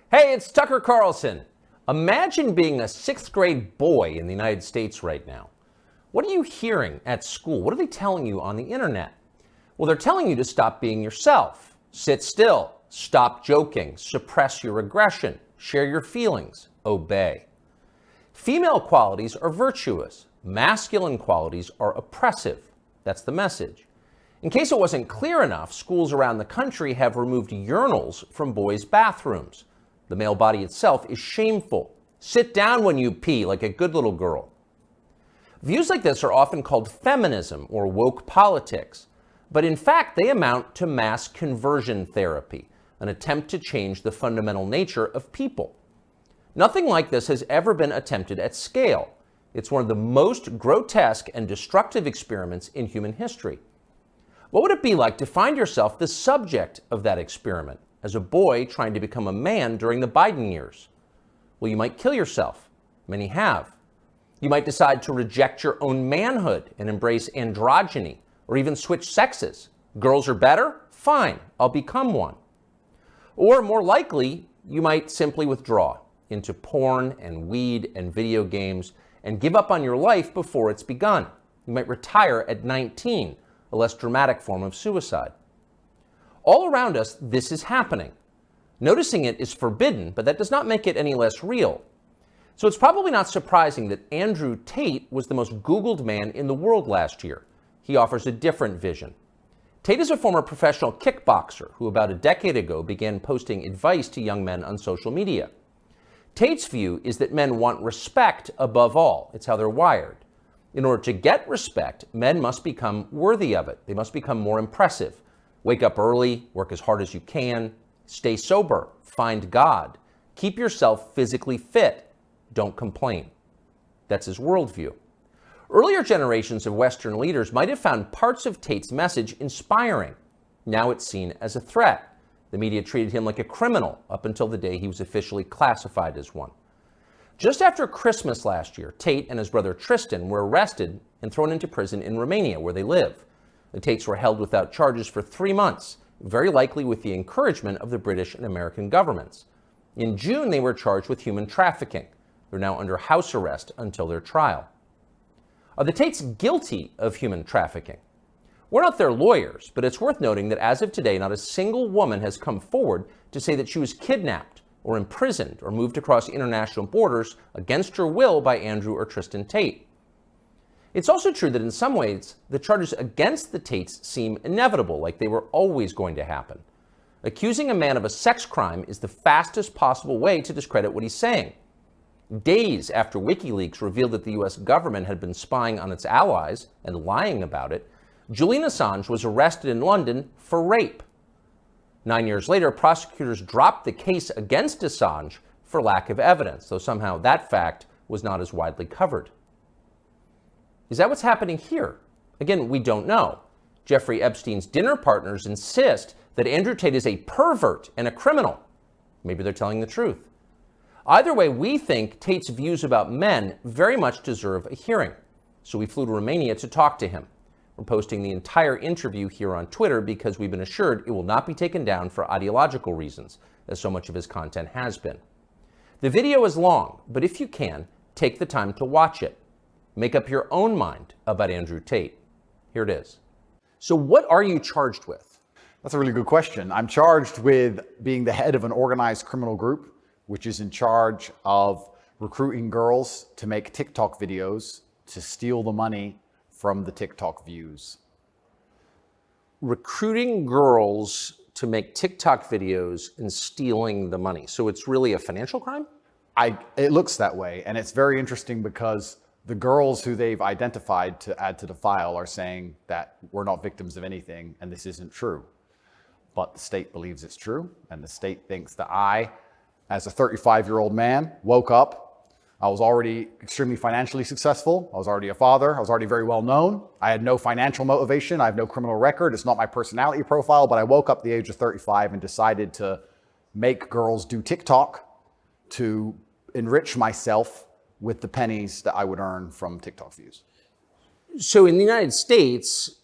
Hey, it's Tucker Carlson. Imagine being a sixth grade boy in the United States right now. What are you hearing at school? What are they telling you on the internet? Well, they're telling you to stop being yourself, sit still, stop joking, suppress your aggression, share your feelings, obey. Female qualities are virtuous. Masculine qualities are oppressive. That's the message. In case it wasn't clear enough, schools around the country have removed urinals from boys' bathrooms. The male body itself is shameful. Sit down when you pee like a good little girl. Views like this are often called feminism or woke politics, but in fact they amount to mass conversion therapy, an attempt to change the fundamental nature of people. Nothing like this has ever been attempted at scale. It's one of the most grotesque and destructive experiments in human history. What would it be like to find yourself the subject of that experiment as a boy trying to become a man during the Biden years? Well, you might kill yourself. Many have. You might decide to reject your own manhood and embrace androgyny, or even switch sexes. Girls are better? Fine, I'll become one. Or more likely, you might simply withdraw into porn and weed and video games and give up on your life before it's begun. You might retire at 19, a less dramatic form of suicide. All around us, this is happening. Noticing it is forbidden, but that does not make it any less real. So it's probably not surprising that Andrew Tate was the most Googled man in the world last year. He offers a different vision. Tate is a former professional kickboxer who about a decade ago began posting advice to young men on social media. Tate's view is that men want respect above all. It's how they're wired. In order to get respect, men must become worthy of it. They must become more impressive. Wake up early, work as hard as you can, stay sober, find God, keep yourself physically fit, don't complain. That's his worldview. Earlier generations of Western leaders might have found parts of Tate's message inspiring. Now it's seen as a threat. The media treated him like a criminal up until the day he was officially classified as one. Just after Christmas last year, Tate and his brother Tristan were arrested and thrown into prison in Romania, where they live. The Tates were held without charges for 3 months, very likely with the encouragement of the British and American governments. In June, they were charged with human trafficking. They're now under house arrest until their trial. Are the Tates guilty of human trafficking? We're not their lawyers, but it's worth noting that as of today, not a single woman has come forward to say that she was kidnapped or imprisoned or moved across international borders against her will by Andrew or Tristan Tate. It's also true that in some ways, the charges against the Tates seem inevitable, like they were always going to happen. Accusing a man of a sex crime is the fastest possible way to discredit what he's saying. Days after WikiLeaks revealed that the US government had been spying on its allies and lying about it, Julian Assange was arrested in London for rape. 9 years later, prosecutors dropped the case against Assange for lack of evidence, though somehow that fact was not as widely covered. Is that what's happening here? Again, we don't know. Jeffrey Epstein's dinner partners insist that Andrew Tate is a pervert and a criminal. Maybe they're telling the truth. Either way, we think Tate's views about men very much deserve a hearing. So we flew to Romania to talk to him. We're posting the entire interview here on Twitter because we've been assured it will not be taken down for ideological reasons, as so much of his content has been. The video is long, but if you can, take the time to watch it. Make up your own mind about Andrew Tate. Here it is. So what are you charged with? That's a really good question. I'm charged with being the head of an organized criminal group, which is in charge of recruiting girls to make TikTok videos to steal the money from the TikTok views. Recruiting girls to make TikTok videos and stealing the money. So it's really a financial crime? It looks that way. And it's very interesting because the girls who they've identified to add to the file are saying that we're not victims of anything and this isn't true. But the state believes it's true. And the state thinks that I, as a 35-year-old man, woke up. I was already extremely financially successful. I was already a father. I was already very well known. I had no financial motivation. I have no criminal record. It's not my personality profile, but I woke up at the age of 35 and decided to make girls do TikTok to enrich myself with the pennies that I would earn from TikTok views. So in the United States,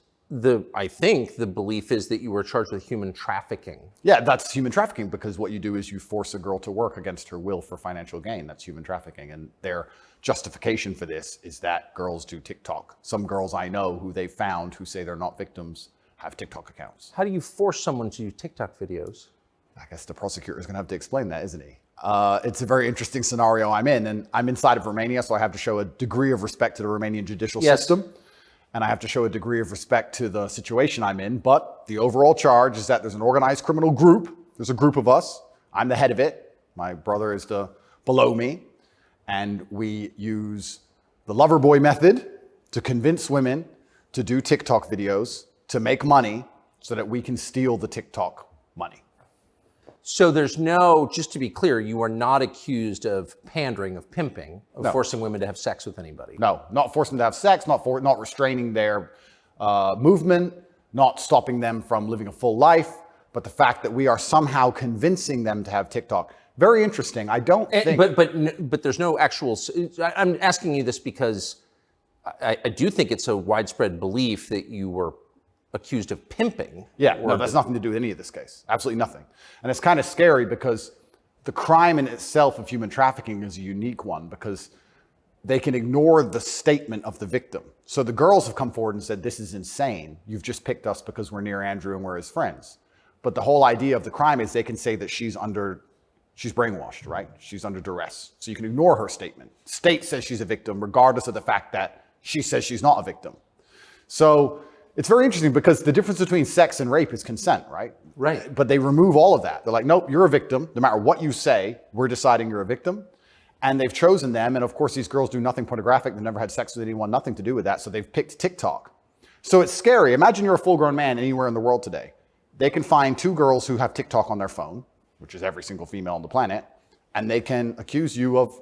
I think the belief is that you were charged with human trafficking. Yeah, that's human trafficking, because what you do is you force a girl to work against her will for financial gain. That's human trafficking. And their justification for this is that girls do TikTok. Some girls I know who they've found who say they're not victims have TikTok accounts. How do you force someone to do TikTok videos? I guess the prosecutor is going to have to explain that, isn't he? It's a very interesting scenario I'm in, and I'm inside of Romania, so I have to show a degree of respect to the Romanian judicial system, and I have to show a degree of respect to the situation I'm in. But the overall charge is that there's an organized criminal group. There's a group of us. I'm the head of it. My brother is below me, and we use the lover boy method to convince women to do TikTok videos to make money so that we can steal the TikTok money. So there's no, just to be clear, you are not accused of pandering, of pimping, of forcing women to have sex with anybody. No, not forcing them to have sex, not restraining their movement, not stopping them from living a full life, but the fact that we are somehow convincing them to have TikTok. Very interesting. I don't think... But there's no actual... I'm asking you this because I do think it's a widespread belief that you were accused of pimping. Yeah, no, that's nothing to do with any of this case. Absolutely nothing. And it's kind of scary because the crime in itself of human trafficking is a unique one, because they can ignore the statement of the victim. So the girls have come forward and said, this is insane. You've just picked us because we're near Andrew and we're his friends. But the whole idea of the crime is they can say that she's brainwashed, right? She's under duress. So you can ignore her statement. State says she's a victim, regardless of the fact that she says she's not a victim. So it's very interesting because the difference between sex and rape is consent, right? Right. But they remove all of that. They're like, nope, you're a victim. No matter what you say, we're deciding you're a victim. And they've chosen them. And of course, these girls do nothing pornographic. They've never had sex with anyone, nothing to do with that. So they've picked TikTok. So it's scary. Imagine you're a full-grown man anywhere in the world today. They can find two girls who have TikTok on their phone, which is every single female on the planet, and they can accuse you of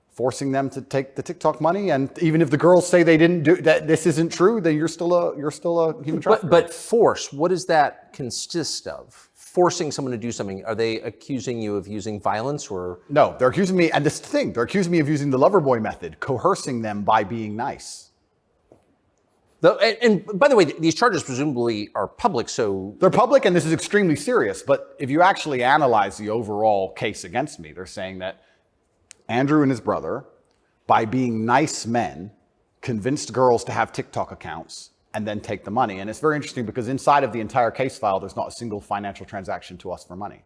forcing them to take the TikTok money. And even if the girls say they didn't do that, this isn't true, then you're still a human trafficker. But force, what does that consist of? Forcing someone to do something? Are they accusing you of using violence or? No, they're accusing me, and this is the thing, they're accusing me of using the lover boy method, coercing them by being nice. And by the way, these charges presumably are public, so... They're public, and this is extremely serious. But if you actually analyze the overall case against me, they're saying that Andrew and his brother, by being nice men, convinced girls to have TikTok accounts and then take the money. And it's very interesting because inside of the entire case file, there's not a single financial transaction to us for money.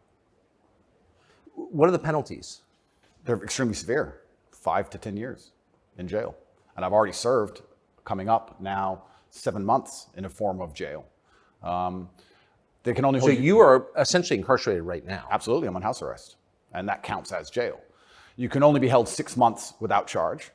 What are the penalties? They're extremely severe, 5 to 10 years in jail. And I've already served, coming up now, 7 months in a form of jail. They can only hold you are essentially incarcerated right now. Absolutely, I'm on house arrest, and that counts as jail. You can only be held 6 months without charge.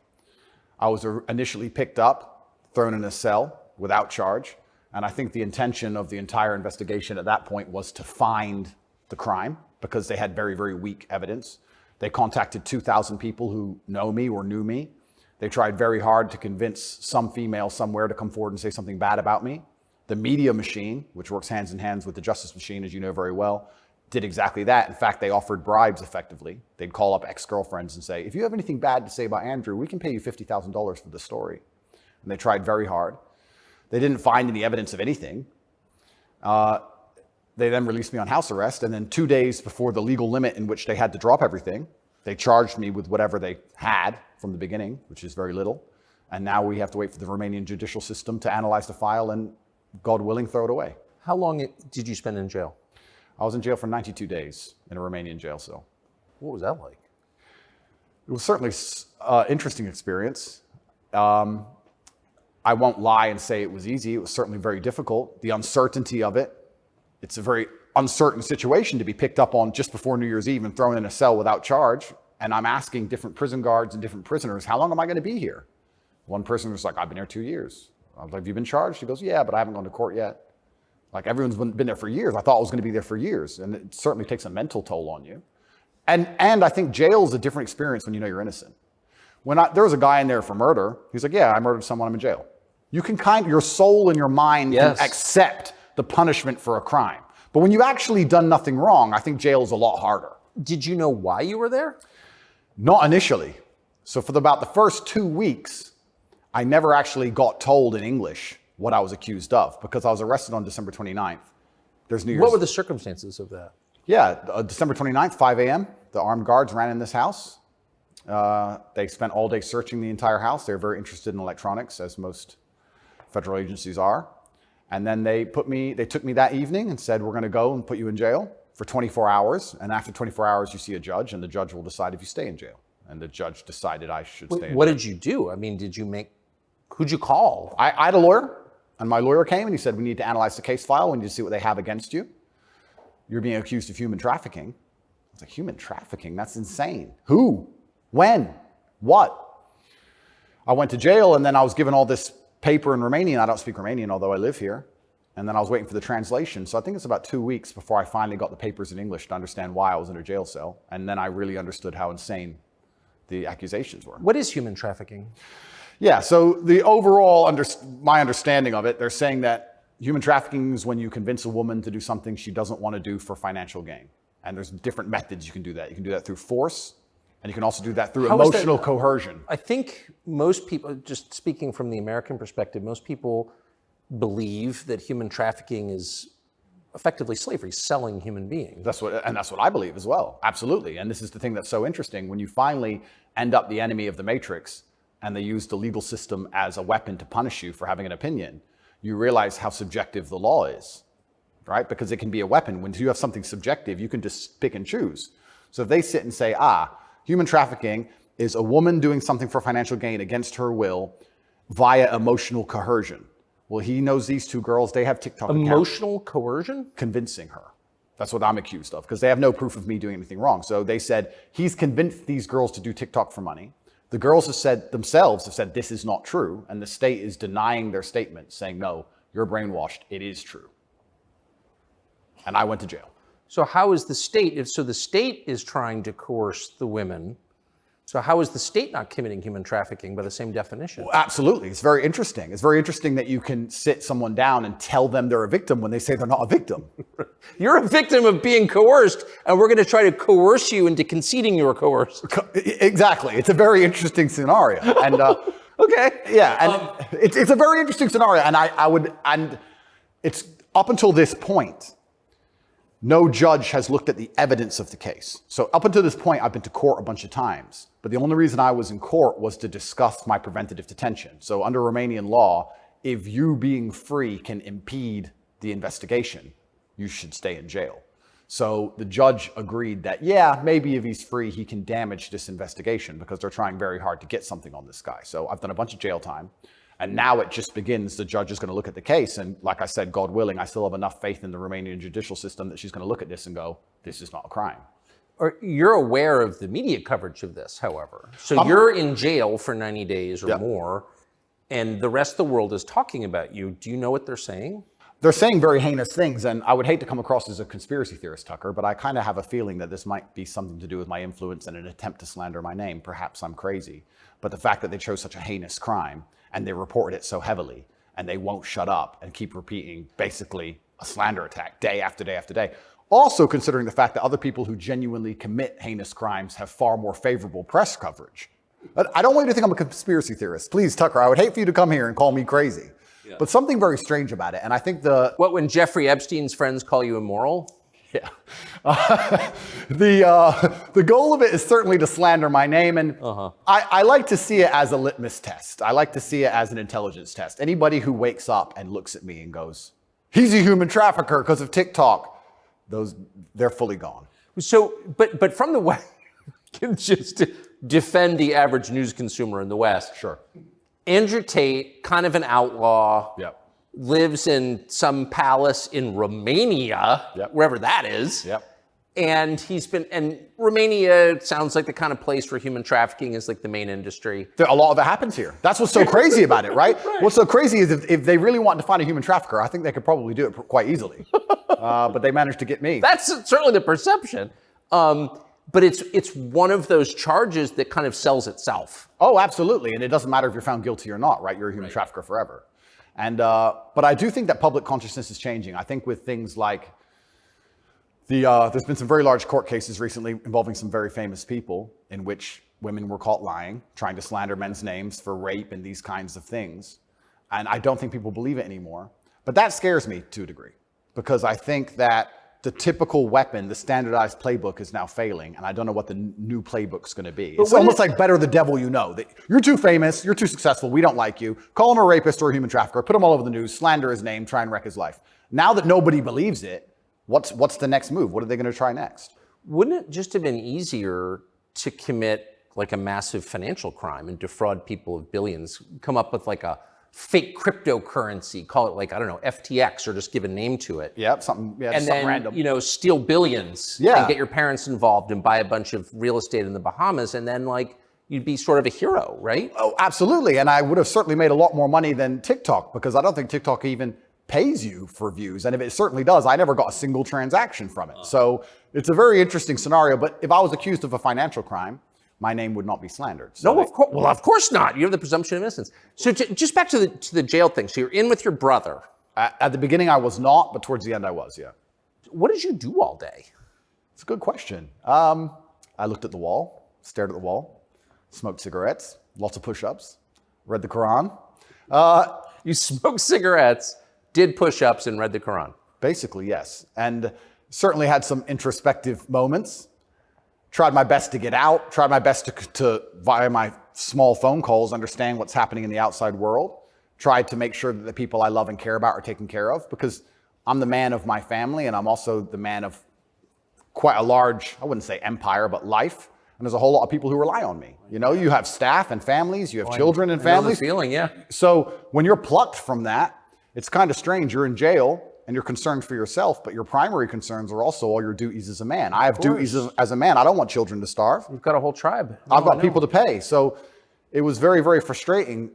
I was initially picked up, thrown in a cell without charge, and I think the intention of the entire investigation at that point was to find the crime because they had very, very weak evidence. They contacted 2,000 people who know me or knew me. They tried very hard to convince some female somewhere to come forward and say something bad about me. The media machine, which works hands in hands with the justice machine, as you know very well, did exactly that. In fact, they offered bribes effectively. They'd call up ex-girlfriends and say, if you have anything bad to say about Andrew, we can pay you $50,000 for the story. And they tried very hard. They didn't find any evidence of anything. They then released me on house arrest. And then 2 days before the legal limit in which they had to drop everything, they charged me with whatever they had from the beginning, which is very little. And now we have to wait for the Romanian judicial system to analyze the file and, God willing, throw it away. How long did you spend in jail? I was in jail for 92 days in a Romanian jail cell. What was that like? It was certainly an interesting experience. I won't lie and say it was easy. It was certainly very difficult. The uncertainty of it. It's a very uncertain situation to be picked up on just before New Year's Eve and thrown in a cell without charge. And I'm asking different prison guards and different prisoners, how long am I going to be here? One prisoner was like, I've been here 2 years. I was like, have you been charged? He goes, yeah, but I haven't gone to court yet. Like, everyone's been there for years. I thought I was going to be there for years. And it certainly takes a mental toll on you. And I think jail is a different experience when you know you're innocent. There was a guy in there for murder. He's like, yeah, I murdered someone, I'm in jail. You can your soul and your mind can accept the punishment for a crime. But when you've actually done nothing wrong, I think jail is a lot harder. Did you know why you were there? Not initially. So for about the first 2 weeks, I never actually got told in English what I was accused of, because I was arrested on December 29th. There's New Year's. What were the circumstances of that? Yeah, December 29th, 5 a.m., the armed guards ran in this house. They spent all day searching the entire house. They're very interested in electronics, as most federal agencies are. And then they took me that evening and said, we're going to go and put you in jail for 24 hours. And after 24 hours, you see a judge, and the judge will decide if you stay in jail. And the judge decided I should stay in jail. What did you do? I mean, who'd you call? I had a lawyer, and my lawyer came and he said, we need to analyze the case file. We need to see what they have against you. You're being accused of human trafficking. I was like, human trafficking? That's insane. Who? When? What? I went to jail, and then I was given all this paper in Romanian. I don't speak Romanian, although I live here. And then I was waiting for the translation. So I think it's about 2 weeks before I finally got the papers in English to understand why I was in a jail cell. And then I really understood how insane the accusations were. What is human trafficking? Yeah, so the overall, my understanding of it, they're saying that human trafficking is when you convince a woman to do something she doesn't want to do for financial gain. And there's different methods you can do that. You can do that through force, and you can also do that through emotional coercion. I think most people, just speaking from the American perspective, most people believe that human trafficking is effectively slavery, selling human beings. That's what I believe as well. Absolutely. And this is the thing that's so interesting. When you finally end up the enemy of the matrix, and they use the legal system as a weapon to punish you for having an opinion, you realize how subjective the law is, right? Because it can be a weapon. When you have something subjective, you can just pick and choose. So if they sit and say, human trafficking is a woman doing something for financial gain against her will via emotional coercion. Well, he knows these two girls, they have TikTok accounts. Emotional coercion? Convincing her. That's what I'm accused of, because they have no proof of me doing anything wrong. So they said, he's convinced these girls to do TikTok for money. The girls have said, this is not true. And the state is denying their statement, saying, no, you're brainwashed. It is true. And I went to jail. So how is the state, so the state is trying to coerce the women. So how is the state not committing human trafficking by the same definition? Well, absolutely. It's very interesting. It's very interesting that you can sit someone down and tell them they're a victim when they say they're not a victim. You're a victim of being coerced, and we're going to try to coerce you into conceding you were coerced. Exactly. It's a very interesting scenario. And okay. Yeah. And it's a very interesting scenario. And it's up until this point, no judge has looked at the evidence of the case. So up until this point, I've been to court a bunch of times. But the only reason I was in court was to discuss my preventative detention. So under Romanian law, if you being free can impede the investigation, you should stay in jail. So the judge agreed that, yeah, maybe if he's free, he can damage this investigation because they're trying very hard to get something on this guy. So I've done a bunch of jail time. And now it just begins. The judge is going to look at the case. And like I said, God willing, I still have enough faith in the Romanian judicial system that she's going to look at this and go, this is not a crime. Or you're aware of the media coverage of this, however. So you're in jail for 90 days or more, and the rest of the world is talking about you. Do you know what they're saying? They're saying very heinous things. And I would hate to come across as a conspiracy theorist, Tucker, but I kind of have a feeling that this might be something to do with my influence and an attempt to slander my name. Perhaps I'm crazy. But the fact that they chose such a heinous crime, and they reported it so heavily, and they won't shut up and keep repeating basically a slander attack day after day after day. Also considering the fact that other people who genuinely commit heinous crimes have far more favorable press coverage. I don't want you to think I'm a conspiracy theorist. Please, Tucker, I would hate for you to come here and call me crazy. Yeah. But something very strange about it, and I think when Jeffrey Epstein's friends call you immoral? Yeah. The goal of it is certainly to slander my name. And I like to see it as a litmus test. I like to see it as an intelligence test. Anybody who wakes up and looks at me and goes, he's a human trafficker because of TikTok, they're fully gone. So, but from the West, just to defend the average news consumer in the West. Sure. Andrew Tate, kind of an outlaw. Yep. Lives in some palace in Romania, wherever that is. Yep. And Romania sounds like the kind of place where human trafficking is like the main industry. A lot of it happens here. That's what's so crazy about it, right? What's so crazy is if they really want to find a human trafficker, I think they could probably do it quite easily. But they managed to get me. That's certainly the perception. But it's one of those charges that kind of sells itself. Oh, absolutely. And it doesn't matter if you're found guilty or not, right? You're a human trafficker forever. And but I do think that public consciousness is changing. I think with things like there's been some very large court cases recently involving some very famous people in which women were caught lying, trying to slander men's names for rape and these kinds of things. And I don't think people believe it anymore. But that scares me to a degree, because I think that the typical weapon, the standardized playbook, is now failing, and I don't know what the new playbook's going to be. It's almost like better the devil you know. You're too famous, you're too successful, we don't like you. Call him a rapist or a human trafficker, put him all over the news, slander his name, try and wreck his life. Now that nobody believes it, what's the next move? What are they going to try next? Wouldn't it just have been easier to commit like a massive financial crime and defraud people of billions, come up with like a fake cryptocurrency, call it like, I don't know, FTX, or just give a name to it. Yeah, something random. You know, steal billions and get your parents involved and buy a bunch of real estate in the Bahamas, and then like you'd be sort of a hero, right? Oh, absolutely. And I would have certainly made a lot more money than TikTok, because I don't think TikTok even pays you for views. And if it certainly does, I never got a single transaction from it. So it's a very interesting scenario. But if I was accused of a financial crime, my name would not be slandered. So of course. Well, of course not. You have the presumption of innocence. So just back to the jail thing. So you're in with your brother. At the beginning, I was not, but towards the end, I was. Yeah. What did you do all day? It's a good question. I looked at the wall, stared at the wall, smoked cigarettes, lots of push-ups, read the Quran. You smoked cigarettes, did push-ups, and read the Quran. Basically, yes. And certainly had some introspective moments. Tried my best to get out, tried my best to via my small phone calls, understand what's happening in the outside world. Tried to make sure that the people I love and care about are taken care of, because I'm the man of my family, and I'm also the man of quite a large, I wouldn't say empire, but life. And there's a whole lot of people who rely on me. You know, you have staff and families, you have children and families. I know the feeling, yeah. So when you're plucked from that, it's kind of strange. You're in jail and you're concerned for yourself, but your primary concerns are also all your duties as a man. I have duties as a man. I don't want children to starve. You've got a whole tribe. I've got people to pay. So it was very, very frustrating,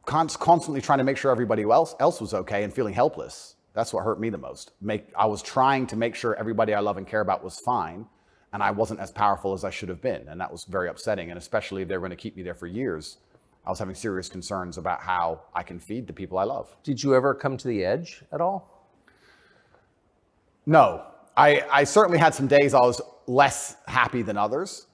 constantly trying to make sure everybody else was okay and feeling helpless. That's what hurt me the most. I was trying to make sure everybody I love and care about was fine, and I wasn't as powerful as I should have been. And that was very upsetting. And especially if they were going to keep me there for years, I was having serious concerns about how I can feed the people I love. Did you ever come to the edge at all? No, I certainly had some days I was less happy than others,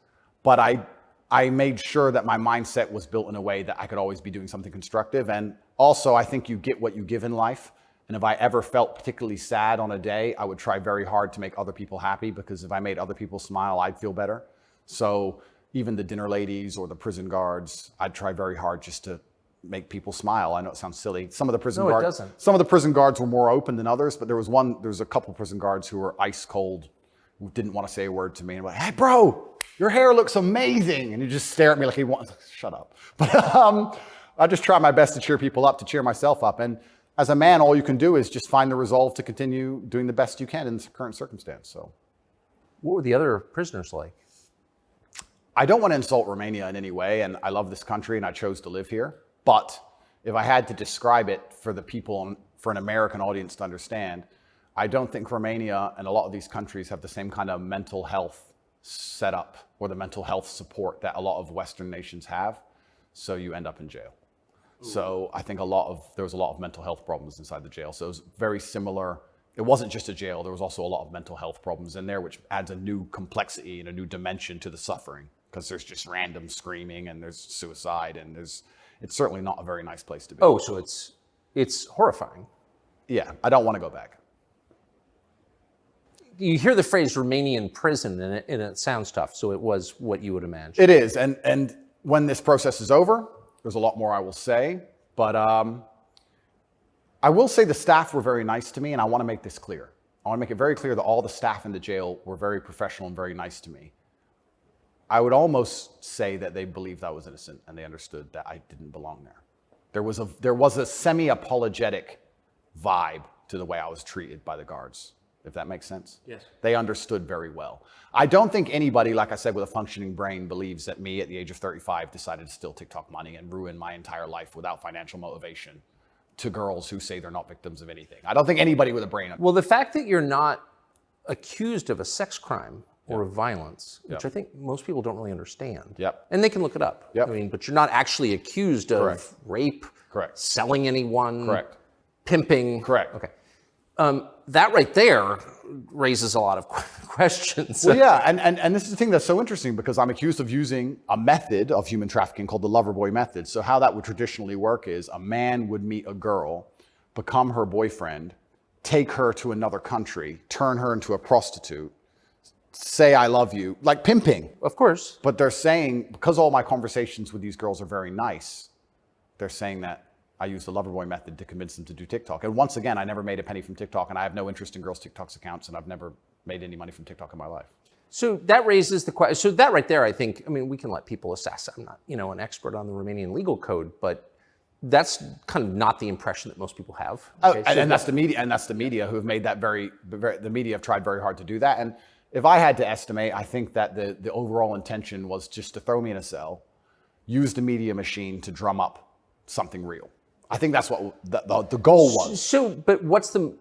but I made sure that my mindset was built in a way that I could always be doing something constructive. And also, I think you get what you give in life. And if I ever felt particularly sad on a day, I would try very hard to make other people happy, because if I made other people smile, I'd feel better. So even the dinner ladies or the prison guards, I'd try very hard just to make people smile. I know it sounds silly. Some of the prison guards were more open than others, but there was a couple prison guards who were ice cold, who didn't want to say a word to me. And I'm like, hey, bro, your hair looks amazing. And you just stare at me like he wants, shut up. But I just try my best to cheer people up, to cheer myself up. And as a man, all you can do is just find the resolve to continue doing the best you can in this current circumstance. So, what were the other prisoners like? I don't want to insult Romania in any way, and I love this country and I chose to live here. But if I had to describe it for the people, for an American audience to understand, I don't think Romania and a lot of these countries have the same kind of mental health setup or the mental health support that a lot of Western nations have. So you end up in jail. Ooh. So I think there was a lot of mental health problems inside the jail. So it was very similar. It wasn't just a jail. There was also a lot of mental health problems in there, which adds a new complexity and a new dimension to the suffering, because there's just random screaming and there's suicide and it's certainly not a very nice place to be. Oh, so it's horrifying. Yeah, I don't want to go back. You hear the phrase Romanian prison and it sounds tough. So it was what you would imagine. It is. And when this process is over, there's a lot more I will say. But I will say the staff were very nice to me, and I want to make this clear. I want to make it very clear that all the staff in the jail were very professional and very nice to me. I would almost say that they believed I was innocent and they understood that I didn't belong there. There was a semi-apologetic vibe to the way I was treated by the guards, if that makes sense. Yes. They understood very well. I don't think anybody, like I said, with a functioning brain believes that me at the age of 35 decided to steal TikTok money and ruin my entire life without financial motivation to girls who say they're not victims of anything. I don't think anybody with a brain. Well, the fact that you're not accused of a sex crime or of violence, which I think most people don't really understand. Yep. And they can look it up. Yep. I mean, but you're not actually accused of rape, correct, selling anyone, correct, pimping. correct. Okay. That right there raises a lot of questions. Well, yeah, and this is the thing that's so interesting because I'm accused of using a method of human trafficking called the lover boy method. So how that would traditionally work is a man would meet a girl, become her boyfriend, take her to another country, turn her into a prostitute, say I love you, like pimping. Of course. But they're saying, because all my conversations with these girls are very nice, they're saying that I use the lover boy method to convince them to do TikTok. And once again, I never made a penny from TikTok, and I have no interest in girls' TikTok's accounts, and I've never made any money from TikTok in my life. So that raises the question. So that right there, I think, I mean, we can let people assess. I'm not, an expert on the Romanian legal code, but that's kind of not the impression that most people have. Okay? And that's the media, who have made that the media have tried very hard to do that. And if I had to estimate, I think that the overall intention was just to throw me in a cell, use the media machine to drum up something real. I think that's what the goal was. So, but what's and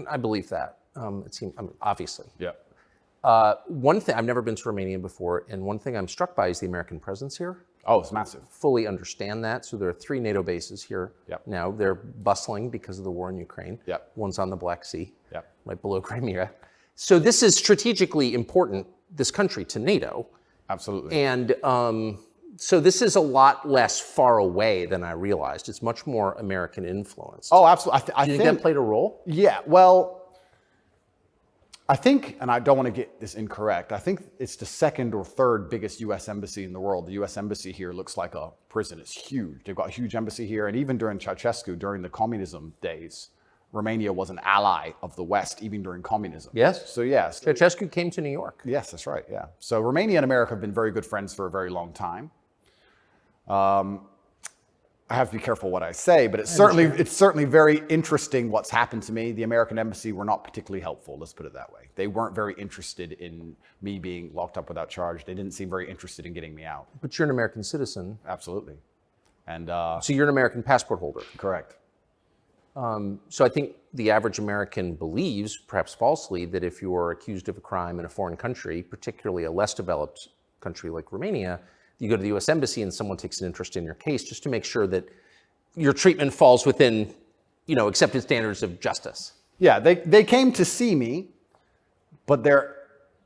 I believe that. It seems, obviously. Yeah. One thing, I've never been to Romania before, and one thing I'm struck by is the American presence here. Oh, it's massive. Fully understand that. So there are 3 NATO bases here now. They're bustling because of the war in Ukraine. Yep. One's on the Black Sea, Yep. right below Crimea. So this is strategically important, this country, to NATO. Absolutely. And so this is a lot less far away than I realized. It's much more American influence. Oh, absolutely. Do you think that played a role? Yeah, well, I think, and I don't want to get this incorrect, I think it's the 2nd or 3rd biggest U.S. embassy in the world. The U.S. embassy here looks like a prison. It's huge. They've got a huge embassy here. And even during Ceausescu, during the communism days, Romania was an ally of the West, even during communism. Yes. So, yes. Ceausescu came to New York. Yes, that's right, yeah. So Romania and America have been very good friends for a very long time. I have to be careful what I say, but it's certainly very interesting what's happened to me. The American embassy were not particularly helpful, let's put it that way. They weren't very interested in me being locked up without charge. They didn't seem very interested in getting me out. But you're an American citizen. Absolutely. And so you're an American passport holder. correct. So I think the average American believes, perhaps falsely, that if you are accused of a crime in a foreign country, particularly a less developed country like Romania, you go to the U.S. Embassy and someone takes an interest in your case just to make sure that your treatment falls within, accepted standards of justice. Yeah, they came to see me, but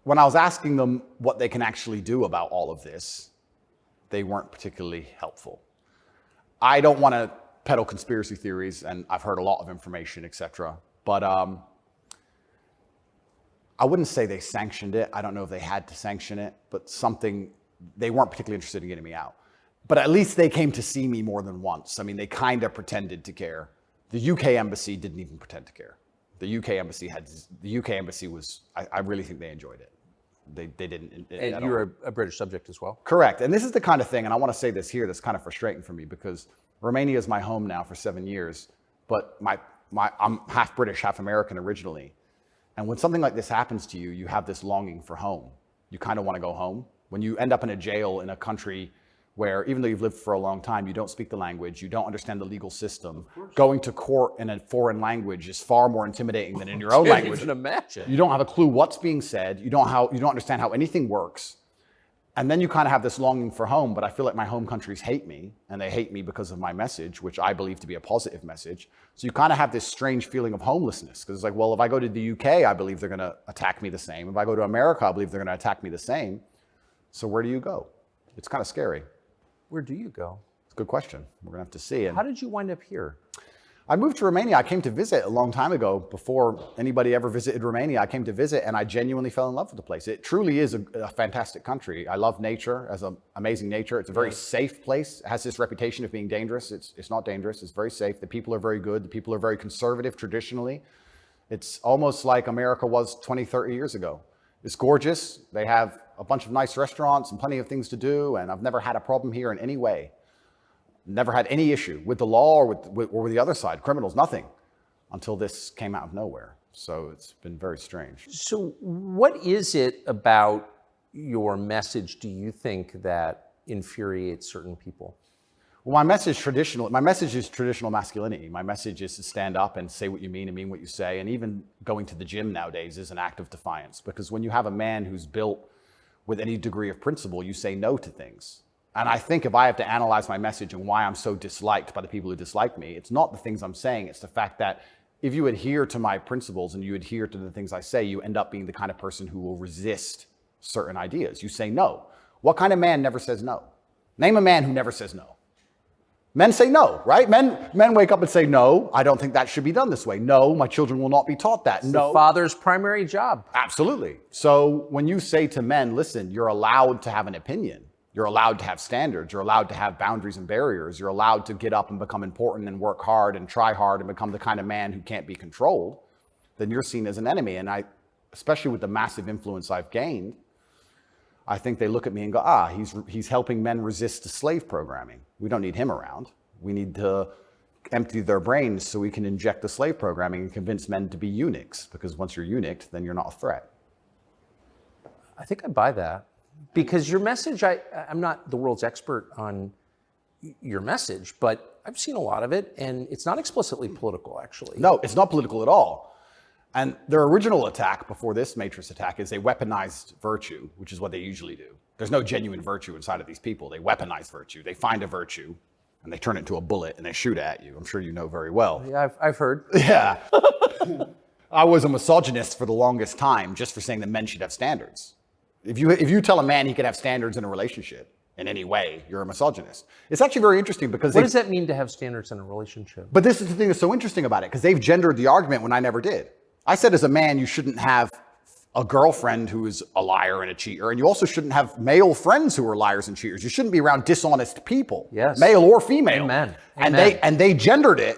when I was asking them what they can actually do about all of this, they weren't particularly helpful. I don't want to peddle conspiracy theories, and I've heard a lot of information, etc. But I wouldn't say they sanctioned it. I don't know if they had to sanction it, but they weren't particularly interested in getting me out. But at least they came to see me more than once. I mean, they kind of pretended to care. The UK embassy didn't even pretend to care. The UK embassy was, I really think they enjoyed it. They didn't. And you're a British subject as well? Correct. And this is the kind of thing, and I want to say this here, that's kind of frustrating for me because Romania is my home now for 7 years, but I'm half British, half American originally. And when something like this happens to you, you have this longing for home. You kind of want to go home. When you end up in a jail in a country where, even though you've lived for a long time, you don't speak the language, you don't understand the legal system, going to court in a foreign language is far more intimidating than in your own language. I can imagine. You don't have a clue what's being said. You don't understand how anything works. And then you kind of have this longing for home, but I feel like my home countries hate me, and they hate me because of my message, which I believe to be a positive message. So you kind of have this strange feeling of homelessness, because it's like, well, if I go to the UK, I believe they're going to attack me the same. If I go to America, I believe they're going to attack me the same. So where do you go? It's kind of scary. Where do you go? It's a good question. We're going to have to see. How did you wind up here? I moved to Romania. I came to visit a long time ago. Before anybody ever visited Romania, I came to visit, and I genuinely fell in love with the place. It truly is a fantastic country. I love nature, as an amazing nature. It's a very safe place. It has this reputation of being dangerous. It's not dangerous. It's very safe. The people are very good. The people are very conservative traditionally. It's almost like America was 20, 30 years ago. It's gorgeous. They have a bunch of nice restaurants and plenty of things to do, and I've never had a problem here in any way. Never had any issue with the law or with the other side, criminals, nothing, until this came out of nowhere. So it's been very strange. So what is it about your message, do you think, that infuriates certain people? Well, my message is traditional masculinity. My message is to stand up and say what you mean and mean what you say. And even going to the gym nowadays is an act of defiance, because when you have a man who's built with any degree of principle, you say no to things. And I think if I have to analyze my message and why I'm so disliked by the people who dislike me, it's not the things I'm saying, it's the fact that if you adhere to my principles and you adhere to the things I say, you end up being the kind of person who will resist certain ideas. You say no. What kind of man never says no? Name a man who never says no. Men say no, right? Men wake up and say, no, I don't think that should be done this way. No, my children will not be taught that. It's no. the father's primary job. Absolutely. So when you say to men, listen, you're allowed to have an opinion. You're allowed to have standards. You're allowed to have boundaries and barriers. You're allowed to get up and become important and work hard and try hard and become the kind of man who can't be controlled, then you're seen as an enemy. And I, especially with the massive influence I've gained, I think they look at me and go, he's helping men resist the slave programming. We don't need him around. We need to empty their brains so we can inject the slave programming and convince men to be eunuchs, because once you're eunuched, then you're not a threat. I think I buy that, because your message, I'm not the world's expert on your message, but I've seen a lot of it, and it's not explicitly political, actually. No, it's not political at all. And their original attack before this Matrix attack is they weaponized virtue, which is what they usually do. There's no genuine virtue inside of these people. They weaponize virtue. They find a virtue and they turn it into a bullet and they shoot it at you. I'm sure you know very well. Yeah, I've heard. Yeah. I was a misogynist for the longest time just for saying that men should have standards. If you tell a man he can have standards in a relationship in any way, you're a misogynist. It's actually very interesting because what does that mean to have standards in a relationship? But this is the thing that's so interesting about it, because they've gendered the argument when I never did. I said as a man, you shouldn't have a girlfriend who is a liar and a cheater, and you also shouldn't have male friends who are liars and cheaters. You shouldn't be around dishonest people, yes, male or female. Amen. And they gendered it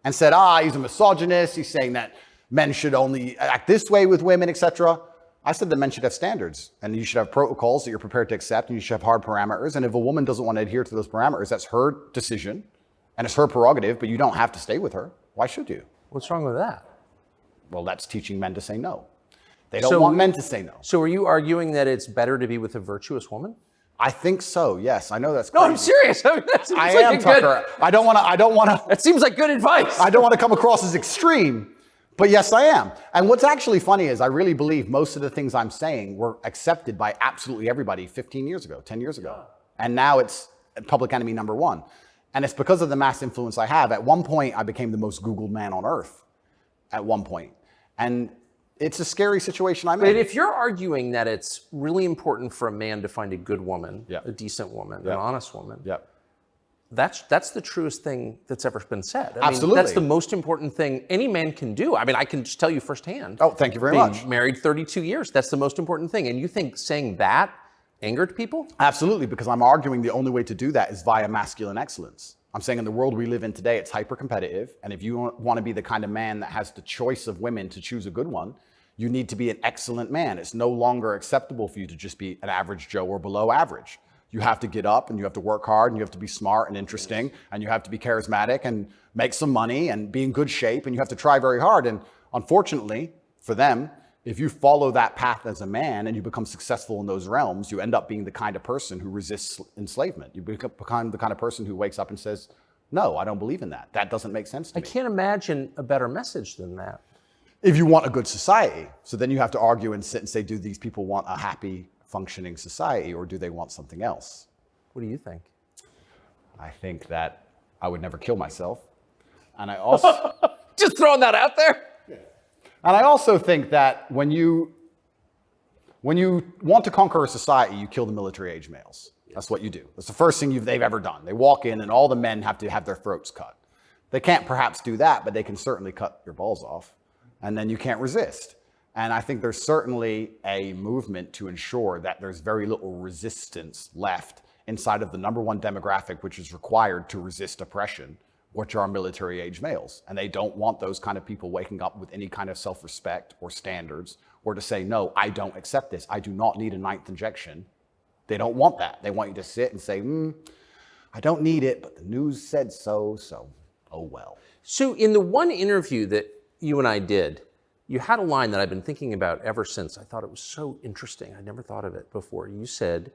and said, he's a misogynist. He's saying that men should only act this way with women, etc. I said that men should have standards, and you should have protocols that you're prepared to accept, and you should have hard parameters. And if a woman doesn't want to adhere to those parameters, that's her decision, and it's her prerogative. But you don't have to stay with her. Why should you? What's wrong with that? Well, that's teaching men to say no. They don't want men to say no. So are you arguing that it's better to be with a virtuous woman? I think so, yes. I know that's crazy. No, I'm serious. I mean, I am, Tucker. I don't want to. That seems like good advice. I don't want to come across as extreme, but yes, I am. And what's actually funny is I really believe most of the things I'm saying were accepted by absolutely everybody 15 years ago, 10 years ago. And now it's public enemy number one. And it's because of the mass influence I have. At one point, I became the most Googled man on earth. At one point. And it's a scary situation I'm in. But if you're arguing that it's really important for a man to find a good woman, a decent woman, an honest woman, that's the truest thing that's ever been said. I Absolutely. mean, that's the most important thing any man can do. I mean, I can just tell you firsthand. Oh, thank you very much. Married 32 years, that's the most important thing. And you think saying that angered people? Absolutely, because I'm arguing the only way to do that is via masculine excellence. I'm saying in the world we live in today, it's hyper competitive. And if you want to be the kind of man that has the choice of women to choose a good one, you need to be an excellent man. It's no longer acceptable for you to just be an average Joe or below average. You have to get up and you have to work hard and you have to be smart and interesting and you have to be charismatic and make some money and be in good shape and you have to try very hard. And unfortunately for them, if you follow that path as a man and you become successful in those realms, you end up being the kind of person who resists enslavement. You become the kind of person who wakes up and says, no, I don't believe in that. That doesn't make sense to me. I can't imagine a better message than that. If you want a good society. So then you have to argue and sit and say, do these people want a happy, functioning society or do they want something else? What do you think? I think that I would never kill myself. And I also... Just throwing that out there? And I also think that when you want to conquer a society, you kill the military-age males. That's what you do. That's the first thing they've ever done. They walk in and all the men have to have their throats cut. They can't perhaps do that, but they can certainly cut your balls off. And then you can't resist. And I think there's certainly a movement to ensure that there's very little resistance left inside of the number one demographic, which is required to resist oppression, which are military-age males. And they don't want those kind of people waking up with any kind of self-respect or standards or to say, no, I don't accept this. I do not need a ninth injection. They don't want that. They want you to sit and say, I don't need it, but the news said so, oh well. So in the one interview that you and I did, you had a line that I've been thinking about ever since. I thought it was so interesting. I never thought of it before. You said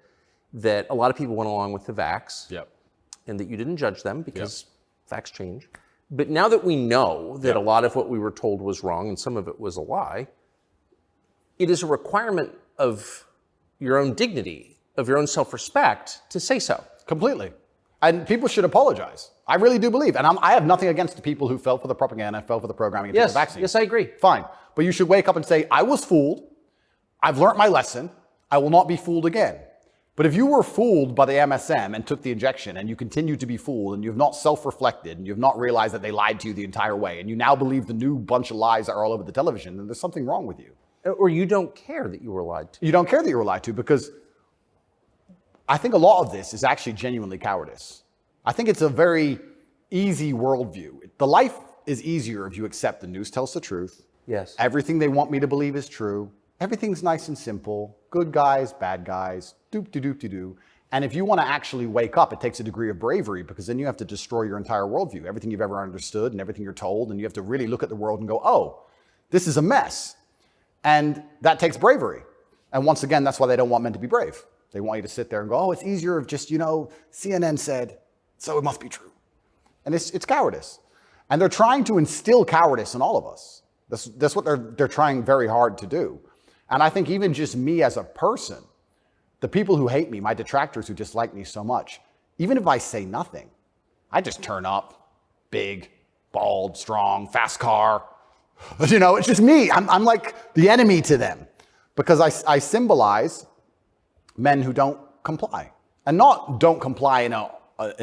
that a lot of people went along with the vax and that you didn't judge them because facts change. But now that we know that a lot of what we were told was wrong and some of it was a lie, it is a requirement of your own dignity, of your own self-respect to say so. Completely. And people should apologize. I really do believe. And I have nothing against the people who fell for the propaganda, fell for the programming, and took the vaccine. Yes, I agree. Fine. But you should wake up and say, I was fooled. I've learned my lesson. I will not be fooled again. But if you were fooled by the MSM and took the injection and you continue to be fooled and you have not self-reflected and you have not realized that they lied to you the entire way and you now believe the new bunch of lies that are all over the television, then there's something wrong with you. Or you don't care that you were lied to. You don't care that you were lied to, because I think a lot of this is actually genuinely cowardice. I think it's a very easy worldview. The life is easier if you accept the news tells the truth. Yes. Everything they want me to believe is true. Everything's nice and simple. Good guys, bad guys, doop-de-doop-de-doo. And if you want to actually wake up, it takes a degree of bravery, because then you have to destroy your entire worldview, everything you've ever understood and everything you're told, and you have to really look at the world and go, oh, this is a mess. And that takes bravery. And once again, that's why they don't want men to be brave. They want you to sit there and go, oh, it's easier if just, CNN said, so it must be true. And it's cowardice. And they're trying to instill cowardice in all of us. That's what they're trying very hard to do. And I think even just me as a person, the people who hate me, my detractors who dislike me so much, even if I say nothing, I just turn up, big, bald, strong, fast car. It's just me. I'm like the enemy to them, because I symbolize men who don't comply. And not don't comply in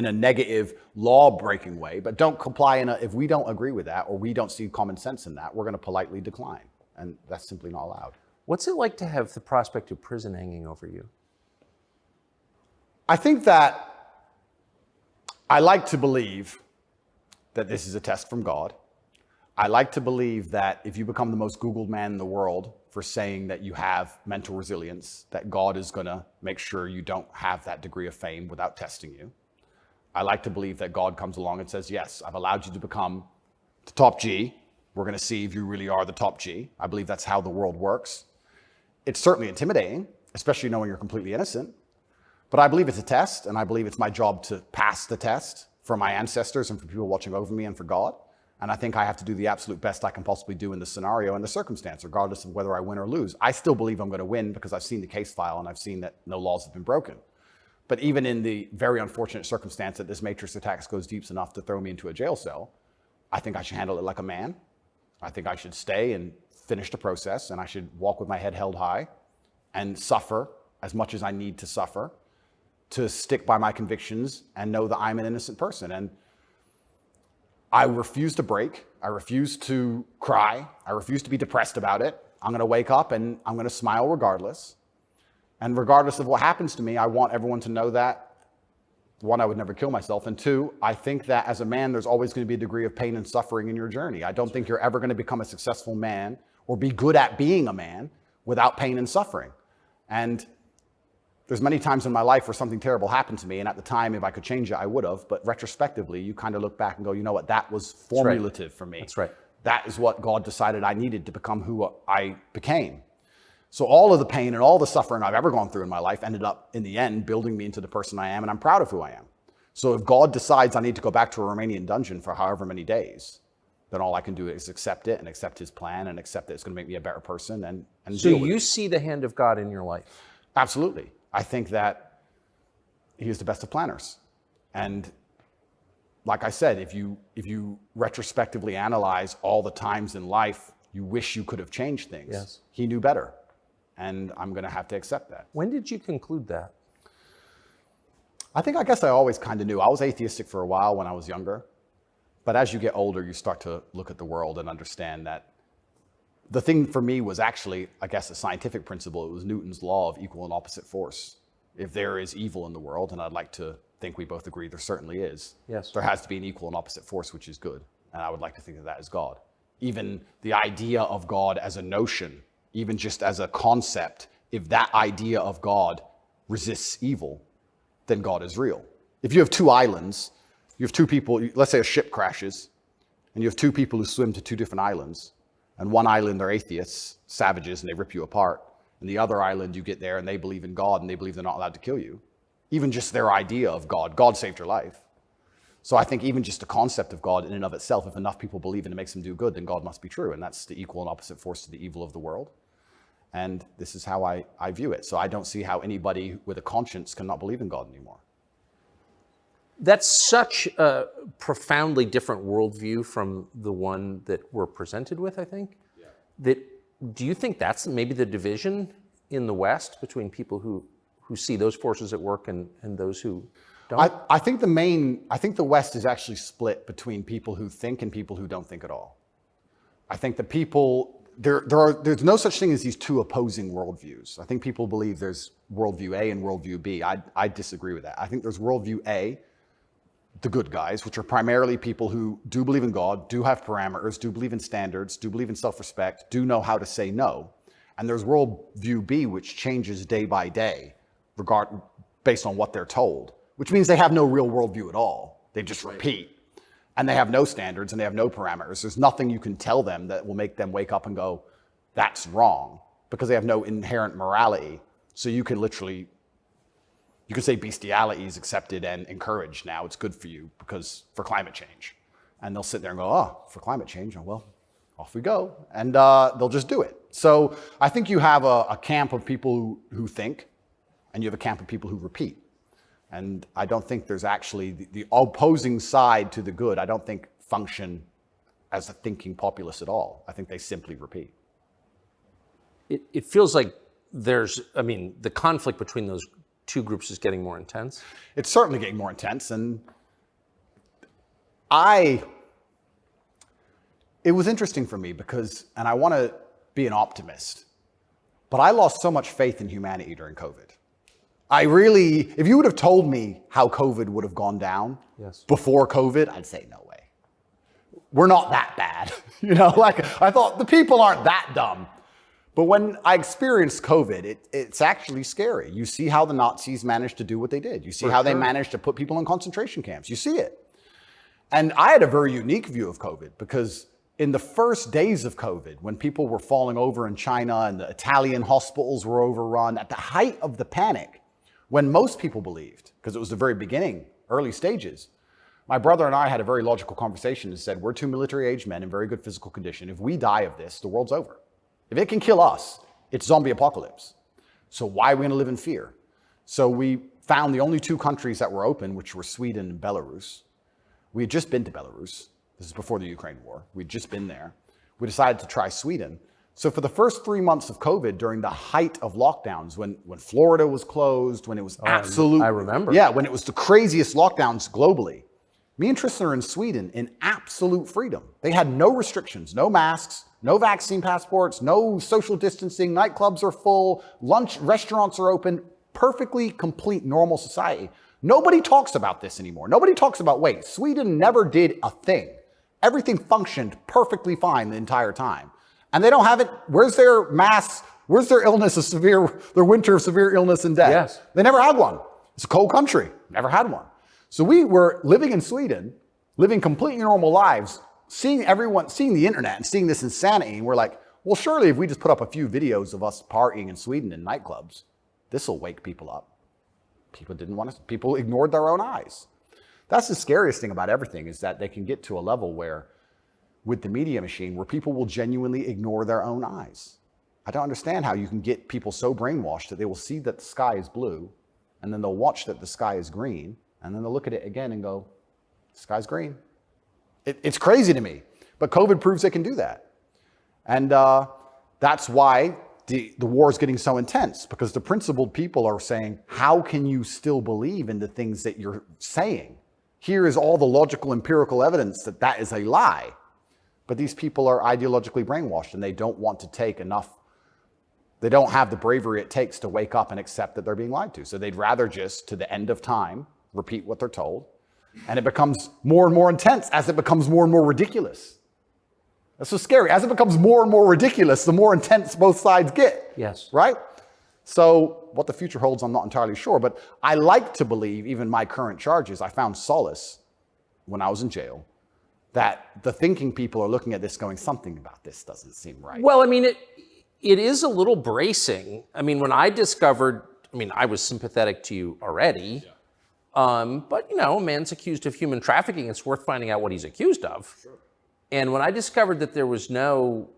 a negative law-breaking way, but don't comply if we don't agree with that or we don't see common sense in that, we're going to politely decline. And that's simply not allowed. What's it like to have the prospect of prison hanging over you? I think that I like to believe that this is a test from God. I like to believe that if you become the most Googled man in the world for saying that you have mental resilience, that God is going to make sure you don't have that degree of fame without testing you. I like to believe that God comes along and says, yes, I've allowed you to become the top G. We're going to see if you really are the top G. I believe that's how the world works. It's certainly intimidating, especially knowing you're completely innocent. But I believe it's a test, and I believe it's my job to pass the test for my ancestors and for people watching over me and for God. And I think I have to do the absolute best I can possibly do in the scenario and the circumstance, regardless of whether I win or lose. I still believe I'm going to win because I've seen the case file and I've seen that no laws have been broken. But even in the very unfortunate circumstance that this matrix attack goes deep enough to throw me into a jail cell, I think I should handle it like a man. I think I should stay and finish the process, and I should walk with my head held high and suffer as much as I need to suffer to stick by my convictions and know that I'm an innocent person. And I refuse to break. I refuse to cry. I refuse to be depressed about it. I'm going to wake up and I'm going to smile regardless. And regardless of what happens to me, I want everyone to know that, one, I would never kill myself. And two, I think that as a man, there's always going to be a degree of pain and suffering in your journey. I don't think you're ever going to become a successful man or be good at being a man without pain and suffering. And there's many times in my life where something terrible happened to me, and at the time, if I could change it, I would have. But retrospectively, you kind of look back and go, you know what, that was formulative for me. That's right. That is what God decided I needed to become who I became. So all of the pain and all the suffering I've ever gone through in my life ended up, in the end, building me into the person I am, and I'm proud of who I am. So if God decides I need to go back to a Romanian dungeon for however many days, then all I can do is accept it and accept his plan and accept that it's going to make me a better person and so deal with it. You see the hand of God in your life? Absolutely. I think that he is the best of planners. And like I said, if you retrospectively analyze all the times in life you wish you could have changed things, yes, he knew better. And I'm going to have to accept that. When did you conclude that? I guess I always kind of knew. I was atheistic for a while when I was younger. But as you get older, you start to look at the world and understand that the thing for me was actually, I guess, a scientific principle. It was Newton's law of equal and opposite force. If there is evil in the world, and I'd like to think we both agree there certainly is, yes, there has to be an equal and opposite force, which is good. And I would like to think that that is God. Even the idea of God as a notion, even just as a concept, if that idea of God resists evil, then God is real. If you have two islands, you have two people, let's say a ship crashes, and you have two people who swim to two different islands, and one island they're atheists, savages, and they rip you apart, and the other island you get there and they believe in God and they believe they're not allowed to kill you. Even just their idea of God saved your life. So I think even just the concept of God in and of itself, if enough people believe in it makes them do good, then God must be true, and that's the equal and opposite force to the evil of the world. And this is how I view it. So I don't see how anybody with a conscience cannot believe in God anymore. That's such a profoundly different worldview from the one that we're presented with, I think. Yeah. Do you think that's maybe the division in the West between people who see those forces at work and those who don't? I think the West is actually split between people who think and people who don't think at all. I think the people, there's no such thing as these two opposing worldviews. I think people believe there's worldview A and worldview B. I disagree with that. I think there's worldview A, the good guys, which are primarily people who do believe in God, do have parameters, do believe in standards, do believe in self-respect, do know how to say no. And there's worldview B, which changes day by day, based on what they're told, which means they have no real worldview at all. They just repeat. And they have no standards and they have no parameters. There's nothing you can tell them that will make them wake up and go, that's wrong, because they have no inherent morality. So you can say bestiality is accepted and encouraged now. It's good for you for climate change. And they'll sit there and go, oh, for climate change, oh, well, off we go. And they'll just do it. So I think you have a camp of people who think, and you have a camp of people who repeat. And I don't think there's actually the opposing side to the good, I don't think function as a thinking populace at all. I think they simply repeat. It feels like the conflict between those two groups is getting more intense. It's certainly getting more intense. And it was interesting for me because, and I want to be an optimist, but I lost so much faith in humanity during COVID. If you would have told me how COVID would have gone down before COVID, I'd say no way. We're not that bad. I thought the people aren't that dumb. But when I experienced COVID, it's actually scary. You see how the Nazis managed to do what they did. You see how they managed to put people in concentration camps. You see it. And I had a very unique view of COVID because in the first days of COVID, when people were falling over in China and the Italian hospitals were overrun, at the height of the panic, when most people believed, because it was the very beginning, early stages, my brother and I had a very logical conversation and said, we're two military-aged men in very good physical condition. If we die of this, the world's over. If it can kill us, it's zombie apocalypse. So why are we going to live in fear? So we found the only two countries that were open, which were Sweden and Belarus. We had just been to Belarus. This is before the Ukraine war. We'd just been there. We decided to try Sweden. So for the first 3 months of COVID, during the height of lockdowns, when Florida was closed, when it was I remember. Yeah, when it was the craziest lockdowns globally, me and Tristan are in Sweden in absolute freedom. They had no restrictions, no masks, no vaccine passports, no social distancing, nightclubs are full, restaurants are open, perfectly complete normal society. Nobody talks about this anymore. Nobody talks about, wait, Sweden never did a thing. Everything functioned perfectly fine the entire time. And they don't have it. Where's their mass? Where's their their winter of severe illness and death? Yes. They never had one. It's a cold country. Never had one. So we were living in Sweden, living completely normal lives, seeing the internet and seeing this insanity. And we're like, well, surely if we just put up a few videos of us partying in Sweden in nightclubs, this will wake people up. People ignored their own eyes. That's the scariest thing about everything, is that they can get to a level where, with the media machine, where people will genuinely ignore their own eyes. I don't understand how you can get people so brainwashed that they will see that the sky is blue, and then they'll watch that the sky is green, and then they'll look at it again and go, the sky's green. It's crazy to me, but COVID proves they can do that. And that's why the war is getting so intense, because the principled people are saying, how can you still believe in the things that you're saying? Here is all the logical, empirical evidence that is a lie. But these people are ideologically brainwashed, and they don't want to take enough. They don't have the bravery it takes to wake up and accept that they're being lied to. So they'd rather just, to the end of time, repeat what they're told. And it becomes more and more intense as it becomes more and more ridiculous. That's so scary. As it becomes more and more ridiculous, the more intense both sides get. Yes. Right? So what the future holds, I'm not entirely sure. But I like to believe, even my current charges, I found solace when I was in jail, that the thinking people are looking at this going, something about this doesn't seem right. Well, I mean, it is a little bracing. I mean, when I discovered, I was sympathetic to you already, but, a man's accused of human trafficking. It's worth finding out what he's accused of. Sure. And when I discovered that there was no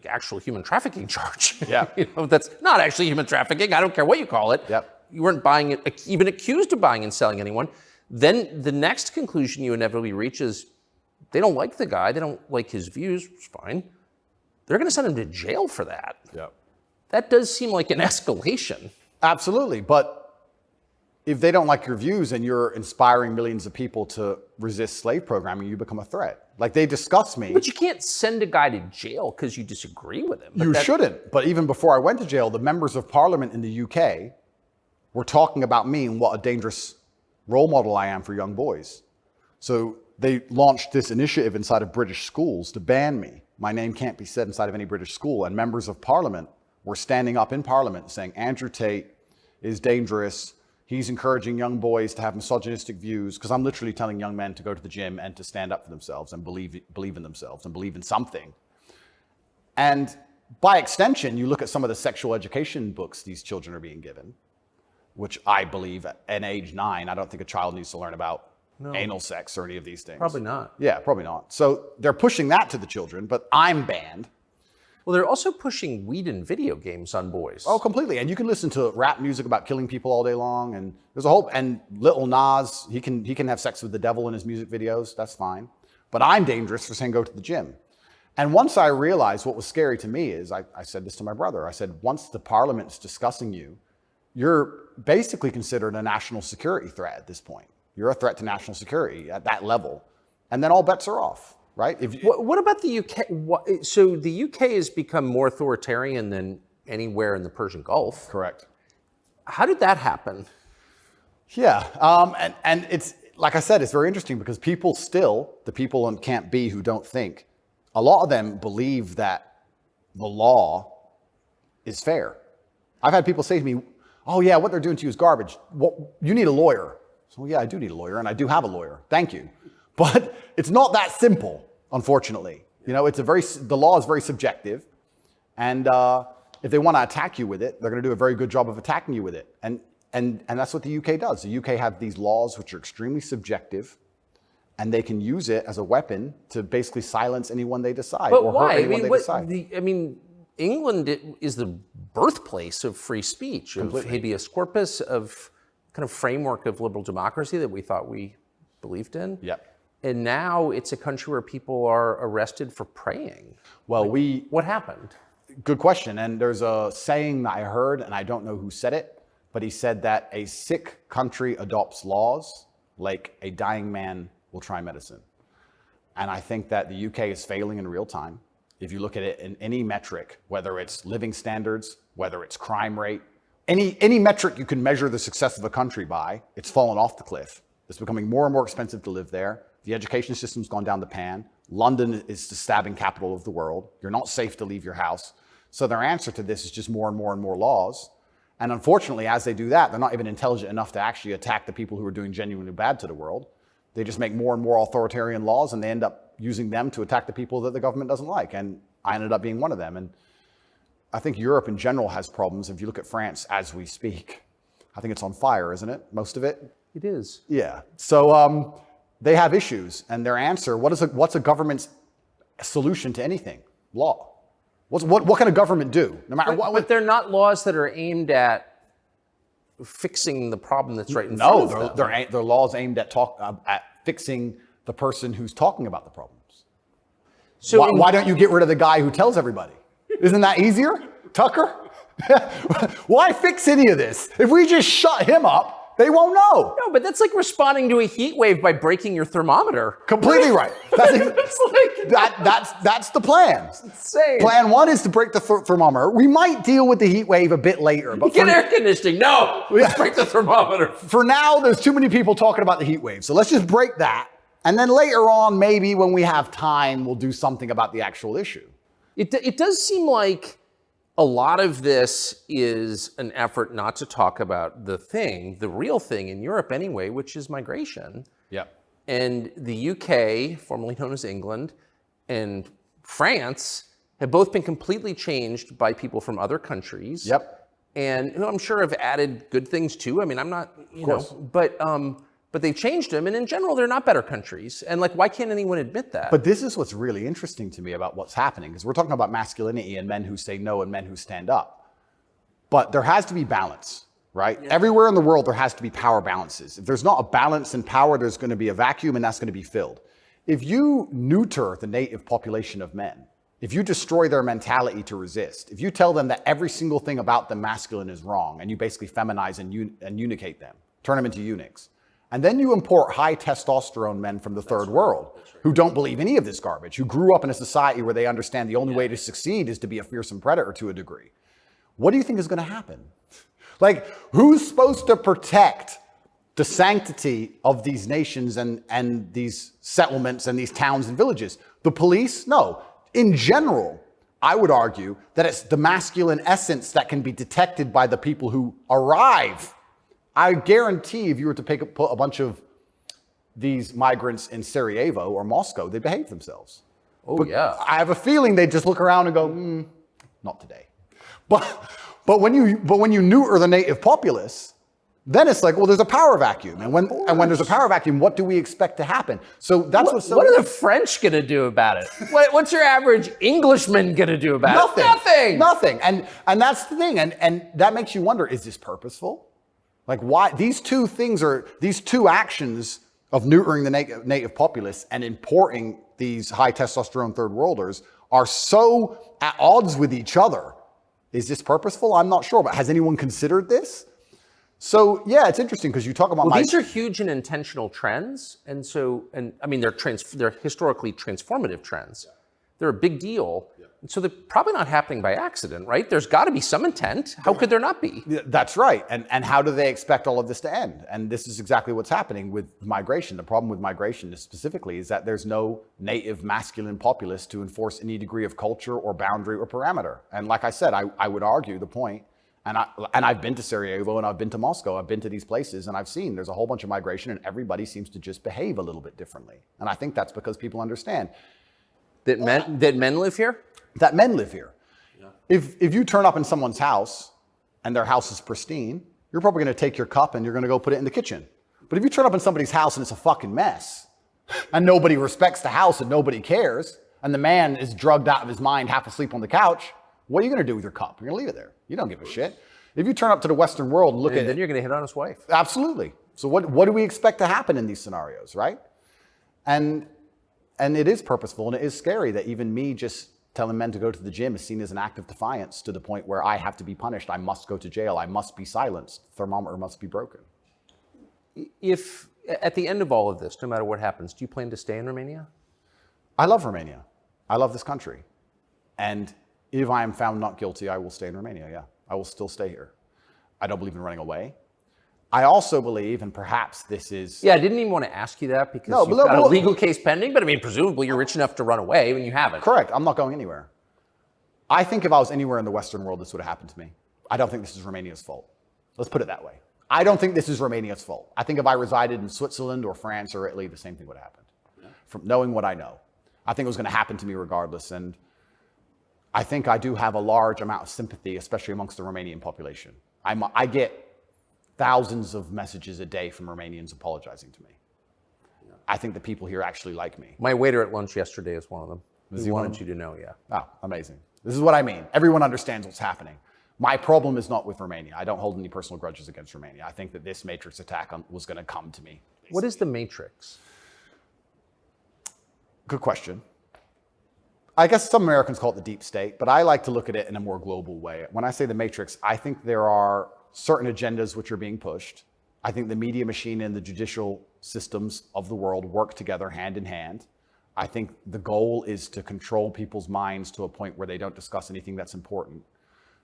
actual human trafficking charge, that's not actually human trafficking. I don't care what you call it. Yep. You weren't even accused of buying and selling anyone. Then the next conclusion you inevitably reach is they don't like the guy, they don't like his views, which is fine. They're going to send him to jail for that. Yep. That does seem like an escalation. Absolutely. But if they don't like your views and you're inspiring millions of people to resist slave programming, you become a threat. Like, they discuss me. But you can't send a guy to jail because you disagree with him. You shouldn't. But even before I went to jail, the members of parliament in the UK were talking about me and what a dangerous role model I am for young boys. So they launched this initiative inside of British schools to ban me. My name can't be said inside of any British school. And members of parliament were standing up in parliament saying, Andrew Tate is dangerous. He's encouraging young boys to have misogynistic views, because I'm literally telling young men to go to the gym and to stand up for themselves and believe in themselves and believe in something. And by extension, you look at some of the sexual education books these children are being given, which I believe at age 9, I don't think a child needs to learn about anal sex or any of these things. Probably not. Yeah, probably not. So they're pushing that to the children, but I'm banned. Well, they're also pushing weed and video games on boys. Oh, completely. And you can listen to rap music about killing people all day long. And there's a whole, and Lil Nas, he can have sex with the devil in his music videos. That's fine. But I'm dangerous for saying go to the gym. And once I realized what was scary to me is, I said this to my brother. I said, once the parliament's discussing you, you're basically considered a national security threat at this point. You're a threat to national security at that level. And then all bets are off. Right? What about the UK? So the UK has become more authoritarian than anywhere in the Persian Gulf. Correct. How did that happen? Yeah. And it's, like I said, it's very interesting because people still, the people in Camp B who don't think, a lot of them believe that the law is fair. I've had people say to me, oh yeah, what they're doing to you is garbage. You need a lawyer. So yeah, I do need a lawyer, and I do have a lawyer. Thank you. But it's not that simple, unfortunately. You know, the law is very subjective. And if they want to attack you with it, they're going to do a very good job of attacking you with it. And that's what the UK does. The UK have these laws which are extremely subjective, and they can use it as a weapon to basically silence anyone they decide. But or why? hurt anyone they decide. England is the birthplace of free speech, Completely. of habeas corpus, of kind of framework of liberal democracy that we thought we believed in. Yep. And now it's a country where people are arrested for praying. Well, what happened? Good question. And there's a saying that I heard, and I don't know who said it, but he said that a sick country adopts laws like a dying man will try medicine. And I think that the UK is failing in real time. If you look at it in any metric, whether it's living standards, whether it's crime rate, any metric you can measure the success of a country by, it's fallen off the cliff. It's becoming more and more expensive to live there. The education system's gone down the pan. London is the stabbing capital of the world. You're not safe to leave your house. So their answer to this is just more and more and more laws. And unfortunately, as they do that, they're not even intelligent enough to actually attack the people who are doing genuinely bad to the world. They just make more and more authoritarian laws, and they end up using them to attack the people that the government doesn't like. And I ended up being one of them. And I think Europe in general has problems. If you look at France as we speak, I think it's on fire, isn't it? Most of it? It is. Yeah. So they have issues, and their answer, what's a government's solution to anything? Law. What can a government do? No matter what. But they're not laws that are aimed at fixing the problem that's right in front of them. They're laws aimed at fixing the person who's talking about the problems. So why don't you get rid of the guy who tells everybody? Isn't that easier, Tucker? Why fix any of this? If we just shut him up, they won't know. No, but that's like responding to a heat wave by breaking your thermometer. Completely right. That's the plan. It's insane. Plan one is to break the thermometer. We might deal with the heat wave a bit later. But get air conditioning. No, let's break the thermometer. For now, there's too many people talking about the heat wave. So let's just break that. And then later on, maybe when we have time, we'll do something about the actual issue. It does seem like a lot of this is an effort not to talk about the real thing in Europe anyway, which is migration. Yep. And the UK, formerly known as England, and France have both been completely changed by people from other countries. Yep. And who I'm sure have added good things too. I mean, I'm not, you know, but they've changed them. And in general, they're not better countries. And like, why can't anyone admit that? But this is what's really interesting to me about what's happening, because we're talking about masculinity and men who say no and men who stand up. But there has to be balance. right? Yeah. Everywhere in the world, there has to be power balances. If there's not a balance in power, there's going to be a vacuum, and that's going to be filled. If you neuter the native population of men, if you destroy their mentality to resist, if you tell them that every single thing about them masculine is wrong, and you basically feminize and unicate them, turn them into eunuchs, and then you import high testosterone men from the third world who don't believe any of this garbage, who grew up in a society where they understand the only way to succeed is to be a fearsome predator to a degree. What do you think is going to happen? Like, who's supposed to protect the sanctity of these nations and these settlements and these towns and villages? The police? No. In general, I would argue that it's the masculine essence that can be detected by the people who arrive. I guarantee if you were to put a bunch of these migrants in Sarajevo or Moscow, they'd behave themselves. Oh, yeah. I have a feeling they'd just look around and go, not today. But when you neuter the native populace, then it's like, well, there's a power vacuum. And when there's a power vacuum, what do we expect to happen? So that's what are the French going to do about it? What's your average Englishman going to do about it? Nothing. And that's the thing. And that makes you wonder, is this purposeful? Like, why these two actions of neutering the native populace and importing these high testosterone third worlders are so at odds with each other. Is this purposeful? I'm not sure, but has anyone considered this? So yeah, it's interesting because you talk about these are huge and intentional trends, and I mean they're historically transformative trends. They're a big deal, and so they're probably not happening by accident, right? There's got to be some intent. How could there not be? That's right. And how do they expect all of this to end? And this is exactly what's happening with migration. The problem with migration specifically is that there's no native masculine populace to enforce any degree of culture or boundary or parameter. And like I said, I would argue the point. And I've been to Sarajevo and I've been to Moscow. I've been to these places and I've seen there's a whole bunch of migration and everybody seems to just behave a little bit differently. And I think that's because people understand that men live here. That men live here. Yeah. If you turn up in someone's house and their house is pristine, you're probably going to take your cup and you're going to go put it in the kitchen. But if you turn up in somebody's house and it's a fucking mess and nobody respects the house and nobody cares and the man is drugged out of his mind, half asleep on the couch, what are you going to do with your cup? You're going to leave it there. You don't give a shit. If you turn up to the Western world and look at it. Then you're going to hit on his wife. Absolutely. So what do we expect to happen in these scenarios, right? And it is purposeful and it is scary that even me just telling men to go to the gym is seen as an act of defiance to the point where I have to be punished. I must go to jail. I must be silenced. The thermometer must be broken. If at the end of all of this, no matter what happens, do you plan to stay in Romania? I love Romania. I love this country. And if I am found not guilty, I will stay in Romania, yeah. I will still stay here. I don't believe in running away. I also believe, and perhaps this is... Yeah, I didn't even want to ask you that because you've got a legal case pending, but I mean, presumably you're rich enough to run away when you haven't. Correct. I'm not going anywhere. I think if I was anywhere in the Western world, this would have happened to me. I don't think this is Romania's fault. Let's put it that way. I don't think this is Romania's fault. I think if I resided in Switzerland or France or Italy, the same thing would have happened. Yeah. From knowing what I know. I think it was going to happen to me regardless, and I think I do have a large amount of sympathy, especially amongst the Romanian population. I get thousands of messages a day from Romanians apologizing to me. I think the people here actually like me. My waiter at lunch yesterday is one of them. He wanted you to know, yeah. Oh, amazing. This is what I mean. Everyone understands what's happening. My problem is not with Romania. I don't hold any personal grudges against Romania. I think that this Matrix attack was going to come to me. Basically. What is the Matrix? Good question. I guess some Americans call it the deep state, but I like to look at it in a more global way. When I say the Matrix, I think there are certain agendas which are being pushed. I think the media machine and the judicial systems of the world work together hand in hand. I think the goal is to control people's minds to a point where they don't discuss anything that's important.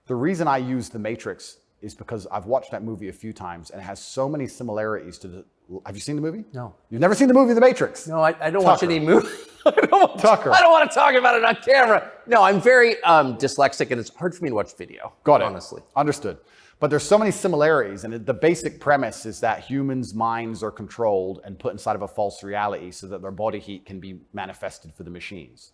The reason I use the Matrix is because I've watched that movie a few times and it has so many similarities to the... Have you seen the movie? No. You've never seen the movie The Matrix? No, I don't watch any movie. Tucker. I don't want to talk about it on camera. No, I'm very dyslexic and it's hard for me to watch video. Got it. Honestly. Understood. But there's so many similarities, and the basic premise is that humans' minds are controlled and put inside of a false reality so that their body heat can be manifested for the machines.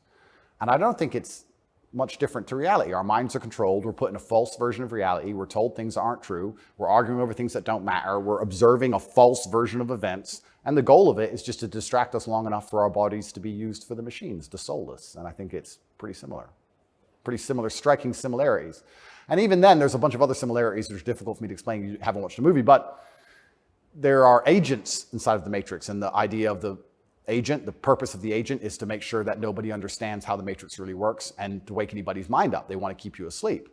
And I don't think it's much different to reality. Our minds are controlled. We're put in a false version of reality. We're told things that aren't true. We're arguing over things that don't matter. We're observing a false version of events. And the goal of it is just to distract us long enough for our bodies to be used for the machines, to soulless. And I think it's pretty similar, striking similarities. And even then, there's a bunch of other similarities which are difficult for me to explain. You haven't watched the movie, but there are agents inside of the Matrix, and the idea of the agent, the purpose of the agent is to make sure that nobody understands how the Matrix really works and to wake anybody's mind up. They want to keep you asleep.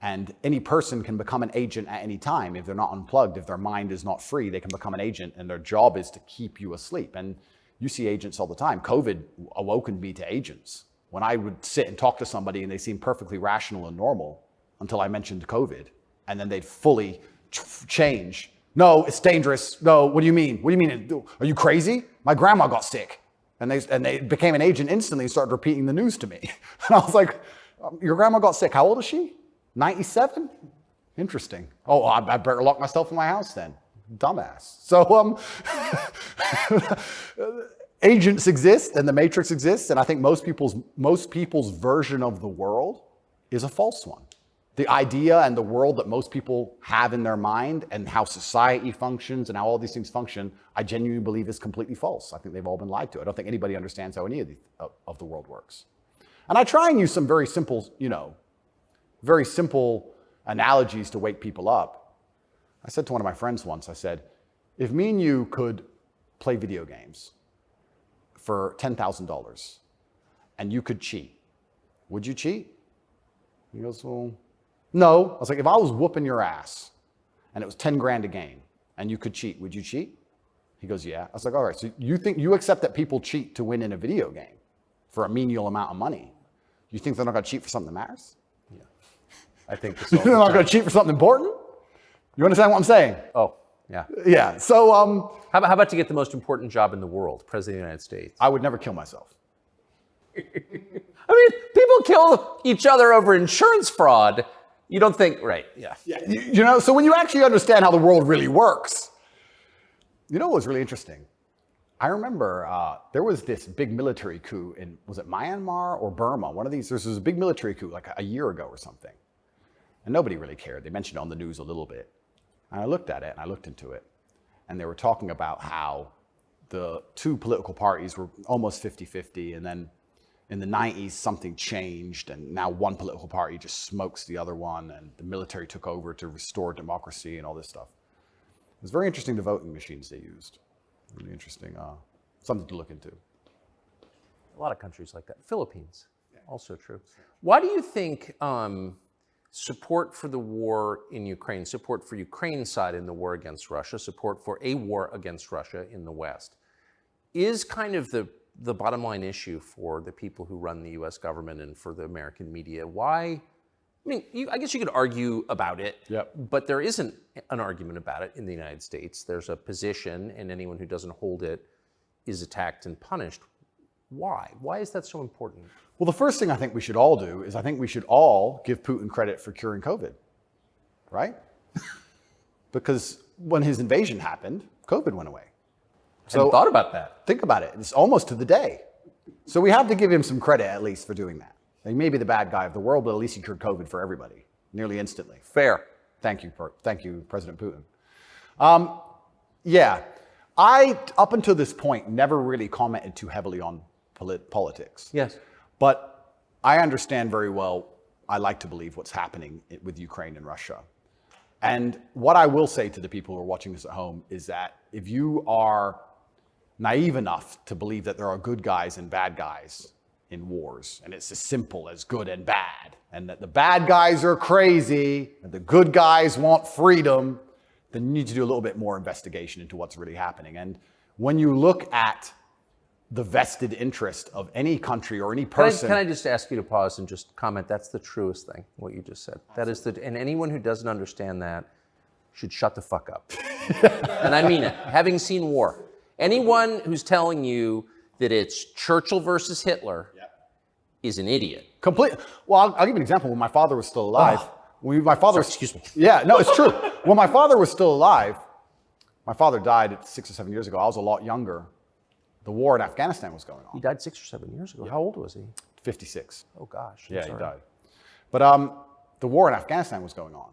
And any person can become an agent at any time. If they're not unplugged, if their mind is not free, they can become an agent, and their job is to keep you asleep. And you see agents all the time. COVID awoken me to agents. When I would sit and talk to somebody and they seemed perfectly rational and normal until I mentioned COVID, and then they'd fully change. No, it's dangerous. No, what do you mean? What do you mean? Are you crazy? My grandma got sick. And they became an agent instantly and started repeating the news to me. And I was like, your grandma got sick. How old is she? 97? Interesting. Oh, I better lock myself in my house then. Dumbass. So agents exist and the Matrix exists, and I think most people's version of the world is a false one. The idea and the world that most people have in their mind and how society functions and how all these things function, I genuinely believe is completely false. I think they've all been lied to. I don't think anybody understands how any of the world works. And I try and use some very simple, very simple analogies to wake people up. I said to one of my friends once, I said, if me and you could play video games for $10,000 and you could cheat, would you cheat? He goes, well, no. I was like, if I was whooping your ass and it was 10 grand a game and you could cheat, would you cheat? He goes, yeah. I was like, all right, so you accept that people cheat to win in a video game for a menial amount of money. You think they're not going to cheat for something that matters? Yeah. I think this they're not going to cheat for something important? You understand what I'm saying? Oh, yeah. Yeah. So, how about to get the most important job in the world, President of the United States? I would never kill myself. I mean, people kill each other over insurance fraud. You don't think, right? Yeah. So when you actually understand how the world really works, what was really interesting? I remember there was this big military coup in, was it Myanmar or Burma? One of these, there was a big military coup like a year ago or something. And nobody really cared. They mentioned it on the news a little bit. And I looked at it and I looked into it. And they were talking about how the two political parties were almost 50-50. And then in the 90s, something changed. And now one political party just smokes the other one. And the military took over to restore democracy and all this stuff. It was very interesting, the voting machines they used. Really interesting. Something to look into. A lot of countries like that. Philippines, also true. Why do you think support for the war in Ukraine, support for Ukraine's side in the war against Russia, support for a war against Russia in the West, is kind of the bottom line issue for the people who run the US government and for the American media? Why? I mean, I guess you could argue about it, but there isn't an argument about it in the United States. There's a position, and anyone who doesn't hold it is attacked and punished. Why? Why is that so important? Well, the first thing I think we should all do is I think we should all give Putin credit for curing COVID, right? Because when his invasion happened, COVID went away. So I hadn't thought about that. Think about it. It's almost to the day. So we have to give him some credit at least for doing that. He may be the bad guy of the world, but at least he cured COVID for everybody nearly instantly. Fair. Thank you, President Putin. I, up until this point, never really commented too heavily on politics. Yes. But I understand very well, I like to believe what's happening with Ukraine and Russia. And what I will say to the people who are watching this at home is that if you are naive enough to believe that there are good guys and bad guys in wars, and it's as simple as good and bad, and that the bad guys are crazy, and the good guys want freedom, then you need to do a little bit more investigation into what's really happening. And when you look at the vested interest of any country or any person... Can I just ask you to pause and just comment? That's the truest thing, what you just said. That is and anyone who doesn't understand that should shut the fuck up. And I mean it. Having seen war, anyone who's telling you that it's Churchill versus Hitler is an idiot. Well, I'll give you an example. When my father was still alive, excuse me. Yeah, no, it's true. When my father was still alive, my father died 6 or 7 years ago. I was a lot younger. The war in Afghanistan was going on. He died 6 or 7 years ago. How old was he? 56. Oh gosh. Yeah, he died. But the war in Afghanistan was going on.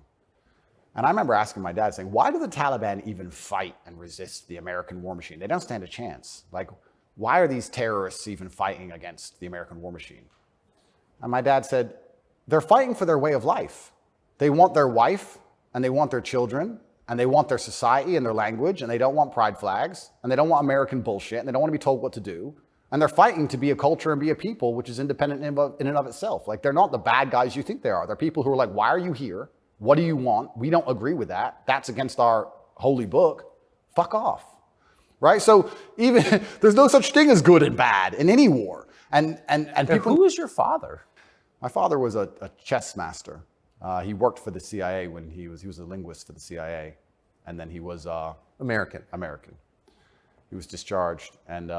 And I remember asking my dad, saying, why do the Taliban even fight and resist the American war machine? They don't stand a chance. Like, why are these terrorists even fighting against the American war machine? And my dad said, they're fighting for their way of life. They want their wife, and they want their children, and they want their society and their language, and they don't want pride flags, and they don't want American bullshit, and they don't want to be told what to do. And they're fighting to be a culture and be a people which is independent in and of itself. Like, they're not the bad guys you think they are. They're people who are like, why are you here? What do you want? We don't agree with that. That's against our holy book. Fuck off. Right? So even there's no such thing as good and bad in any war. And people. Who is your father? My father was a chess master. He worked for the CIA when he was a linguist for the CIA, and then he was American. He was discharged, and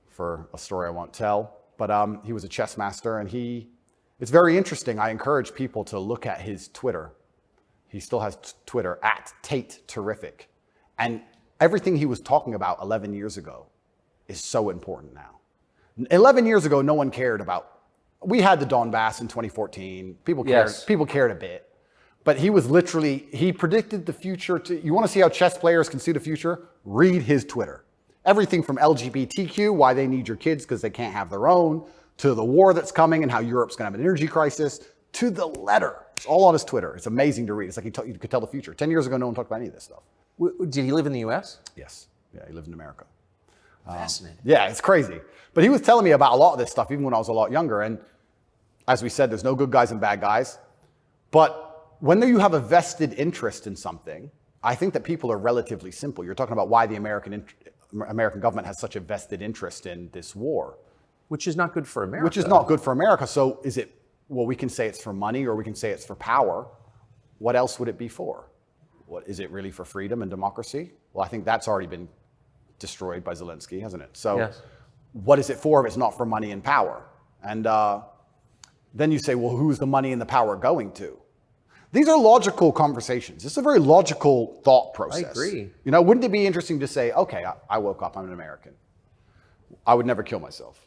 for a story I won't tell, but he was a chess master, and it's very interesting. I encourage people to look at his Twitter. He still has Twitter at Tate Terrific, and everything he was talking about 11 years ago is so important now. 11 years ago, no one cared about. We had the Donbass in 2014. People cared. Yes. People cared a bit, but he predicted the future. You want to see how chess players can see the future? Read his Twitter. Everything from LGBTQ, why they need your kids because they can't have their own, to the war that's coming and how Europe's going to have an energy crisis, to the letter. It's all on his Twitter. It's amazing to read. It's like you could tell the future. 10 years ago, no one talked about any of this stuff. Did he live in the U.S.? Yes. Yeah, he lived in America. Fascinating. Yeah, it's crazy. But he was telling me about a lot of this stuff even when I was a lot younger. And as we said, there's no good guys and bad guys. But when you have a vested interest in something, I think that people are relatively simple. You're talking about why the American government has such a vested interest in this war. Which is not good for America. Which is not good for America. So we can say it's for money or we can say it's for power. What else would it be for? What is it really for freedom and democracy? Well, I think that's already been destroyed by Zelensky, hasn't it? So yes. What is it for if it's not for money and power? And then you say, well, who's the money and the power going to? These are logical conversations. It's a very logical thought process. I agree. Wouldn't it be interesting to say, okay, I woke up, I'm an American. I would never kill myself.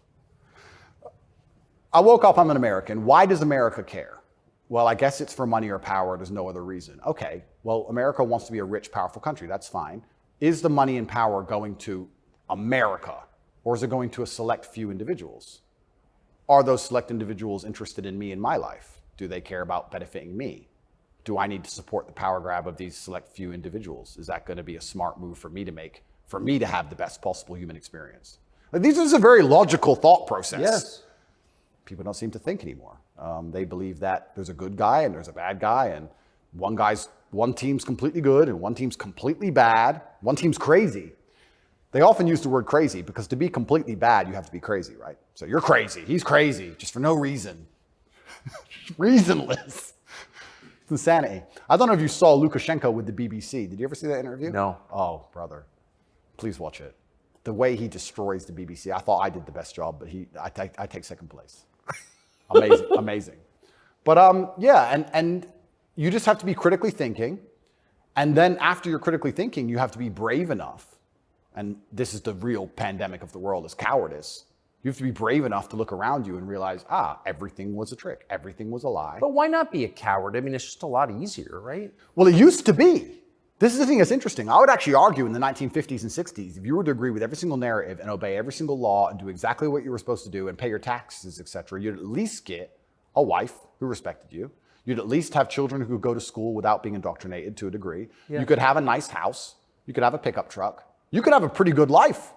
I woke up, I'm an American. Why does America care? Well, I guess it's for money or power. There's no other reason. Okay, well, America wants to be a rich, powerful country. That's fine. Is the money and power going to America, or is it going to a select few individuals? Are those select individuals interested in me and my life? Do they care about benefiting me? Do I need to support the power grab of these select few individuals? Is that going to be a smart move for me to make, for me to have the best possible human experience? This is a very logical thought process. Yes. People don't seem to think anymore. They believe that there's a good guy and there's a bad guy, and one team's completely good and one team's completely bad. One team's crazy. They often use the word crazy because to be completely bad, you have to be crazy, right? So you're crazy. He's crazy just for no reason. Reasonless. It's insanity. I don't know if you saw Lukashenko with the BBC. Did you ever see that interview? No. Oh, brother. Please watch it. The way he destroys the BBC. I thought I did the best job, but I take second place. Amazing, amazing. But yeah, and you just have to be critically thinking. And then after you're critically thinking, you have to be brave enough. And this is the real pandemic of the world, is cowardice. You have to be brave enough to look around you and realize, everything was a trick. Everything was a lie. But why not be a coward? I mean, it's just a lot easier, right? Well, it used to be. This is the thing that's interesting. I would actually argue in the 1950s and 60s, if you were to agree with every single narrative and obey every single law and do exactly what you were supposed to do and pay your taxes, etc., you'd at least get a wife who respected you. You'd at least have children who could go to school without being indoctrinated to a degree. Yeah. You could have a nice house. You could have a pickup truck. You could have a pretty good life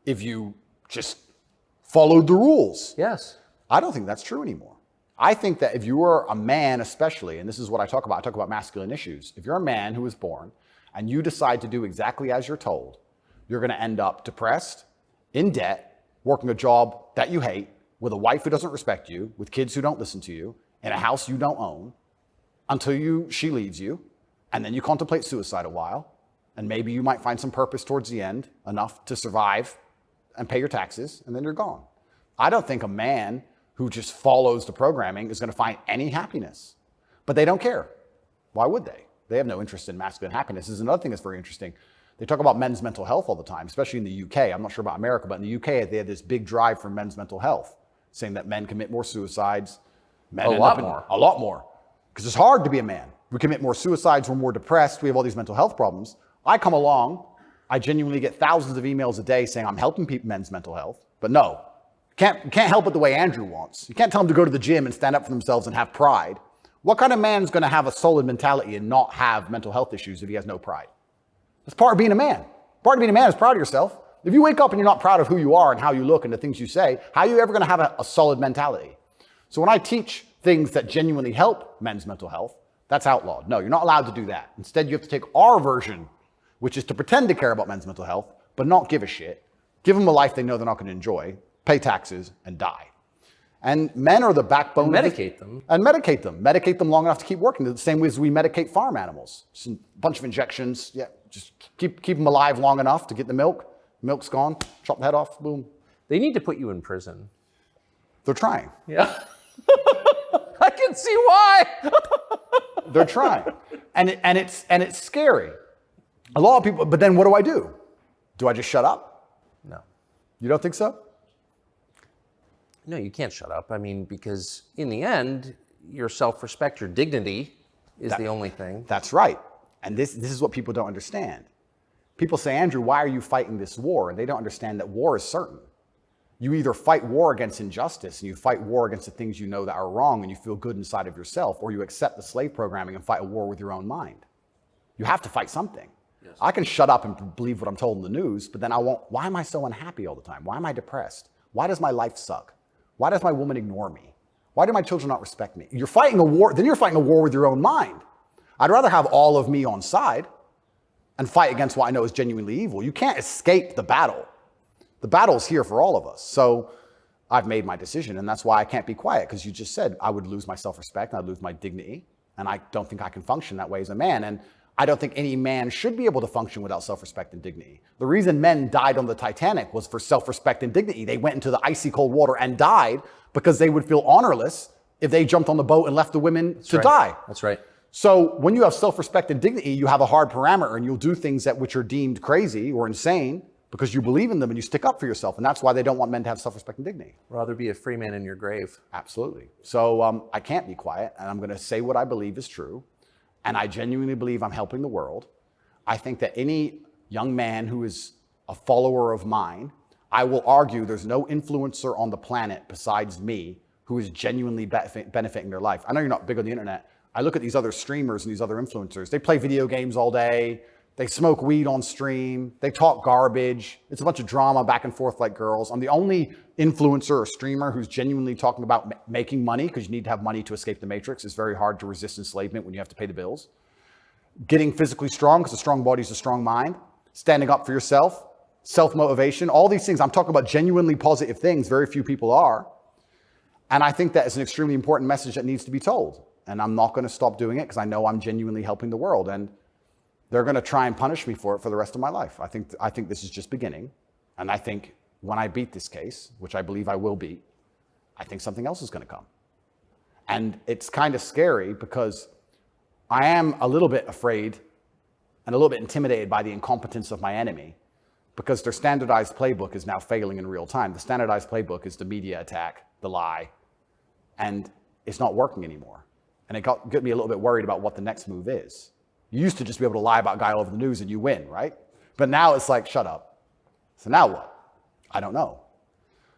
if you just followed the rules. Yes. I don't think that's true anymore. I think that if you are a man especially, and this is what I talk about masculine issues. If you're a man who is born and you decide to do exactly as you're told, you're going to end up depressed, in debt, working a job that you hate, with a wife who doesn't respect you, with kids who don't listen to you, in a house you don't own, until she leaves you, and then you contemplate suicide a while, and maybe you might find some purpose towards the end, enough to survive and pay your taxes, and then you're gone. I don't think a man who just follows the programming is going to find any happiness. But they don't care. Why would they? They have no interest in masculine happiness. This is another thing that's very interesting. They talk about men's mental health all the time, especially in the UK. I'm not sure about America, but in the UK, they have this big drive for men's mental health, saying that men commit more suicides. A lot more. Because it's hard to be a man. We commit more suicides, we're more depressed, we have all these mental health problems. I come along, I genuinely get thousands of emails a day saying I'm helping men's mental health, but no. Can't help it the way Andrew wants. You can't tell them to go to the gym and stand up for themselves and have pride. What kind of man's going to have a solid mentality and not have mental health issues if he has no pride? That's part of being a man. Part of being a man is proud of yourself. If you wake up and you're not proud of who you are and how you look and the things you say, how are you ever going to have a solid mentality? So when I teach things that genuinely help men's mental health, that's outlawed. No, you're not allowed to do that. Instead, you have to take our version, which is to pretend to care about men's mental health, but not give a shit. Give them a life they know they're not going to enjoy, pay taxes, and die. And men are the backbone. Medicate them. And medicate them. Medicate them long enough to keep working. The same way as we medicate farm animals. Just a bunch of injections. Yeah, just keep them alive long enough to get the milk. Milk's gone. Chop the head off. Boom. They need to put you in prison. They're trying. Yeah. I can see why. They're trying. And it's scary. A lot of people, but then what do? Do I just shut up? No. You don't think so? No, you can't shut up. I mean, because in the end, your self-respect, your dignity is the only thing. That's right. And this is what people don't understand. People say, Andrew, why are you fighting this war? And they don't understand that war is certain. You either fight war against injustice and you fight war against the things you know that are wrong and you feel good inside of yourself, or you accept the slave programming and fight a war with your own mind. You have to fight something. Yes. I can shut up and believe what I'm told in the news, but then why am I so unhappy all the time? Why am I depressed? Why does my life suck? Why does my woman ignore me? Why do my children not respect me? You're fighting a war, then you're fighting a war with your own mind. I'd rather have all of me on side and fight against what I know is genuinely evil. You can't escape the battle. The battle's here for all of us. So I've made my decision, and that's why I can't be quiet, because you just said I would lose my self-respect, and I'd lose my dignity, and I don't think I can function that way as a man. And I don't think any man should be able to function without self-respect and dignity. The reason men died on the Titanic was for self-respect and dignity. They went into the icy cold water and died because they would feel honorless if they jumped on the boat and left the women to die. That's right. So when you have self-respect and dignity, you have a hard parameter, and you'll do things which are deemed crazy or insane because you believe in them and you stick up for yourself. And that's why they don't want men to have self-respect and dignity. Rather be a free man in your grave. Absolutely. So I can't be quiet, and I'm going to say what I believe is true. And I genuinely believe I'm helping the world. I think that any young man who is a follower of mine, I will argue there's no influencer on the planet besides me who is genuinely benefiting their life. I know you're not big on the internet. I look at these other streamers and these other influencers. They play video games all day. They smoke weed on stream. They talk garbage. It's a bunch of drama back and forth like girls. I'm the only influencer or streamer who's genuinely talking about making money, because you need to have money to escape the matrix. It's very hard to resist enslavement when you have to pay the bills. Getting physically strong, because a strong body is a strong mind. Standing up for yourself. Self-motivation. All these things. I'm talking about genuinely positive things. Very few people are. And I think that is an extremely important message that needs to be told. And I'm not going to stop doing it because I know I'm genuinely helping the world. And they're going to try and punish me for it for the rest of my life. I think this is just beginning. And I think when I beat this case, which I believe I will beat, I think something else is going to come. And it's kind of scary because I am a little bit afraid and a little bit intimidated by the incompetence of my enemy, because their standardized playbook is now failing in real time. The standardized playbook is the media attack, the lie, and it's not working anymore. And it got me a little bit worried about what the next move is. You used to just be able to lie about a guy all over the news and you win, right? But now it's like, shut up. So now what? I don't know.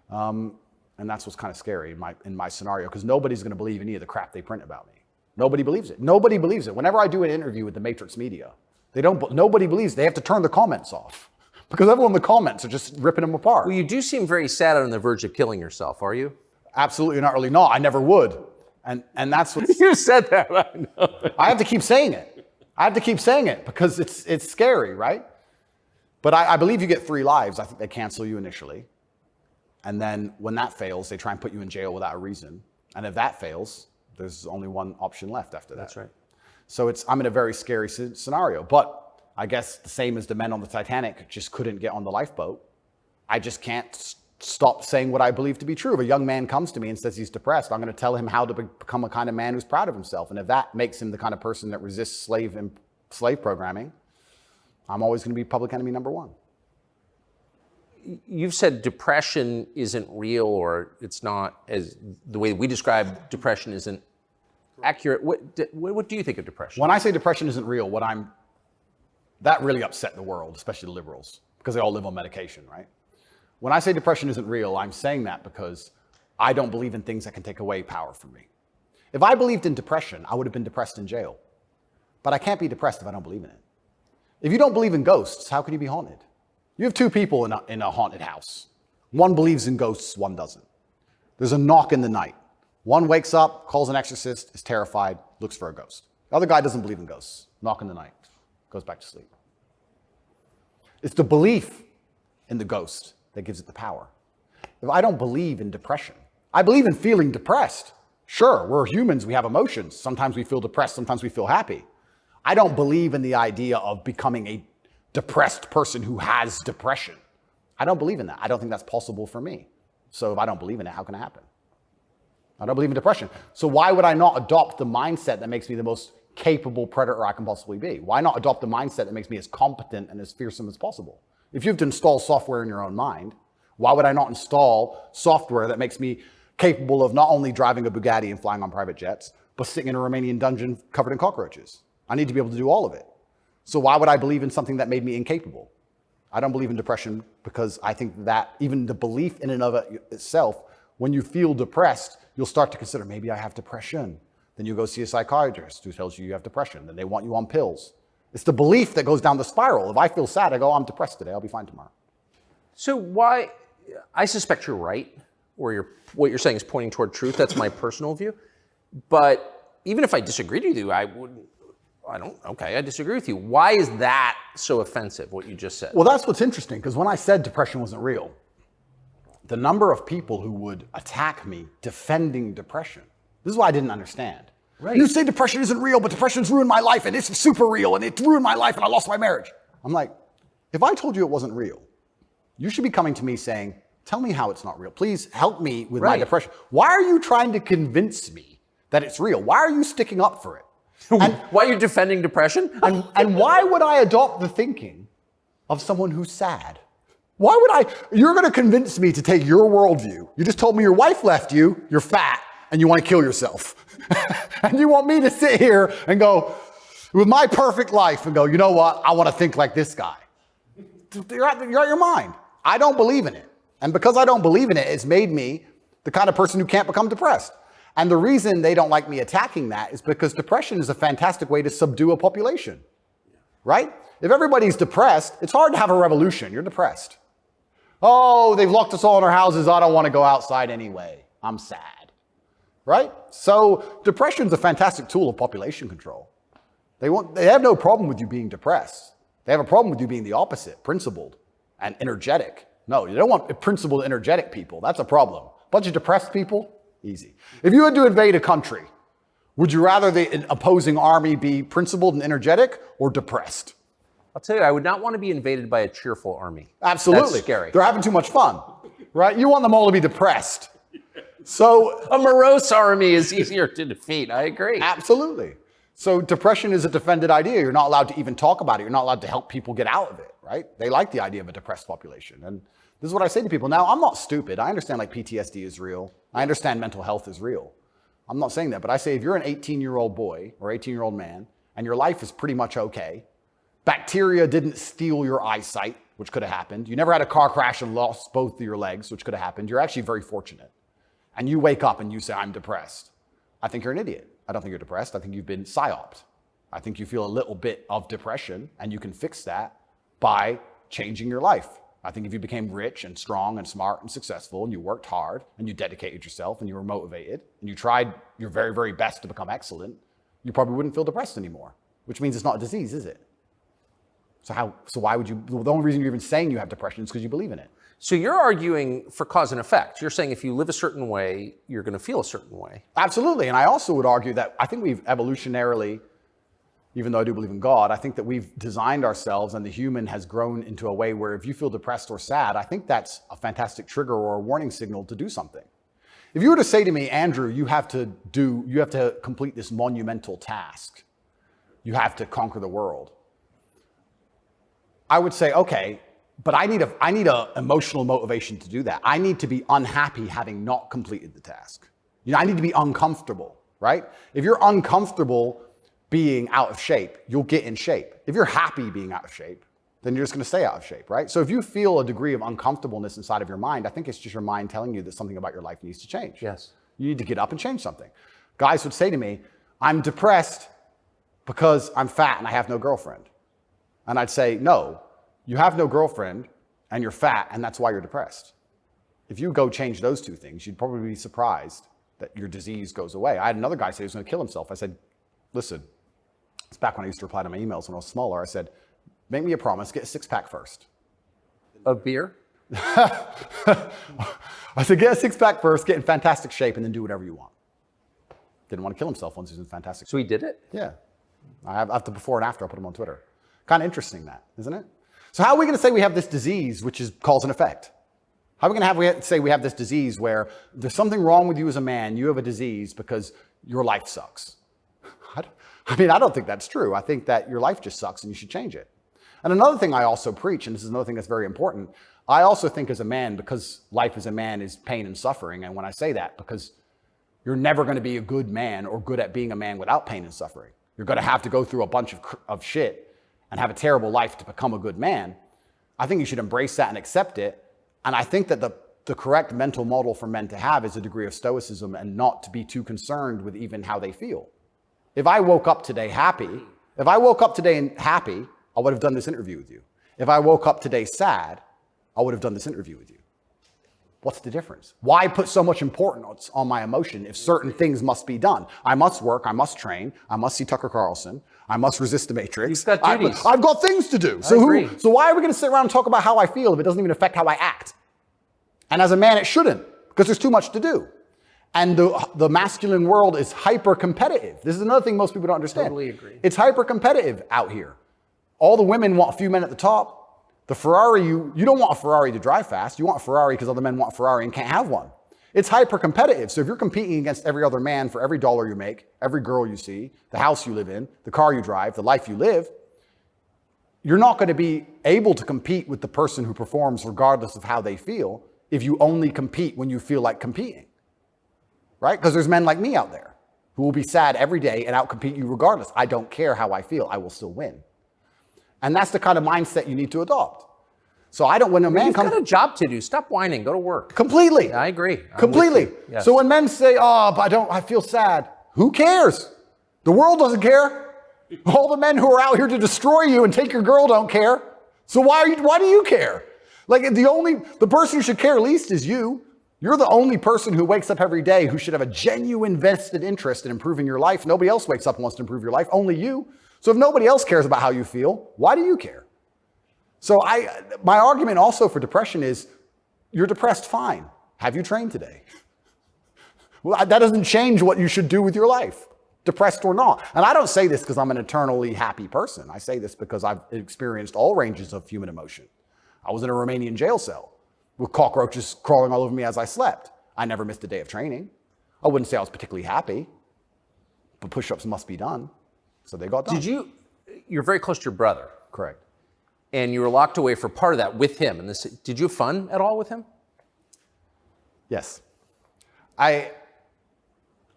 And that's what's kind of scary in my scenario, because nobody's going to believe any of the crap they print about me. Nobody believes it. Nobody believes it. Whenever I do an interview with the Matrix media, nobody believes. They have to turn the comments off because everyone in the comments are just ripping them apart. Well, you do seem very sad on the verge of killing yourself, are you? Absolutely not, really not. I never would. And that's what you said that. I know. I have to keep saying it. I have to keep saying it because it's scary, right? But I believe you get 3 lives. I think they cancel you initially. And then when that fails, they try and put you in jail without a reason. And if that fails, there's only one option left after that. That's right. So I'm in a very scary scenario. But I guess the same as the men on the Titanic just couldn't get on the lifeboat. I just can't stop saying what I believe to be true. If a young man comes to me and says he's depressed, I'm going to tell him how to become a kind of man who's proud of himself. And if that makes him the kind of person that resists slave programming, I'm always going to be public enemy number 1. You've said depression isn't real, or it's not, as the way we describe depression isn't accurate. What do you think of depression? When I say depression isn't real, that really upset the world, especially the liberals, because they all live on medication, right? When I say depression isn't real, I'm saying that because I don't believe in things that can take away power from me. If I believed in depression, I would have been depressed in jail. But I can't be depressed if I don't believe in it. If you don't believe in ghosts, how can you be haunted? You have two people in a haunted house. One believes in ghosts, one doesn't. There's a knock in the night. One wakes up, calls an exorcist, is terrified, looks for a ghost. The other guy doesn't believe in ghosts. Knock in the night, goes back to sleep. It's the belief in the ghost that gives it the power. If I don't believe in depression, I believe in feeling depressed. Sure, we're humans, we have emotions. Sometimes we feel depressed, sometimes we feel happy. I don't believe in the idea of becoming a depressed person who has depression. I don't believe in that. I don't think that's possible for me. So if I don't believe in it, how can it happen? I don't believe in depression. So why would I not adopt the mindset that makes me the most capable predator I can possibly be? Why not adopt the mindset that makes me as competent and as fearsome as possible? If you have to install software in your own mind, why would I not install software that makes me capable of not only driving a Bugatti and flying on private jets, but sitting in a Romanian dungeon covered in cockroaches? I need to be able to do all of it. So why would I believe in something that made me incapable? I don't believe in depression because I think that even the belief in and of itself, when you feel depressed, you'll start to consider, maybe I have depression. Then you go see a psychiatrist who tells you you have depression. Then they want you on pills. It's the belief that goes down the spiral. If I feel sad, I go, I'm depressed today. I'll be fine tomorrow. So why, I suspect you're right, or what you're saying is pointing toward truth. That's my personal view. But even if I disagreed with you, I disagree with you. Why is that so offensive, what you just said? Well, that's what's interesting, because when I said depression wasn't real, the number of people who would attack me defending depression, this is why I didn't understand. Right. You say depression isn't real, but depression's ruined my life, and it's super real, and it ruined my life, and I lost my marriage. I'm like, if I told you it wasn't real, you should be coming to me saying, tell me how it's not real. Please help me with my depression. Why are you trying to convince me that it's real? Why are you sticking up for it? And why are you defending depression? And why would I adopt the thinking of someone who's sad? Why would you're going to convince me to take your worldview. You just told me your wife left you, you're fat, and you want to kill yourself. And you want me to sit here and go, with my perfect life, and go, you know what? I want to think like this guy. You're out your mind. I don't believe in it. And because I don't believe in it, it's made me the kind of person who can't become depressed. And the reason they don't like me attacking that is because depression is a fantastic way to subdue a population, right? If everybody's depressed, it's hard to have a revolution. You're depressed. Oh, they've locked us all in our houses. I don't want to go outside anyway. I'm sad, right? So depression's a fantastic tool of population control. They have no problem with you being depressed. They have a problem with you being the opposite, principled and energetic. No, you don't want principled, energetic people. That's a problem. Bunch of depressed people, easy. If you had to invade a country, would you rather the opposing army be principled and energetic or depressed? I'll tell you, I would not want to be invaded by a cheerful army. Absolutely. That's scary. They're having too much fun, right? You want them all to be depressed. So a morose army is easier to defeat. I agree. Absolutely. So depression is a defended idea. You're not allowed to even talk about it. You're not allowed to help people get out of it, right? They like the idea of a depressed population. And this is what I say to people. Now, I'm not stupid. I understand like PTSD is real. I understand mental health is real. I'm not saying that, but I say if you're an 18-year-old boy or 18-year-old man and your life is pretty much okay, bacteria didn't steal your eyesight, which could have happened. You never had a car crash and lost both of your legs, which could have happened. You're actually very fortunate. And you wake up and you say, I'm depressed. I think you're an idiot. I don't think you're depressed. I think you've been psyoped. I think you feel a little bit of depression, and you can fix that by changing your life. I think if you became rich and strong and smart and successful, and you worked hard and you dedicated yourself and you were motivated and you tried your very, very best to become excellent, you probably wouldn't feel depressed anymore, which means it's not a disease, is it? So why would you, the only reason you're even saying you have depression is because you believe in it. So you're arguing for cause and effect. You're saying if you live a certain way, you're going to feel a certain way. Absolutely. And I also would argue that I think we've evolutionarily, even though I do believe in God, I think that we've designed ourselves and the human has grown into a way where if you feel depressed or sad, I think that's a fantastic trigger or a warning signal to do something. If you were to say to me, Andrew, you have to complete this monumental task. You have to conquer the world. I would say, okay, but I need a emotional motivation to do that. I need to be unhappy having not completed the task. I need to be uncomfortable, right? If you're uncomfortable being out of shape, you'll get in shape. If you're happy being out of shape, then you're just going to stay out of shape, right? So if you feel a degree of uncomfortableness inside of your mind, I think it's just your mind telling you that something about your life needs to change. Yes. You need to get up and change something. Guys would say to me, I'm depressed because I'm fat and I have no girlfriend. And I'd say, no, you have no girlfriend and you're fat and that's why you're depressed. If you go change those two things, you'd probably be surprised that your disease goes away. I had another guy say he was going to kill himself. I said, listen, it's back when I used to reply to my emails when I was smaller. I said, make me a promise, get a six-pack first. Of beer? I said, get a six-pack first, get in fantastic shape, and then do whatever you want. Didn't want to kill himself once he was in fantastic shape. So he did it? Yeah. I have the before and after. I put him on Twitter. Kind of interesting that, isn't it? So how are we going to say we have this disease, which is cause and effect? How are we going to say we have this disease where there's something wrong with you as a man, you have a disease because your life sucks? I mean, I don't think that's true. I think that your life just sucks and you should change it. And another thing I also preach, and this is another thing that's very important, I also think as a man, because life as a man is pain and suffering, and when I say that, because you're never going to be a good man or good at being a man without pain and suffering. You're going to have to go through a bunch of shit and have a terrible life to become a good man. I think you should embrace that and accept it. And I think that the correct mental model for men to have is a degree of stoicism and not to be too concerned with even how they feel. If I woke up today happy, I would have done this interview with you. If I woke up today sad, I would have done this interview with you. What's the difference? Why put so much importance on my emotion if certain things must be done? I must work, I must train, I must see Tucker Carlson, I must resist the Matrix. You've got duties. I've got things to do. So why are we going to sit around and talk about how I feel if it doesn't even affect how I act? And as a man, it shouldn't, because there's too much to do. And the masculine world is hyper competitive. This is another thing most people don't understand. Totally agree. It's hyper competitive out here. All the women want a few men at the top. The Ferrari, you don't want a Ferrari to drive fast. You want a Ferrari because other men want a Ferrari and can't have one. It's hyper competitive. So if you're competing against every other man for every dollar you make, every girl you see, the house you live in, the car you drive, the life you live, you're not going to be able to compete with the person who performs regardless of how they feel if you only compete when you feel like competing. Right? Because there's men like me out there who will be sad every day and outcompete you regardless. I don't care how I feel. I will still win. And that's the kind of mindset you need to adopt. So when a man comes... You've got a job to do. Stop whining. Go to work. Completely. Yeah, I agree. Completely. Yes. So when men say, oh, but I feel sad. Who cares? The world doesn't care. All the men who are out here to destroy you and take your girl don't care. So why do you care? Like the person who should care least is you. You're the only person who wakes up every day who should have a genuine vested interest in improving your life. Nobody else wakes up and wants to improve your life, only you. So if nobody else cares about how you feel, why do you care? So my argument also for depression is, you're depressed, fine. Have you trained today? Well, that doesn't change what you should do with your life, depressed or not. And I don't say this because I'm an eternally happy person. I say this because I've experienced all ranges of human emotion. I was in a Romanian jail cell with cockroaches crawling all over me as I slept. I never missed a day of training. I wouldn't say I was particularly happy, but push-ups must be done. So they got done. You're very close to your brother. Correct. And you were locked away for part of that with him. And did you have fun at all with him? Yes. I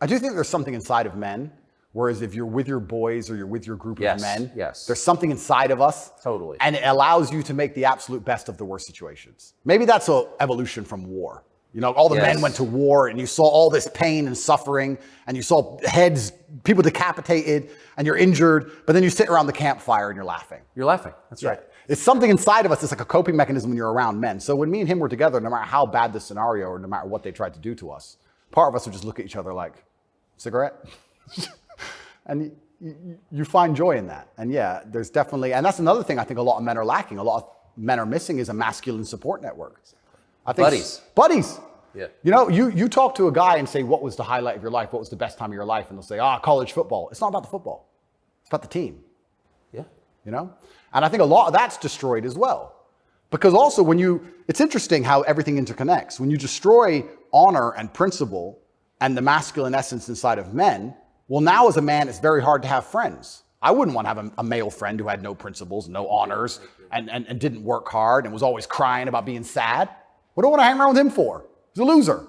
do think there's something inside of men, whereas if you're with your boys or you're with your group of men, there's something inside of us. Totally. And it allows you to make the absolute best of the worst situations. Maybe that's an evolution from war. You know, all the men went to war and you saw all this pain and suffering and you saw heads, people decapitated and you're injured, but then you sit around the campfire and you're laughing. You're laughing. That's right. It's something inside of us. It's like a coping mechanism when you're around men. So when me and him were together, no matter how bad the scenario or no matter what they tried to do to us, part of us would just look at each other like, cigarette? And you find joy in that. And yeah, there's definitely, and that's another thing I think a lot of men are lacking. A lot of men are missing is a masculine support network. I think buddies. Yeah. You know, you talk to a guy and say, what was the highlight of your life? What was the best time of your life? And they'll say, college football. It's not about the football. It's about the team. Yeah. You know? And I think a lot of that's destroyed as well. Because also it's interesting how everything interconnects. When you destroy honor and principle and the masculine essence inside of men, well, now as a man, it's very hard to have friends. I wouldn't want to have a male friend who had no principles, no honors, and didn't work hard and was always crying about being sad. What do I want to hang around with him for? He's a loser,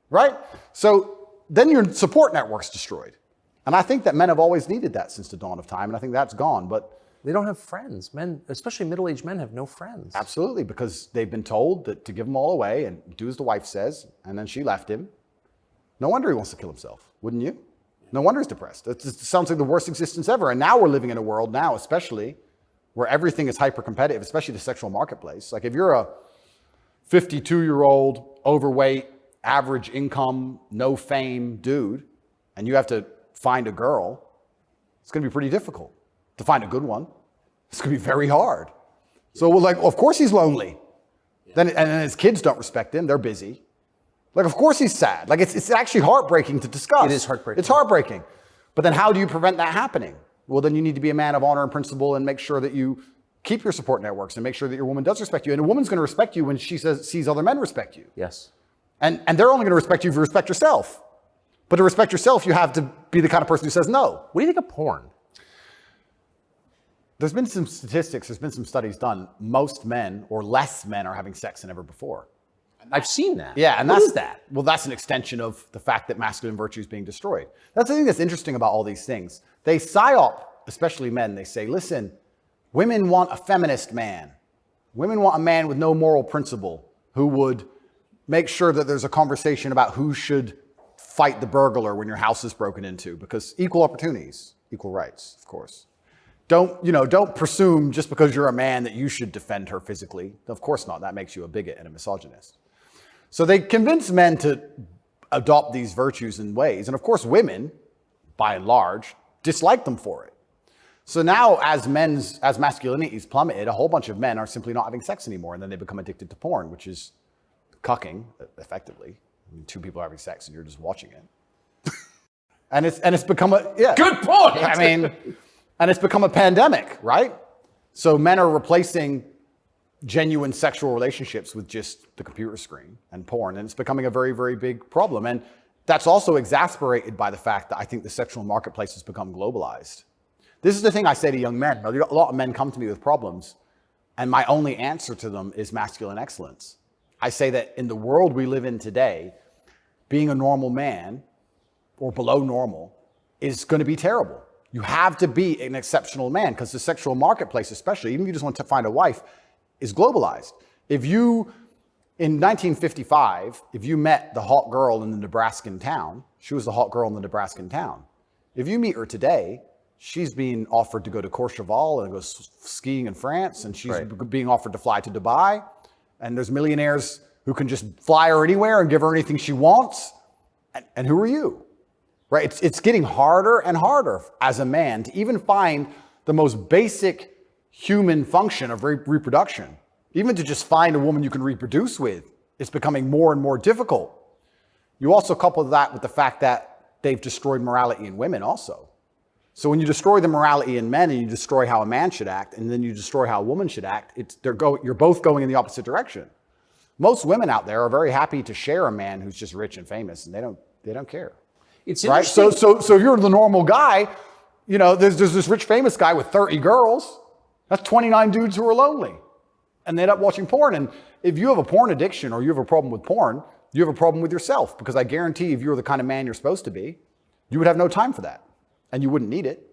right? So then your support network's destroyed. And I think that men have always needed that since the dawn of time, and I think that's gone. But they don't have friends. Men, especially middle-aged men, have no friends. Absolutely, because they've been told that to give them all away and do as the wife says, and then she left him. No wonder he wants to kill himself, wouldn't you? No wonder he's depressed. It sounds like the worst existence ever. And now we're living in a world now, especially, where everything is hyper competitive, especially the sexual marketplace. Like if you're a 52-year-old, overweight, average income, no fame dude, and you have to find a girl, it's going to be pretty difficult to find a good one. It's going to be very hard. So we're like, of course he's lonely. Then his kids don't respect him. They're busy. Like, of course he's sad. Like, it's actually heartbreaking to discuss. It is heartbreaking. It's heartbreaking. But then how do you prevent that happening? Well, then you need to be a man of honor and principle and make sure that you keep your support networks and make sure that your woman does respect you. And a woman's going to respect you when she sees other men respect you. Yes. And they're only going to respect you if you respect yourself. But to respect yourself, you have to be the kind of person who says no. What do you think of porn? There's been some statistics, there's been some studies done. Most men or less men are having sex than ever before. I've seen that. Yeah, and what that's is that? Well, that's an extension of the fact that masculine virtue is being destroyed. That's the thing that's interesting about all these things. They psyop, especially men, they say, listen, women want a feminist man. Women want a man with no moral principle who would make sure that there's a conversation about who should fight the burglar when your house is broken into, because equal opportunities, equal rights, of course. Don't presume just because you're a man that you should defend her physically. Of course not. That makes you a bigot and a misogynist. So they convince men to adopt these virtues in ways. And of course, women, by and large, dislike them for it. So now as masculinity is plummeted, a whole bunch of men are simply not having sex anymore. And then they become addicted to porn, which is cucking, effectively. I mean, two people are having sex and you're just watching it. and it's become Good point. I mean, and it's become a pandemic, right? So men are replacing genuine sexual relationships with just the computer screen and porn. And it's becoming a very, very big problem. And that's also exasperated by the fact that I think the sexual marketplace has become globalized. This is the thing I say to young men. A lot of men come to me with problems, and my only answer to them is masculine excellence. I say that in the world we live in today, being a normal man or below normal is going to be terrible. You have to be an exceptional man because the sexual marketplace, especially, even if you just want to find a wife, is globalized. In 1955, if you met the hot girl in the Nebraskan town, she was the hot girl in the Nebraskan town. If you meet her today, she's being offered to go to Courchevel and go skiing in France, and she's being offered to fly to Dubai. And there's millionaires who can just fly her anywhere and give her anything she wants. And who are you? Right? It's getting harder and harder as a man to even find the most basic human function of reproduction. Even to just find a woman you can reproduce with, it's becoming more and more difficult. You also couple that with the fact that they've destroyed morality in women also. So when you destroy the morality in men and you destroy how a man should act, and then you destroy how a woman should act, you're both going in the opposite direction. Most women out there are very happy to share a man who's just rich and famous, and they don't care. It's right. interesting. So if you're the normal guy, there's this rich famous guy with 30 girls. That's 29 dudes who are lonely, and they end up watching porn. And if you have a porn addiction or you have a problem with porn, you have a problem with yourself, because I guarantee if you were the kind of man you're supposed to be, you would have no time for that. And you wouldn't need it.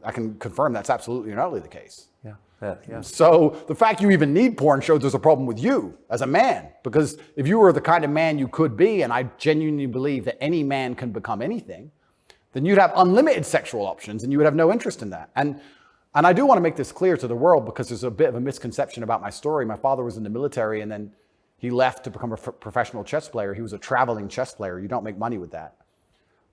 I can confirm that's absolutely and utterly the case. Yeah. So the fact you even need porn shows there's a problem with you as a man. Because if you were the kind of man you could be, and I genuinely believe that any man can become anything, then you'd have unlimited sexual options and you would have no interest in that. And I do want to make this clear to the world, because there's a bit of a misconception about my story. My father was in the military, and then he left to become a professional chess player. He was a traveling chess player. You don't make money with that.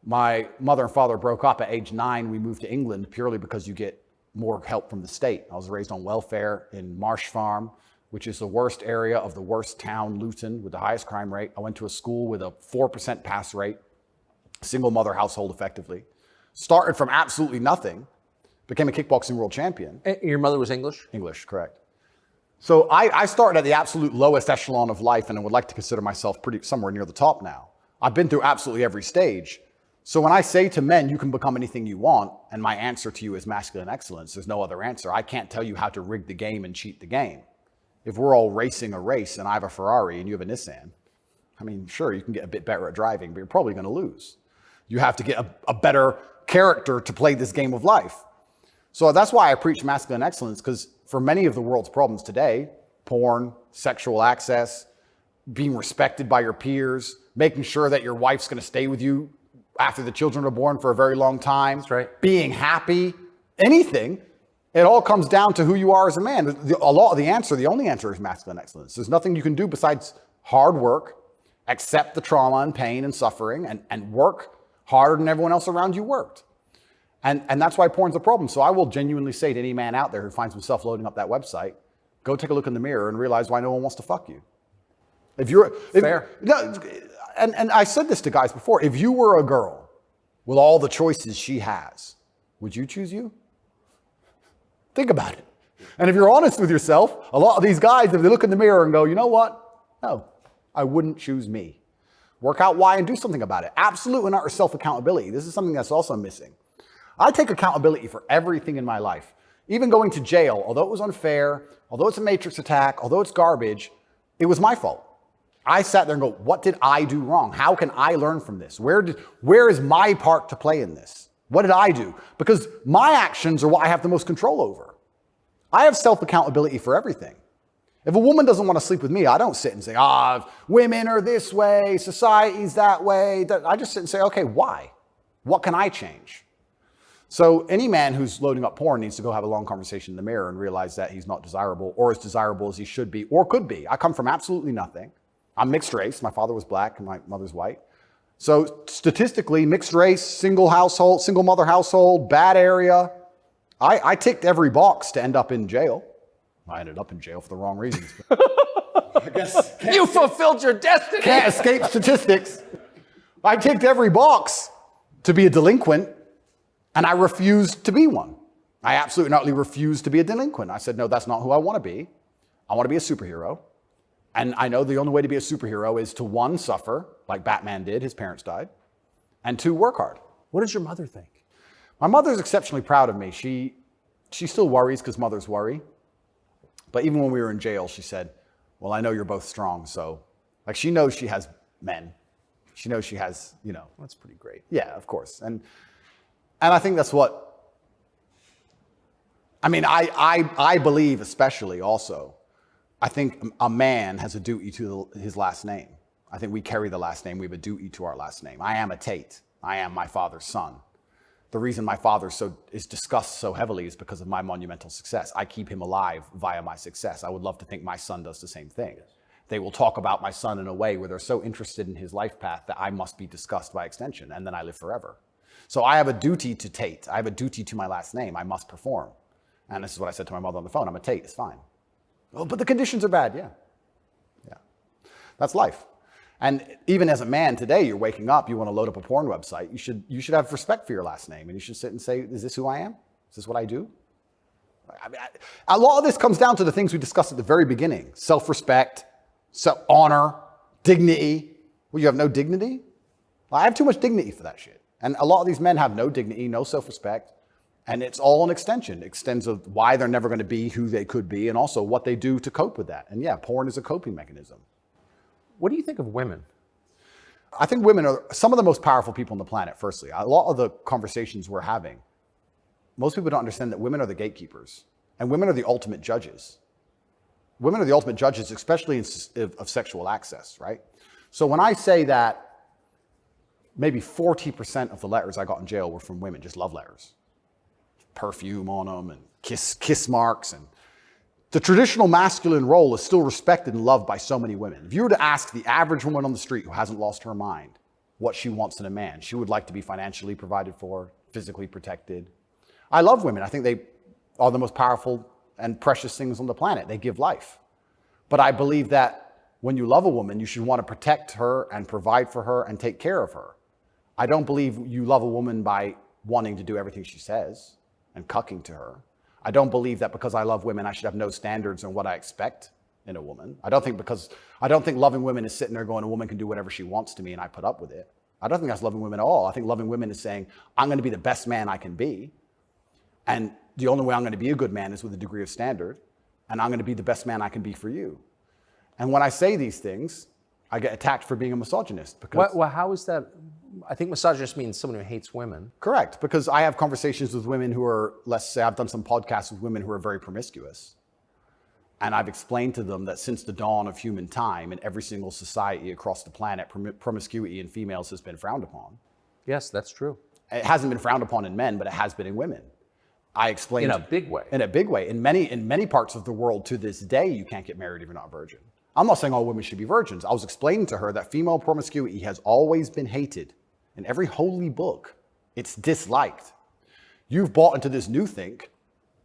My mother and father broke up at age 9. We moved to England purely because you get more help from the state. I was raised on welfare in Marsh Farm, which is the worst area of the worst town, Luton, with the highest crime rate. I went to a school with a 4% pass rate, single mother household effectively. Started from absolutely nothing, became a kickboxing world champion. Your mother was English? English, correct. So I started at the absolute lowest echelon of life, and I would like to consider myself somewhere near the top now. I've been through absolutely every stage. So when I say to men, you can become anything you want, and my answer to you is masculine excellence, there's no other answer. I can't tell you how to rig the game and cheat the game. If we're all racing a race and I have a Ferrari and you have a Nissan, I mean, sure, you can get a bit better at driving, but you're probably going to lose. You have to get a better character to play this game of life. So that's why I preach masculine excellence, because for many of the world's problems today, porn, sexual access, being respected by your peers, making sure that your wife's going to stay with you after the children are born for a very long time. That's right. Being happy, anything. It all comes down to who you are as a man. The only answer is masculine excellence. There's nothing you can do besides hard work, accept the trauma and pain and suffering, and work harder than everyone else around you worked. And that's why porn's a problem. So I will genuinely say to any man out there who finds himself loading up that website, go take a look in the mirror and realize why no one wants to fuck you. Fair. No, and I said this to guys before. If you were a girl with all the choices she has, would you choose you? Think about it. And if you're honest with yourself, a lot of these guys, if they look in the mirror and go, you know what? No, I wouldn't choose me. Work out why and do something about it. Absolute and utter self-accountability. This is something that's also missing. I take accountability for everything in my life. Even going to jail, although it was unfair, although it's a matrix attack, although it's garbage, it was my fault. I sat there and go, what did I do wrong? How can I learn from this? Where is my part to play in this? What did I do? Because my actions are what I have the most control over. I have self-accountability for everything. If a woman doesn't want to sleep with me, I don't sit and say, women are this way, society's that way. I just sit and say, okay, why? What can I change? So any man who's loading up porn needs to go have a long conversation in the mirror and realize that he's not desirable or as desirable as he should be or could be. I come from absolutely nothing. I'm mixed race. My father was black and my mother's white. So statistically, mixed race, single mother household, bad area. I ticked every box to end up in jail. I ended up in jail for the wrong reasons. I guess You fulfilled your destiny. can't escape statistics. I ticked every box to be a delinquent, and I refused to be one. I absolutely not refused to be a delinquent. I said, no, that's not who I want to be. I want to be a superhero. And I know the only way to be a superhero is to, one, suffer, like Batman did, his parents died, and two, work hard. What does your mother think? My mother's exceptionally proud of me. She still worries because mothers worry. But even when we were in jail, she said, well, I know you're both strong. So, like, she knows she has men. She knows she has, That's pretty great. Yeah, of course. And I think that's what, I believe especially also, I think a man has a duty to his last name. I think we carry the last name. We have a duty to our last name. I am a Tate. I am my father's son. The reason my father is discussed so heavily is because of my monumental success. I keep him alive via my success. I would love to think my son does the same thing. They will talk about my son in a way where they're so interested in his life path that I must be discussed by extension, and then I live forever. So I have a duty to Tate. I have a duty to my last name. I must perform. And this is what I said to my mother on the phone. I'm a Tate. It's fine. Oh, but the conditions are bad. Yeah. That's life. And even as a man today, you're waking up, you want to load up a porn website. You should have respect for your last name, and you should sit and say, is this who I am? Is this what I do? A lot of this comes down to the things we discussed at the very beginning. Self-respect, honor, dignity. Well, you have no dignity? Well, I have too much dignity for that shit. And a lot of these men have no dignity, no self-respect. And it's all an extension. It extends of why they're never going to be who they could be and also what they do to cope with that. And yeah, porn is a coping mechanism. What do you think of women? I think women are some of the most powerful people on the planet, firstly. A lot of the conversations we're having, most people don't understand that women are the gatekeepers and women are the ultimate judges. Women are the ultimate judges, especially of sexual access, right? So when I say that maybe 40% of the letters I got in jail were from women, just love letters. Perfume on them and kiss marks. And the traditional masculine role is still respected and loved by so many women. If you were to ask the average woman on the street who hasn't lost her mind what she wants in a man, she would like to be financially provided for, physically protected. I love women. I think they are the most powerful and precious things on the planet. They give life. But I believe that when you love a woman, you should want to protect her and provide for her and take care of her. I don't believe you love a woman by wanting to do everything she says and cucking to her. I don't believe that because I love women, I should have no standards on what I expect in a woman. I don't think loving women is sitting there going, a woman can do whatever she wants to me and I put up with it. I don't think that's loving women at all. I think loving women is saying, I'm going to be the best man I can be. And the only way I'm going to be a good man is with a degree of standard. And I'm going to be the best man I can be for you. And when I say these things, I get attacked for being a misogynist. Because Well, how is that? I think misogynist means someone who hates women. Correct, because I have conversations with women who are, let's say, I've done some podcasts with women who are very promiscuous. And I've explained to them that since the dawn of human time, in every single society across the planet, promiscuity in females has been frowned upon. Yes, that's true. It hasn't been frowned upon in men, but it has been in women. I explained In a big way. In a big way. In many parts of the world to this day, you can't get married if you're not a virgin. I'm not saying all women should be virgins. I was explaining to her that female promiscuity has always been hated. In every holy book, it's disliked. You've bought into this new thing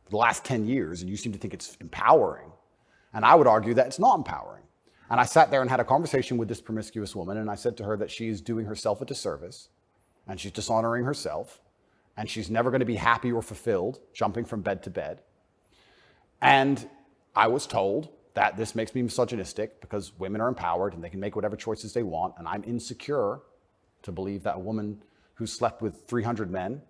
the last 10 years, and you seem to think it's empowering. And I would argue that it's not empowering. And I sat there and had a conversation with this promiscuous woman, and I said to her that she is doing herself a disservice, and she's dishonoring herself, and she's never going to be happy or fulfilled jumping from bed to bed. And I was told that this makes me misogynistic because women are empowered and they can make whatever choices they want, and I'm insecure to believe that a woman who slept with 300 men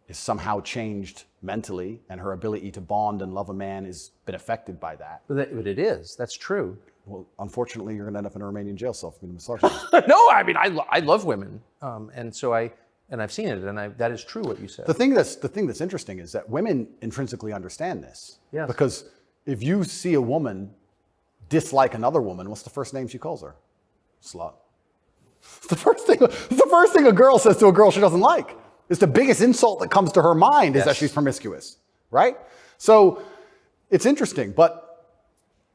is somehow changed mentally, and her ability to bond and love a man has been affected by that. But it is. That's true. Well, unfortunately, you're going to end up in a Romanian jail cell for being a misogynist. No, I mean, I love women. And so I've seen it, and that is true what you said. The thing that's interesting is that women intrinsically understand this. Yes. Because if you see a woman dislike another woman, what's the first name she calls her? Slut. It's the first thing a girl says to a girl she doesn't like. It's the biggest insult that comes to her mind is that she's promiscuous, right? So it's interesting, but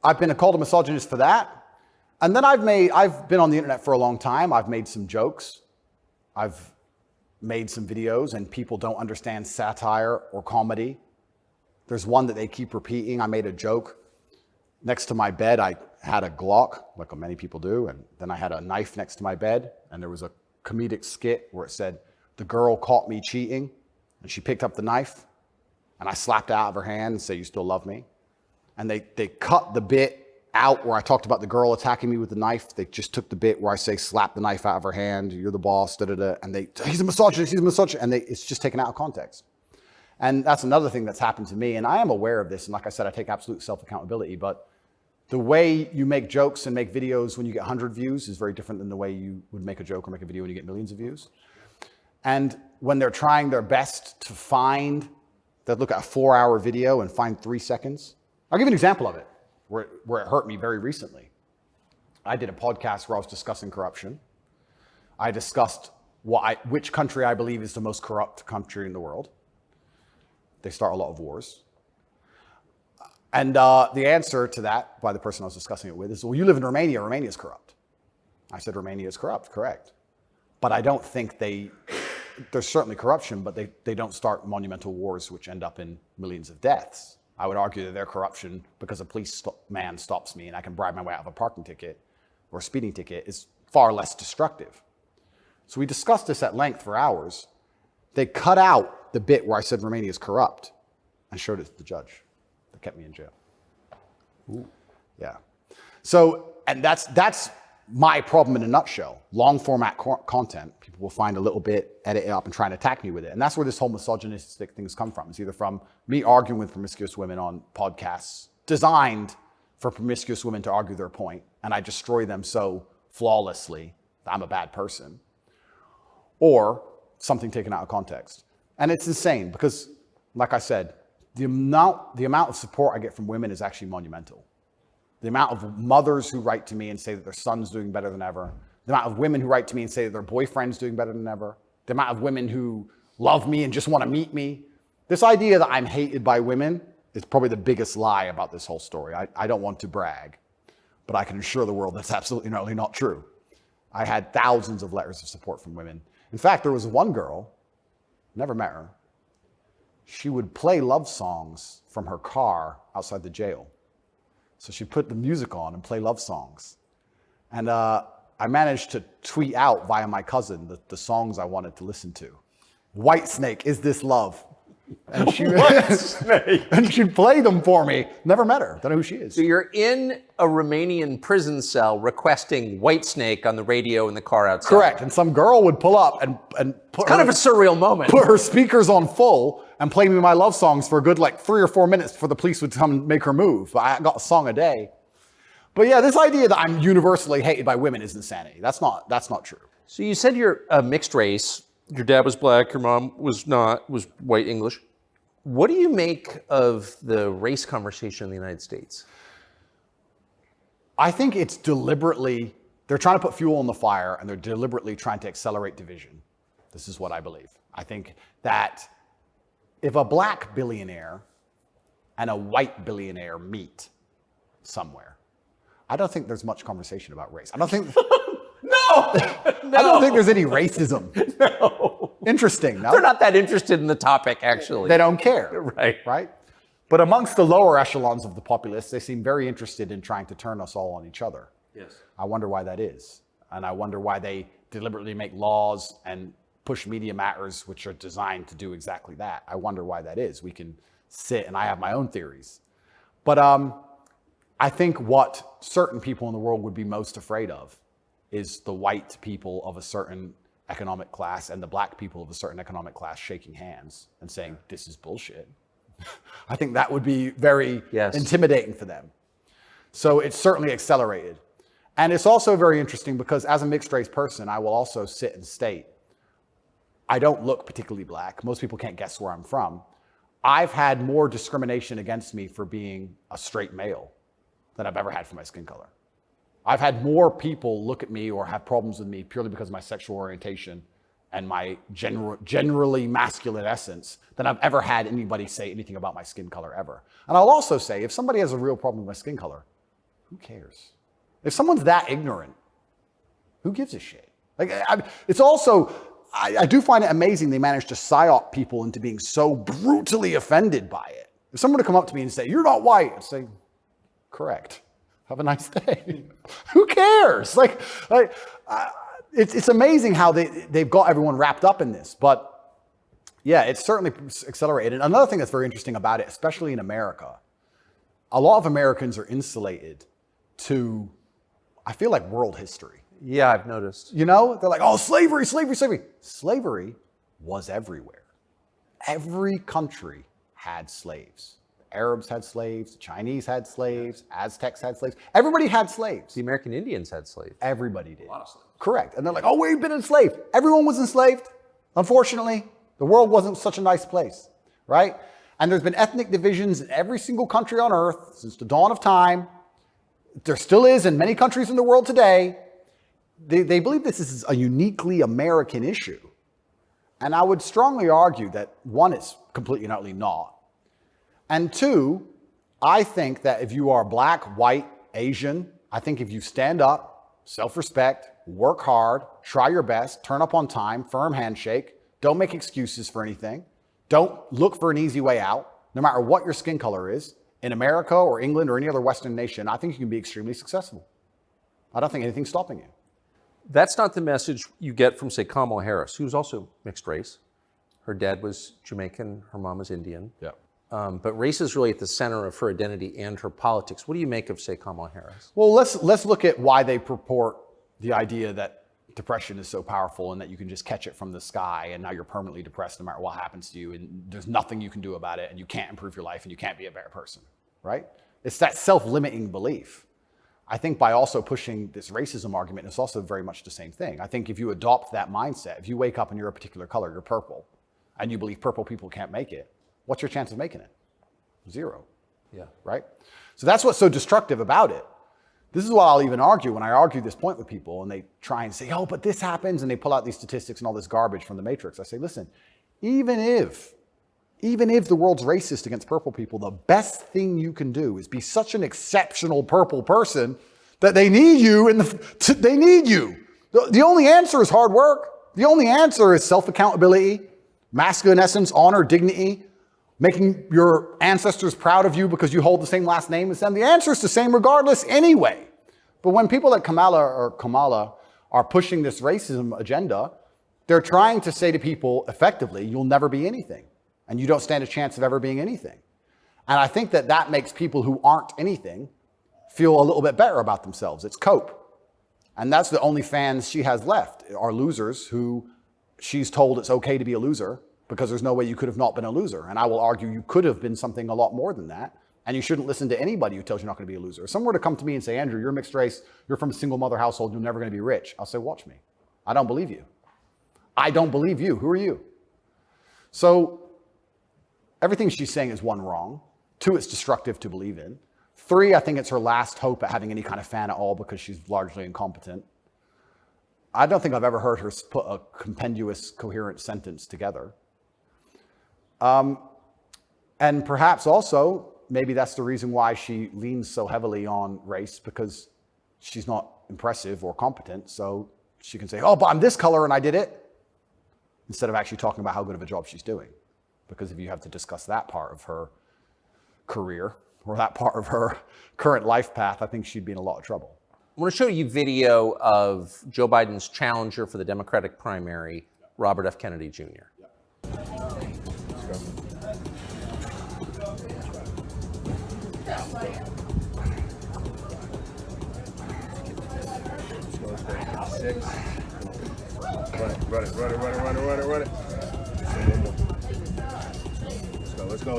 I've been called a misogynist for that. And then I've been on the internet for a long time. I've made some jokes. I've made some videos, and people don't understand satire or comedy. There's one that they keep repeating. I made a joke. Next to my bed, I had a Glock, like many people do, and then I had a knife next to my bed, and there was a comedic skit where it said, "The girl caught me cheating," and she picked up the knife, and I slapped it out of her hand and said, "You still love me?" And they cut the bit out where I talked about the girl attacking me with the knife. They just took the bit where I say, "Slap the knife out of her hand, you're the boss," da-da-da, and he's a misogynist, and it's just taken out of context. And that's another thing that's happened to me, and I am aware of this, and like I said, I take absolute self-accountability, but the way you make jokes and make videos when you get 100 views is very different than the way you would make a joke or make a video when you get millions of views. And when they're trying their best to look at a 4-hour video and find 3 seconds. I'll give you an example of it where it hurt me very recently. I did a podcast where I was discussing corruption. I discussed which country I believe is the most corrupt country in the world. They start a lot of wars. And the answer to that by the person I was discussing it with is, well, you live in Romania. Romania is corrupt. I said, Romania is corrupt, correct. But I don't think there's certainly corruption, but they don't start monumental wars which end up in millions of deaths. I would argue that their corruption, because a policeman stops me and I can bribe my way out of a parking ticket or a speeding ticket, is far less destructive. So we discussed this at length for hours. They cut out the bit where I said Romania is corrupt and showed it to the judge. That kept me in jail. Ooh. Yeah. So, and that's my problem in a nutshell. Long format content, people will find a little bit, edit it up, and try and attack me with it. And that's where this whole misogynistic things come from. It's either from me arguing with promiscuous women on podcasts designed for promiscuous women to argue their point, and I destroy them so flawlessly that I'm a bad person, or something taken out of context. And it's insane because, like I said, the amount of support I get from women is actually monumental. The amount of mothers who write to me and say that their son's doing better than ever. The amount of women who write to me and say that their boyfriend's doing better than ever. The amount of women who love me and just want to meet me. This idea that I'm hated by women is probably the biggest lie about this whole story. I don't want to brag, but I can assure the world that's absolutely not true. I had thousands of letters of support from women. In fact, there was one girl, never met her. She would play love songs from her car outside the jail. So she'd put the music on and play love songs. And I managed to tweet out via my cousin the songs I wanted to listen to. Whitesnake, Is This Love? And and she'd play them for me. Never met her. Don't know who she is. So you're in a Romanian prison cell requesting Whitesnake on the radio in the car outside. Correct. And some girl would pull up and put kind of a surreal moment. Put her speakers on full and play me my love songs for a good 3 or 4 minutes before the police would come and make her move. But I got a song a day. But yeah, this idea that I'm universally hated by women is insanity. That's not true. So you said you're a mixed race. Your dad was black, your mom was white English. What do you make of the race conversation in the United States? I think it's they're trying to put fuel on the fire, and they're deliberately trying to accelerate division. This is what I believe. I think that if a black billionaire and a white billionaire meet somewhere, I don't think there's much conversation about race. I don't think... No! I don't think there's any racism. No. Interesting, no? They're not that interested in the topic, actually. They don't care. Right. But amongst the lower echelons of the populace, they seem very interested in trying to turn us all on each other. Yes. I wonder why that is. And I wonder why they deliberately make laws and push media matters which are designed to do exactly that. I wonder why that is. We can sit, and I have my own theories. But I think what certain people in the world would be most afraid of is the white people of a certain economic class and the black people of a certain economic class shaking hands and saying, this is bullshit. I think that would be very intimidating for them. So it's certainly accelerated. And it's also very interesting because as a mixed race person, I will also sit and state, I don't look particularly black. Most people can't guess where I'm from. I've had more discrimination against me for being a straight male than I've ever had for my skin color. I've had more people look at me or have problems with me purely because of my sexual orientation and my generally masculine essence than I've ever had anybody say anything about my skin color ever. And I'll also say, if somebody has a real problem with my skin color, who cares? If someone's that ignorant, who gives a shit? Like, it's also, I do find it amazing they manage to psyop people into being so brutally offended by it. If someone were to come up to me and say, you're not white, I'd say, correct. Have a nice day. Who cares? It's amazing how they've got everyone wrapped up in this. But yeah, it's certainly accelerated. And another thing that's very interesting about it, especially in America, a lot of Americans are insulated to, I feel like, world history. Yeah, I've noticed. You know, they're like, oh, slavery, slavery, slavery. Slavery was everywhere. Every country had slaves. Arabs had slaves, the Chinese had slaves, Aztecs had slaves. Everybody had slaves. The American Indians had slaves. Everybody did. A lot of slaves. Correct. And they're like, oh, we've been enslaved. Everyone was enslaved. Unfortunately, the world wasn't such a nice place, right? And there's been ethnic divisions in every single country on earth since the dawn of time. There still is in many countries in the world today. They believe this is a uniquely American issue. And I would strongly argue that, one, it's completely and utterly not. And two, I think that if you are black, white, Asian, I think if you stand up, self-respect, work hard, try your best, turn up on time, firm handshake, don't make excuses for anything, don't look for an easy way out, no matter what your skin color is, in America or England or any other Western nation, I think you can be extremely successful. I don't think anything's stopping you. That's not the message you get from, say, Kamala Harris, who's also mixed race. Her dad was Jamaican, her mom was Indian. Yeah. But race is really at the center of her identity and her politics. What do you make of, say, Kamala Harris? Well, let's look at why they purport the idea that depression is so powerful and that you can just catch it from the sky and now you're permanently depressed no matter what happens to you and there's nothing you can do about it and you can't improve your life and you can't be a better person, right? It's that self-limiting belief. I think by also pushing this racism argument, it's also very much the same thing. I think if you adopt that mindset, if you wake up and you're a particular color, you're purple, and you believe purple people can't make it, what's your chance of making it? Zero. Yeah. Right? So that's what's so destructive about it. This is what I'll even argue when I argue this point with people and they try and say, oh, but this happens, and they pull out these statistics and all this garbage from the Matrix. I say, listen, even if the world's racist against purple people, the best thing you can do is be such an exceptional purple person that they need you they need you. The only answer is hard work. The only answer is self-accountability, masculine essence, honor, dignity, making your ancestors proud of you because you hold the same last name as them. The answer is the same regardless anyway. But when people like Kamala are pushing this racism agenda, they're trying to say to people effectively, you'll never be anything. And you don't stand a chance of ever being anything. And I think that makes people who aren't anything feel a little bit better about themselves. It's cope. And that's the only fans she has left, are losers who she's told it's okay to be a loser because there's no way you could have not been a loser. And I will argue you could have been something a lot more than that. And you shouldn't listen to anybody who tells you you're not going to be a loser. If someone were to come to me and say, Andrew, you're mixed race, you're from a single mother household, you're never going to be rich. I'll say, watch me. I don't believe you. I don't believe you. Who are you? So everything she's saying is, one, wrong. Two, it's destructive to believe in. Three, I think it's her last hope at having any kind of fan at all because she's largely incompetent. I don't think I've ever heard her put a compendious, coherent sentence together. And perhaps also, maybe that's the reason why she leans so heavily on race, because she's not impressive or competent. So she can say, oh, but I'm this color and I did it, instead of actually talking about how good of a job she's doing. Because if you have to discuss that part of her career or that part of her current life path, I think she'd be in a lot of trouble. I want to show you video of Joe Biden's challenger for the Democratic primary, Robert F. Kennedy Jr. Six. Run it. Let's go.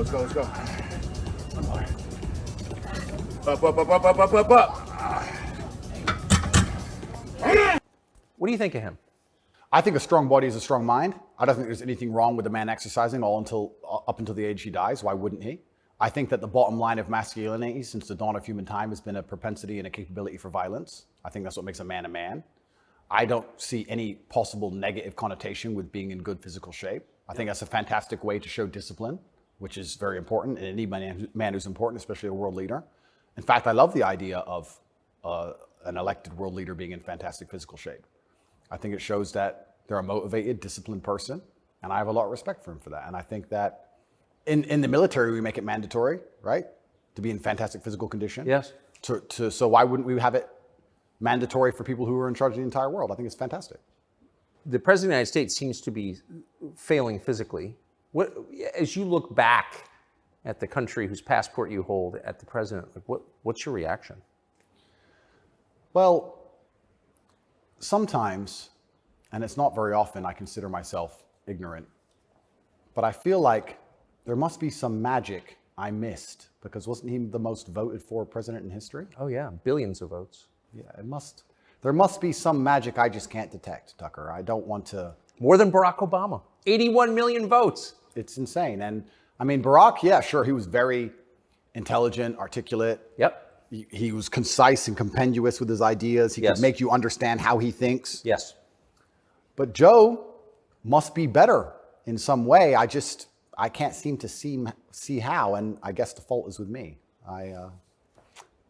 Up. What do you think of him? I think a strong body is a strong mind. I don't think there's anything wrong with a man exercising up until the age he dies. Why wouldn't he? I think that the bottom line of masculinity since the dawn of human time has been a propensity and a capability for violence. I think that's what makes a man a man. I don't see any possible negative connotation with being in good physical shape. I think that's a fantastic way to show discipline, which is very important in any man who's important, especially a world leader. In fact, I love the idea of an elected world leader being in fantastic physical shape. I think it shows that they're a motivated, disciplined person, and I have a lot of respect for him for that. And I think that in the military, we make it mandatory, right, to be in fantastic physical condition. Yes. So why wouldn't we have it mandatory for people who are in charge of the entire world? I think it's fantastic. The President of the United States seems to be failing physically. As you look back at the country whose passport you hold, at the president, what's your reaction? Well, sometimes, and it's not very often, I consider myself ignorant, but I feel like there must be some magic I missed, because wasn't he the most voted for president in history? Oh yeah, billions of votes. Yeah, there must be some magic I just can't detect, Tucker. I don't want to. More than Barack Obama. 81 million votes. It's insane. And I mean, Barack, yeah, sure, he was very intelligent, articulate. Yep. He was concise and compendious with his ideas. He could make you understand how he thinks. Yes. But Joe must be better in some way. I can't seem to see how, and I guess the fault is with me. I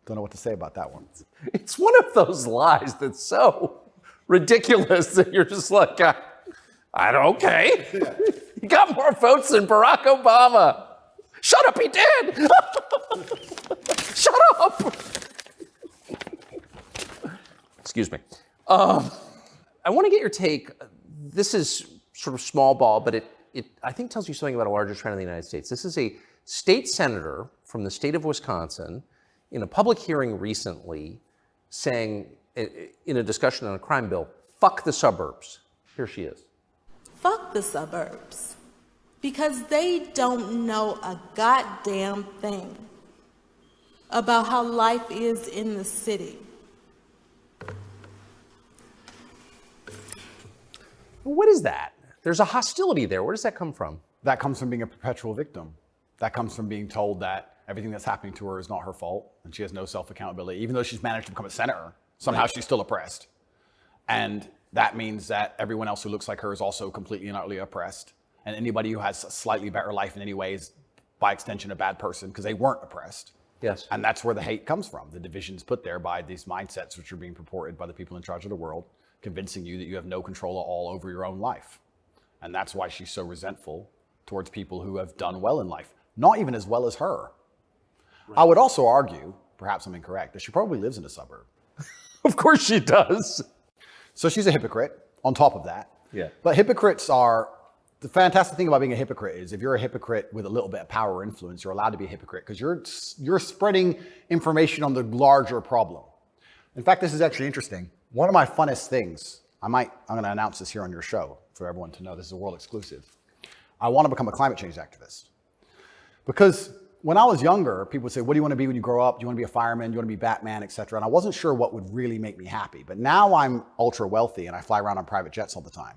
don't know what to say about that one. It's one of those lies that's so ridiculous that you're just like, okay. Yeah. He got more votes than Barack Obama. Shut up, he did. Shut up. Excuse me. I want to get your take. This is sort of small ball, but it I think tells you something about a larger trend in the United States. This is a state senator from the state of Wisconsin in a public hearing recently saying, in a discussion on a crime bill, fuck the suburbs. Here she is. Fuck the suburbs. Because they don't know a goddamn thing about how life is in the city. What is that? There's a hostility there. Where does that come from? That comes from being a perpetual victim. That comes from being told that everything that's happening to her is not her fault and she has no self-accountability. Even though she's managed to become a senator, somehow she's still oppressed. And that means that everyone else who looks like her is also completely and utterly oppressed. And anybody who has a slightly better life in any way is, by extension, a bad person because they weren't oppressed. Yes. And that's where the hate comes from. The division's put there by these mindsets which are being purported by the people in charge of the world, convincing you that you have no control at all over your own life. And that's why she's so resentful towards people who have done well in life, not even as well as her. Right. I would also argue, perhaps I'm incorrect, that she probably lives in a suburb. Of course she does. So she's a hypocrite on top of that. Yeah. But hypocrites are, the fantastic thing about being a hypocrite is if you're a hypocrite with a little bit of power or influence, you're allowed to be a hypocrite because you're spreading information on the larger problem. In fact, this is actually interesting. One of my funnest things, I'm going to announce this here on your show for everyone to know, this is a world exclusive. I want to become a climate change activist. Because when I was younger, people would say, what do you want to be when you grow up? Do you want to be a fireman? Do you want to be Batman, et cetera? And I wasn't sure what would really make me happy. But now I'm ultra wealthy and I fly around on private jets all the time.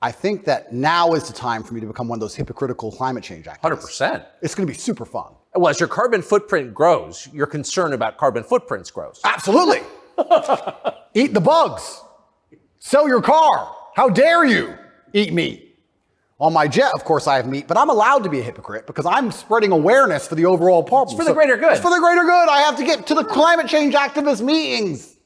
I think that now is the time for me to become one of those hypocritical climate change activists. 100%. It's going to be super fun. Well, as your carbon footprint grows, your concern about carbon footprints grows. Absolutely. Eat the bugs. Sell your car. How dare you eat meat? On my jet, of course, I have meat, but I'm allowed to be a hypocrite because I'm spreading awareness for the overall problem. It's for the greater good. It's for the greater good. I have to get to the climate change activist meetings.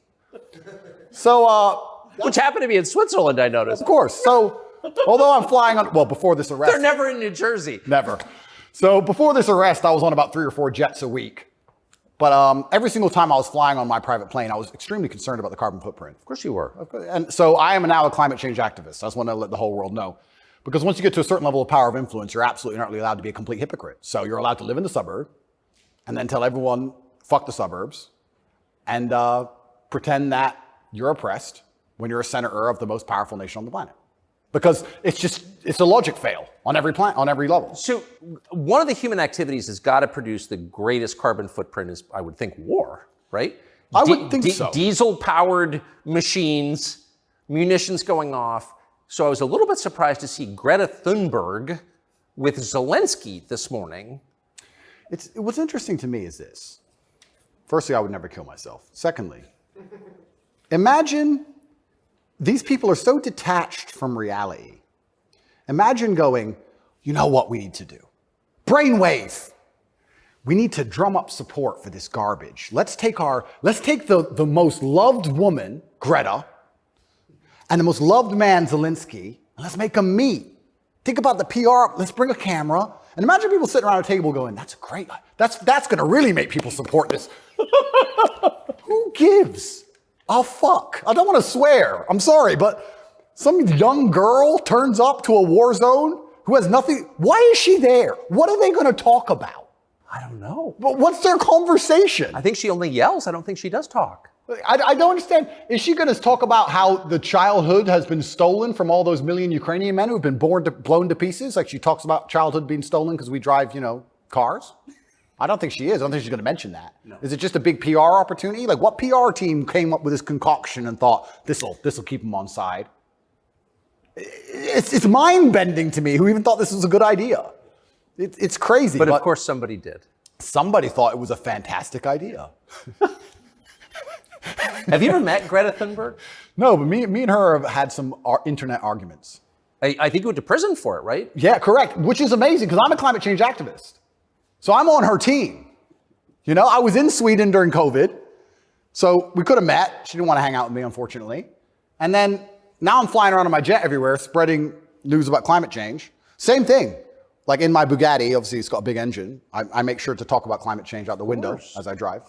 So, Which happened to be in Switzerland, I noticed. of course. So, although I'm flying on, well, before this arrest. They're never in New Jersey. Never. So before this arrest, I was on about 3 or 4 jets a week. But every single time I was flying on my private plane, I was extremely concerned about the carbon footprint. Of course you were. And so I am now a climate change activist. I just want to let the whole world know. Because once you get to a certain level of power of influence, you're absolutely not really allowed to be a complete hypocrite. So you're allowed to live in the suburb and then tell everyone, fuck the suburbs, and pretend that you're oppressed when you're a senator of the most powerful nation on the planet. Because it's a logic fail on every level. So one of the human activities has got to produce the greatest carbon footprint is, I would think, war, right? I would think so. Diesel-powered machines, munitions going off. So I was a little bit surprised to see Greta Thunberg with Zelensky this morning. What's interesting to me is this. Firstly, I would never kill myself. Secondly, imagine these people are so detached from reality. Imagine going, you know what we need to do? Brainwave. We need to drum up support for this garbage. Let's take the most loved woman, Greta, and the most loved man, Zelensky, and let's make them meet. Think about the PR. Let's bring a camera. And imagine people sitting around a table going, that's great. That's going to really make people support this. Who gives a fuck? I don't want to swear. I'm sorry, but some young girl turns up to a war zone who has nothing. Why is she there? What are they going to talk about? I don't know. But what's their conversation? I think she only yells. I don't think she does talk. I don't understand. Is she going to talk about how the childhood has been stolen from all those million Ukrainian men who have been blown to pieces? Like she talks about childhood being stolen because we drive, cars? I don't think she is. I don't think she's going to mention that. No. Is it just a big PR opportunity? Like what PR team came up with this concoction and thought this'll keep them on side? It's mind-bending to me who even thought this was a good idea. It's crazy. But of course somebody did. Somebody thought it was a fantastic idea. Have you ever met Greta Thunberg? No, but me and her have had some internet arguments. I think you went to prison for it, right? Yeah, correct. Which is amazing because I'm a climate change activist. So I'm on her team. I was in Sweden during COVID. So we could have met. She didn't want to hang out with me, unfortunately. And then now I'm flying around on my jet everywhere, spreading news about climate change. Same thing. Like in my Bugatti, obviously it's got a big engine. I make sure to talk about climate change out the window as I drive.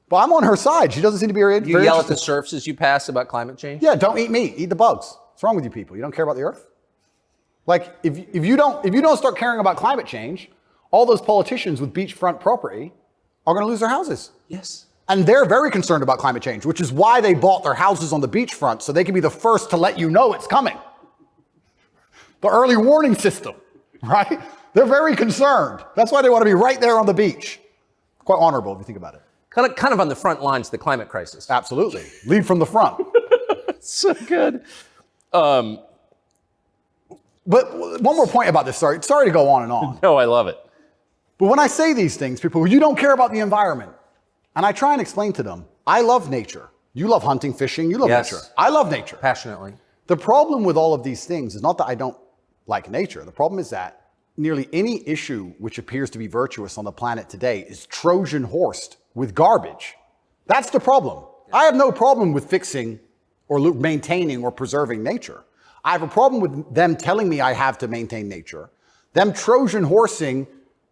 But I'm on her side. She doesn't seem to be very interested. You yell at the serfs as you pass about climate change? Yeah, don't eat meat. Eat the bugs. What's wrong with you people? You don't care about the earth? Like, if you don't start caring about climate change, all those politicians with beachfront property are going to lose their houses. Yes. And they're very concerned about climate change, which is why they bought their houses on the beachfront, so they can be the first to let you know it's coming. The early warning system, right? They're very concerned. That's why they want to be right there on the beach. Quite honorable if you think about it. Kind of on the front lines of the climate crisis. Absolutely. Lead from the front. So good. But one more point about this. Sorry to go on and on. No, I love it. But when I say these things, people, you don't care about the environment. And I try and explain to them, I love nature. You love hunting, fishing. You love nature. I love nature. Passionately. The problem with all of these things is not that I don't like nature. The problem is that nearly any issue which appears to be virtuous on the planet today is Trojan horsed with garbage. That's the problem. I have no problem with fixing or maintaining or preserving nature. I have a problem with them telling me I have to maintain nature, them Trojan horsing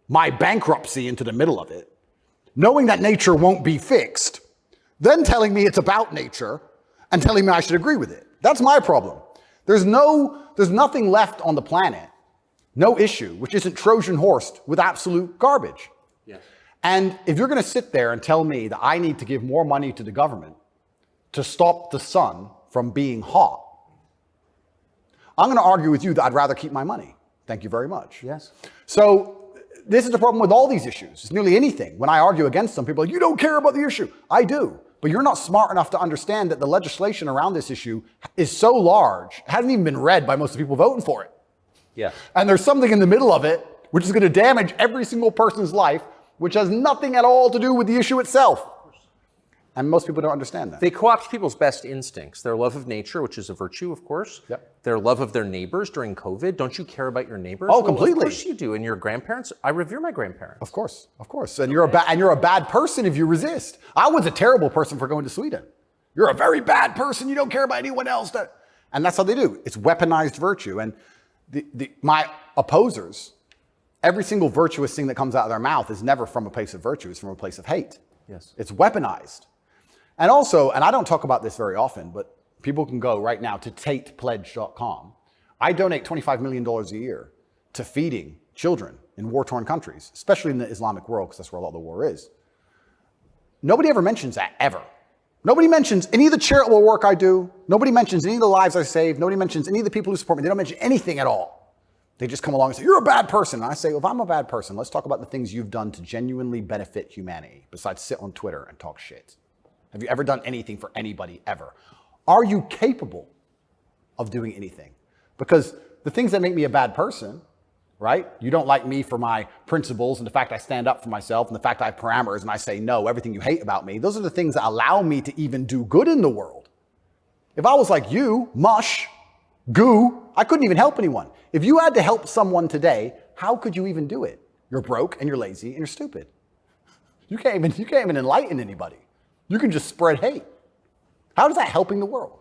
my bankruptcy into the middle of it, knowing that nature won't be fixed, then telling me it's about nature and telling me I should agree with it. That's my problem. There's nothing left on the planet, no issue, which isn't Trojan horsed with absolute garbage. Yes. And if you're going to sit there and tell me that I need to give more money to the government to stop the sun from being hot, I'm going to argue with you that I'd rather keep my money. Thank you very much. Yes. So this is the problem with all these issues. It's nearly anything. When I argue against them, people are like, you don't care about the issue. I do. But you're not smart enough to understand that the legislation around this issue is so large, it hasn't even been read by most of the people voting for it. Yeah. And there's something in the middle of it which is going to damage every single person's life, which has nothing at all to do with the issue itself. And most people don't understand that. They co-opt people's best instincts, their love of nature, which is a virtue, of course. Yep. Their love of their neighbors during COVID. Don't you care about your neighbors? Oh, completely. Of course you do. And your grandparents? I revere my grandparents. Of course. And you're a bad person if you resist. I was a terrible person for going to Sweden. You're a very bad person. You don't care about anyone else. And that's how they do. It's weaponized virtue. And my opposers, every single virtuous thing that comes out of their mouth is never from a place of virtue. It's from a place of hate. Yes. It's weaponized. And also, and I don't talk about this very often, but people can go right now to tatepledge.com. I donate $25 million a year to feeding children in war-torn countries, especially in the Islamic world, because that's where a lot of the war is. Nobody ever mentions that, ever. Nobody mentions any of the charitable work I do. Nobody mentions any of the lives I save. Nobody mentions any of the people who support me. They don't mention anything at all. They just come along and say, you're a bad person. And I say, well, if I'm a bad person, let's talk about the things you've done to genuinely benefit humanity, besides sit on Twitter and talk shit. Have you ever done anything for anybody ever? Are you capable of doing anything? Because the things that make me a bad person, right? You don't like me for my principles and the fact I stand up for myself and the fact I have parameters and I say no, everything you hate about me. Those are the things that allow me to even do good in the world. If I was like you, mush, goo, I couldn't even help anyone. If you had to help someone today, how could you even do it? You're broke and you're lazy and you're stupid. You can't even enlighten anybody. You can just spread hate. How is that helping the world?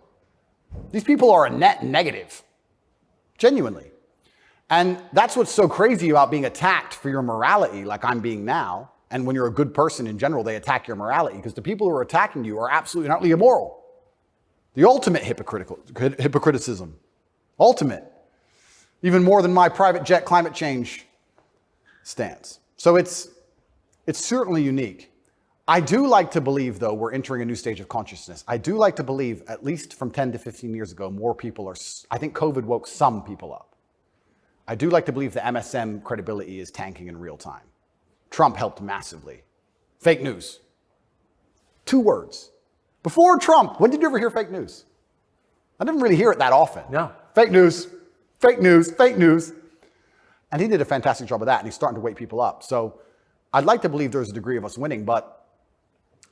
These people are a net negative, genuinely. And that's what's so crazy about being attacked for your morality, like I'm being now. And when you're a good person in general, they attack your morality because the people who are attacking you are absolutely not immoral. The ultimate hypocriticism. Ultimate. Even more than my private jet climate change stance. So it's certainly unique. I do like to believe, though, we're entering a new stage of consciousness. I do like to believe, at least from 10 to 15 years ago, more people are, I think COVID woke some people up. I do like to believe the MSM credibility is tanking in real time. Trump helped massively. Fake news. 2 words. Before Trump, when did you ever hear fake news? I didn't really hear it that often. No. Fake news, fake news, fake news. And he did a fantastic job of that, and he's starting to wake people up. So I'd like to believe there's a degree of us winning, but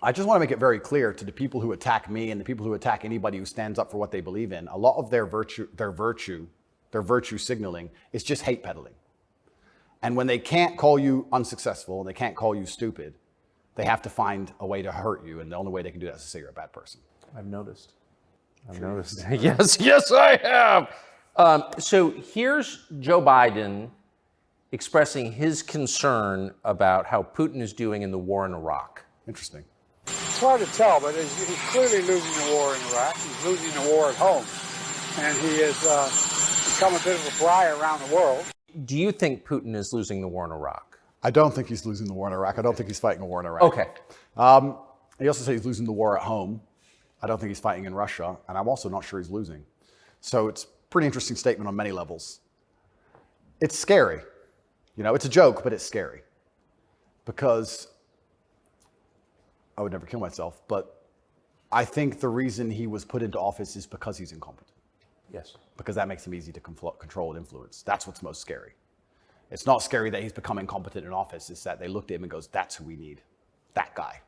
I just want to make it very clear to the people who attack me and the people who attack anybody who stands up for what they believe in, a lot of their virtue signaling is just hate peddling. And when they can't call you unsuccessful and they can't call you stupid, they have to find a way to hurt you. And the only way they can do that is to say you're a bad person. I've noticed. Yes, I have. So here's Joe Biden expressing his concern about how Putin is doing in the war in Iraq. Interesting. It's hard to tell, but he's clearly losing the war in Iraq. He's losing the war at home. And he is become a bit of a fly around the world. Do you think Putin is losing the war in Iraq? I don't think he's losing the war in Iraq. I don't think he's fighting a war in Iraq. Okay. He also said he's losing the war at home. I don't think he's fighting in Russia. And I'm also not sure he's losing. So it's a pretty interesting statement on many levels. It's scary. You know, it's a joke, but it's scary. Because I would never kill myself, but I think the reason he was put into office is because he's incompetent. Yes. Because that makes him easy to control and influence. That's what's most scary. It's not scary that he's become incompetent in office. It's that they looked at him and goes, that's who we need. That guy.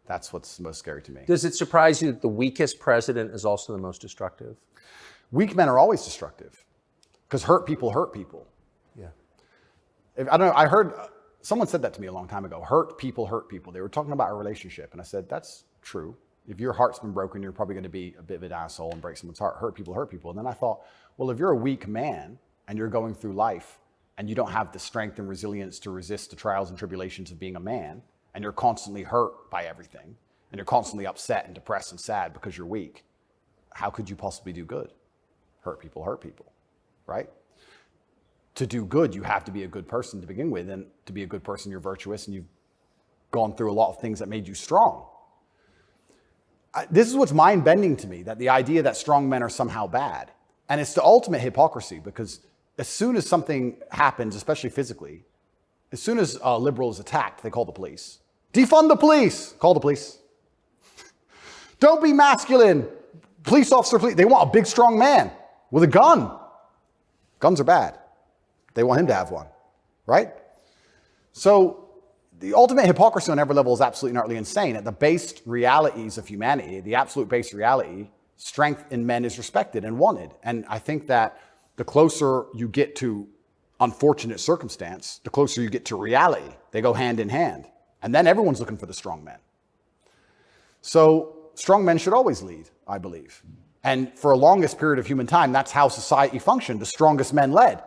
That's what's most scary to me. Does it surprise you that the weakest president is also the most destructive? Weak men are always destructive because hurt people hurt people. Yeah. I don't know. I heard someone said that to me a long time ago. Hurt people hurt people. They were talking about a relationship. And I said, that's true. If your heart's been broken, you're probably going to be a bit of an asshole and break someone's heart. Hurt people hurt people. And then I thought, well, if you're a weak man and you're going through life and you don't have the strength and resilience to resist the trials and tribulations of being a man, and you're constantly hurt by everything, and you're constantly upset and depressed and sad because you're weak, how could you possibly do good? Hurt people, right? To do good, you have to be a good person to begin with, and to be a good person, you're virtuous, and you've gone through a lot of things that made you strong. This is what's mind-bending to me, that the idea that strong men are somehow bad. And it's the ultimate hypocrisy, because as soon as something happens, especially physically, as soon as a liberal is attacked, they call the police. Defund the police! Call the police. Don't be masculine. Police officer, they want a big, strong man with a gun. Guns are bad. They want him to have one, right? So the ultimate hypocrisy on every level is absolutely and utterly insane. At the base realities of humanity, the absolute base reality, strength in men is respected and wanted. And I think that the closer you get to unfortunate circumstance, the closer you get to reality. They go hand in hand. And then everyone's looking for the strong men. So strong men should always lead, I believe. And for a longest period of human time, that's how society functioned. The strongest men led.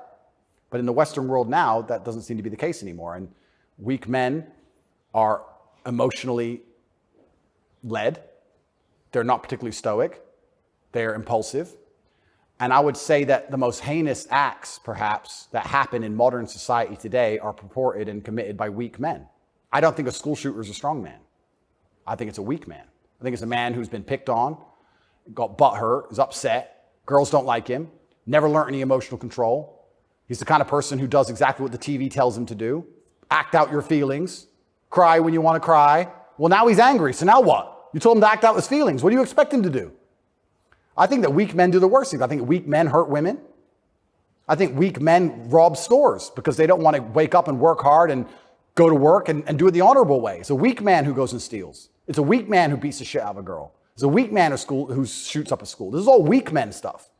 But in the Western world now, that doesn't seem to be the case anymore. And weak men are emotionally led. They're not particularly stoic. They're impulsive. And I would say that the most heinous acts, perhaps, that happen in modern society today are purported and committed by weak men. I don't think a school shooter is a strong man. I think it's a weak man. I think it's a man who's been picked on, got butthurt, is upset, girls don't like him, never learned any emotional control. He's the kind of person who does exactly what the TV tells him to do. Act out your feelings, cry when you want to cry. Well, now he's angry, so now what? You told him to act out his feelings. What do you expect him to do? I think that weak men do the worst things. I think weak men hurt women. I think weak men rob stores because they don't want to wake up and work hard and go to work and do it the honorable way. It's a weak man who goes and steals. It's a weak man who beats the shit out of a girl. It's a weak man who shoots up a school. This is all weak men stuff.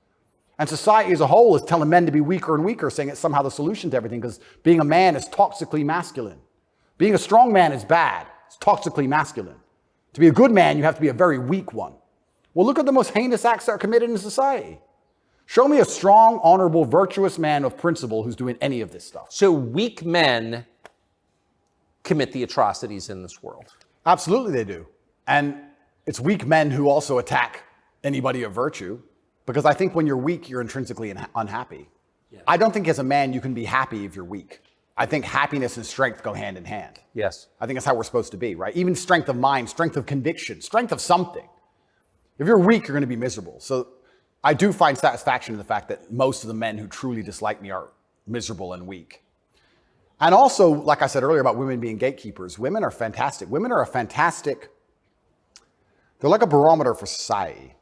And society as a whole is telling men to be weaker and weaker, saying it's somehow the solution to everything because being a man is toxically masculine. Being a strong man is bad. It's toxically masculine. To be a good man, you have to be a very weak one. Well, look at the most heinous acts that are committed in society. Show me a strong, honorable, virtuous man of principle who's doing any of this stuff. So weak men commit the atrocities in this world. Absolutely they do. And it's weak men who also attack anybody of virtue, because I think when you're weak, you're intrinsically unhappy. Yeah. I don't think as a man you can be happy if you're weak. I think happiness and strength go hand in hand. Yes. I think that's how we're supposed to be, right? Even strength of mind, strength of conviction, strength of something. If you're weak, you're going to be miserable. So I do find satisfaction in the fact that most of the men who truly dislike me are miserable and weak. And also, like I said earlier about women being gatekeepers, women are fantastic. Women are they're like a barometer for society.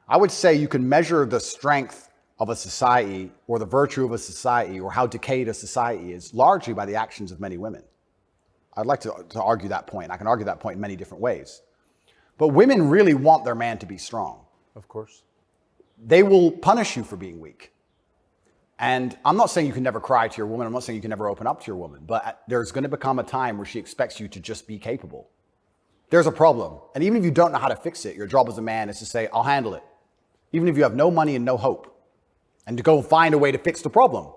I would say you can measure the strength of a society or the virtue of a society or how decayed a society is largely by the actions of many women. I'd like to argue that point. I can argue that point in many different ways. But women really want their man to be strong. Of course. They will punish you for being weak. And I'm not saying you can never cry to your woman. I'm not saying you can never open up to your woman. But there's going to become a time where she expects you to just be capable. There's a problem. And even if you don't know how to fix it, your job as a man is to say, I'll handle it. Even if you have no money and no hope. And to go find a way to fix the problem.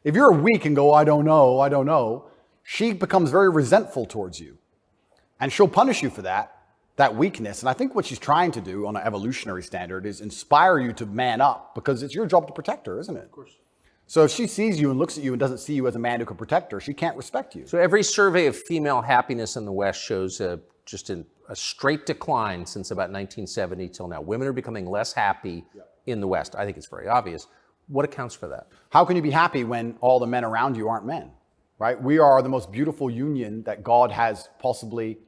If you're weak and go, I don't know, she becomes very resentful towards you. And she'll punish you for that weakness. And I think what she's trying to do on an evolutionary standard is inspire you to man up, because it's your job to protect her, isn't it? Of course. So if she sees you and looks at you and doesn't see you as a man who can protect her, she can't respect you. So every survey of female happiness in the West shows just a straight decline since about 1970 till now. Women are becoming less happy in the West. I think it's very obvious. What accounts for that? How can you be happy when all the men around you aren't men, right? We are the most beautiful union that God has possibly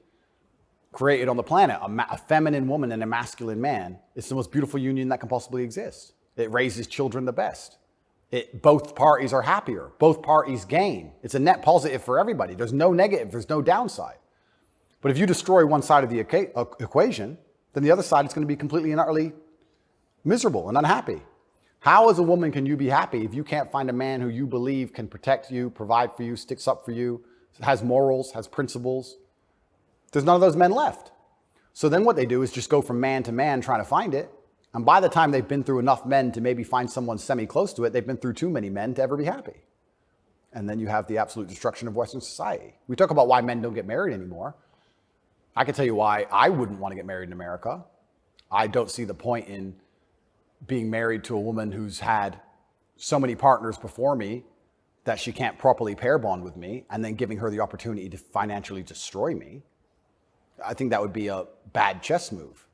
created on the planet. A feminine woman and a masculine man. It's the most beautiful union that can possibly exist. It raises children the best. Both parties are happier. Both parties gain. It's a net positive for everybody. There's no negative. There's no downside. But if you destroy one side of the equation, then the other side is going to be completely and utterly miserable and unhappy. How as a woman can you be happy if you can't find a man who you believe can protect you, provide for you, sticks up for you, has morals, has principles? There's none of those men left. So then what they do is just go from man to man trying to find it. And by the time they've been through enough men to maybe find someone semi-close to it, they've been through too many men to ever be happy. And then you have the absolute destruction of Western society. We talk about why men don't get married anymore. I can tell you why I wouldn't want to get married in America. I don't see the point in being married to a woman who's had so many partners before me that she can't properly pair bond with me, and then giving her the opportunity to financially destroy me. I think that would be a bad chess move.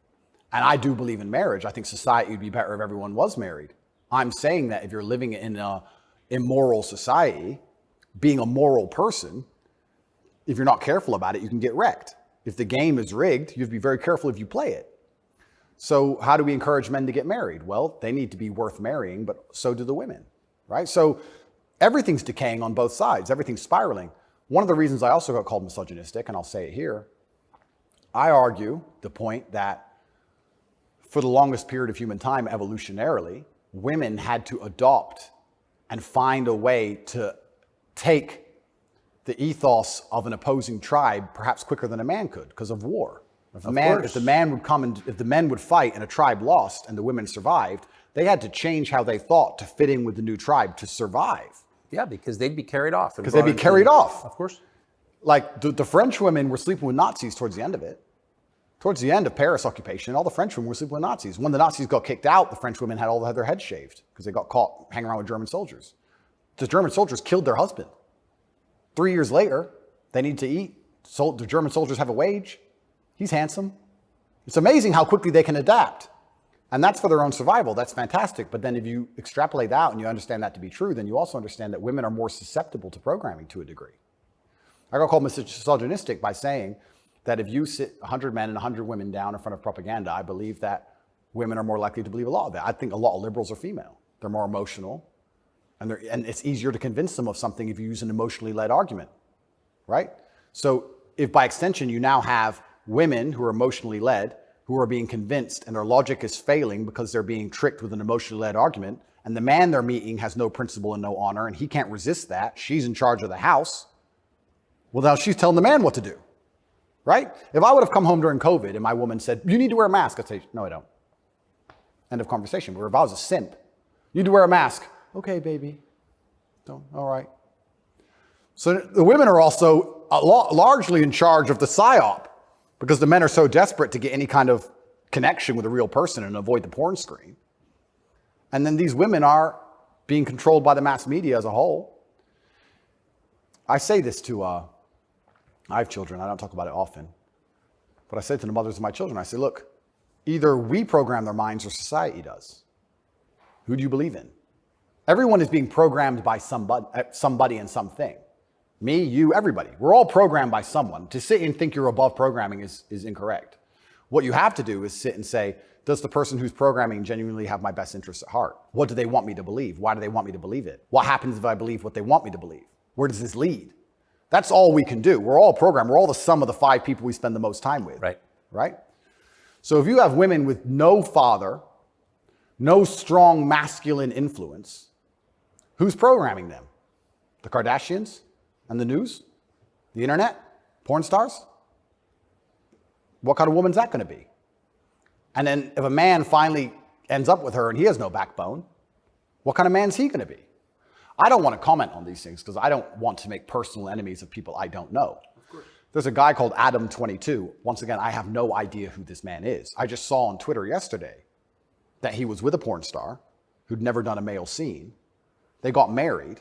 And I do believe in marriage. I think society would be better if everyone was married. I'm saying that if you're living in an immoral society, being a moral person, if you're not careful about it, you can get wrecked. If the game is rigged, you have to be very careful if you play it. So how do we encourage men to get married? Well, they need to be worth marrying, but so do the women, right? So everything's decaying on both sides. Everything's spiraling. One of the reasons I also got called misogynistic, and I'll say it here, I argue the point that for the longest period of human time, evolutionarily, women had to adopt and find a way to take the ethos of an opposing tribe perhaps quicker than a man could because of war. If the men would fight and a tribe lost and the women survived, they had to change how they thought to fit in with the new tribe to survive. Yeah, because they'd be carried off. Because they'd be carried off. Of course. Like the French women were sleeping with Nazis towards the end of it. Towards the end of Paris occupation, all the French women were sleeping with Nazis. When the Nazis got kicked out, the French women had their heads shaved because they got caught hanging around with German soldiers. The German soldiers killed their husband. 3 years later, they need to eat. So the German soldiers have a wage. He's handsome. It's amazing how quickly they can adapt. And that's for their own survival. That's fantastic. But then if you extrapolate that out and you understand that to be true, then you also understand that women are more susceptible to programming to a degree. I got called misogynistic by saying that if you sit 100 men and 100 women down in front of propaganda, I believe that women are more likely to believe a lot of that. I think a lot of liberals are female. They're more emotional. And it's easier to convince them of something if you use an emotionally led argument, right? So if by extension you now have women who are emotionally led, who are being convinced and their logic is failing because they're being tricked with an emotionally led argument, and the man they're meeting has no principle and no honor, and he can't resist that, she's in charge of the house, well, now she's telling the man what to do, right? If I would have come home during COVID and my woman said, you need to wear a mask, I'd say, no, I don't. End of conversation. But if I was a simp, you need to wear a mask. Okay, baby. Don't. All right. So the women are also largely in charge of the psyop because the men are so desperate to get any kind of connection with a real person and avoid the porn screen. And then these women are being controlled by the mass media as a whole. I say this to, I have children. I don't talk about it often. But I say to the mothers of my children, I say, look, either we program their minds or society does. Who do you believe in? Everyone is being programmed by somebody and something. Me, you, everybody. We're all programmed by someone. To sit and think you're above programming is incorrect. What you have to do is sit and say, does the person who's programming genuinely have my best interests at heart? What do they want me to believe? Why do they want me to believe it? What happens if I believe what they want me to believe? Where does this lead? That's all we can do. We're all programmed. We're all the sum of the 5 people we spend the most time with. Right? So if you have women with no father, no strong masculine influence, who's programming them? The Kardashians and the news? The internet? Porn stars? What kind of woman's that going to be? And then if a man finally ends up with her and he has no backbone, what kind of man's he going to be? I don't want to comment on these things because I don't want to make personal enemies of people I don't know. There's a guy called Adam22. Once again, I have no idea who this man is. I just saw on Twitter yesterday that he was with a porn star who'd never done a male scene. They got married,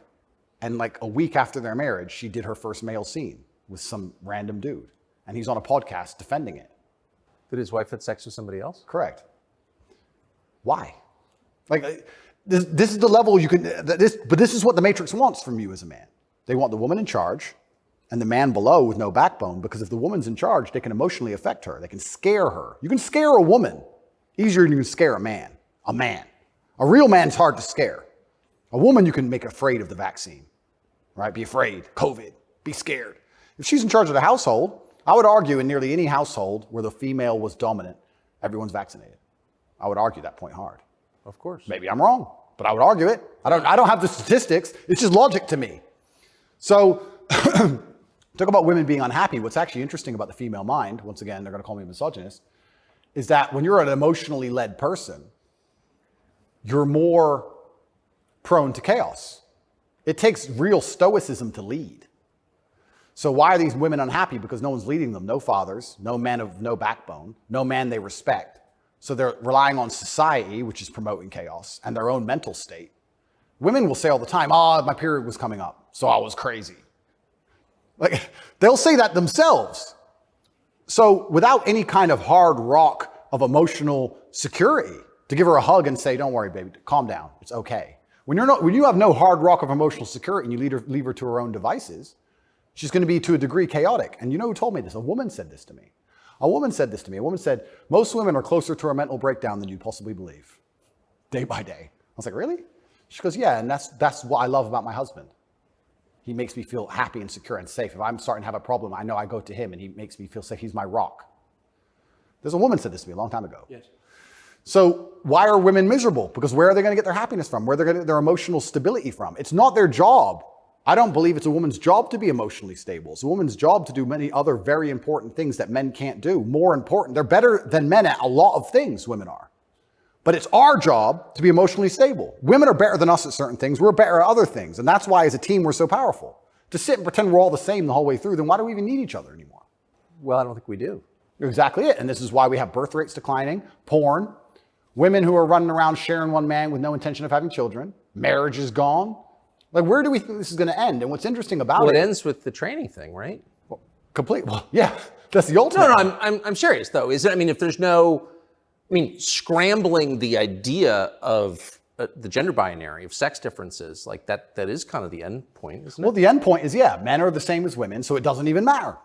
and like a week after their marriage, she did her first male scene with some random dude. And he's on a podcast defending it. Did his wife have sex with somebody else? Correct. Why? Like, this is the level you can, but this is what the Matrix wants from you as a man. They want the woman in charge and the man below with no backbone, because if the woman's in charge, they can emotionally affect her. They can scare her. You can scare a woman easier than you can scare a man. A man. A real man's hard to scare. A woman you can make afraid of the vaccine, right? Be afraid, COVID, be scared. If she's in charge of the household, I would argue in nearly any household where the female was dominant, everyone's vaccinated. I would argue that point hard. Of course. Maybe I'm wrong, but I would argue it. I don't have the statistics. It's just logic to me. So talk about women being unhappy. What's actually interesting about the female mind, once again, they're going to call me a misogynist, is that when you're an emotionally led person, you're more prone to chaos. It takes real stoicism to lead. So why are these women unhappy? Because no one's leading them. No fathers, no men of no backbone, no man they respect. So they're relying on society, which is promoting chaos, and their own mental state. Women will say all the time, my period was coming up, so I was crazy. Like, they'll say that themselves. So without any kind of hard rock of emotional security, to give her a hug and say, don't worry, baby, calm down, it's okay. When you have no hard rock of emotional security and you leave her to her own devices, she's going to be to a degree chaotic. And you know who told me this? A woman said this to me. A woman said, most women are closer to a mental breakdown than you possibly believe, day by day. I was like, really? She goes, yeah, and that's what I love about my husband. He makes me feel happy and secure and safe. If I'm starting to have a problem, I know I go to him and he makes me feel safe. He's my rock. There's a woman said this to me a long time ago. Yes. So why are women miserable? Because where are they going to get their happiness from? Where are they going to get their emotional stability from? It's not their job. I don't believe it's a woman's job to be emotionally stable. It's a woman's job to do many other very important things that men can't do. More important. They're better than men at a lot of things, women are. But it's our job to be emotionally stable. Women are better than us at certain things. We're better at other things. And that's why as a team, we're so powerful. To sit and pretend we're all the same the whole way through, then why do we even need each other anymore? Well, I don't think we do. Exactly it. And this is why we have birth rates declining, porn, women who are running around sharing one man with no intention of having children, marriage is gone. Like, where do we think this is going to end? And what's interesting about Well, it ends with the training thing, right? Well, yeah, that's the ultimate. No, I'm serious though. Is it? I mean, if there's no, scrambling the idea of the gender binary of sex differences, like that is kind of the end point, isn't it? Well, the end point is, yeah, men are the same as women, so it doesn't even matter.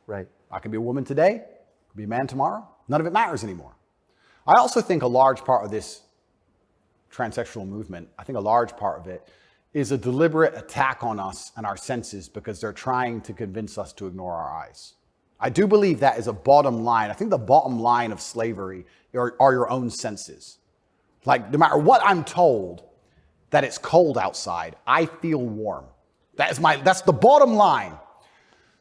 Right. I can be a woman today, I can be a man tomorrow. None of it matters anymore. I also think a large part of this transsexual movement, I think a large part of it is a deliberate attack on us and our senses because they're trying to convince us to ignore our eyes. I do believe that is a bottom line. I think the bottom line of slavery are your own senses. Like, no matter what I'm told, that it's cold outside, I feel warm. That's the bottom line.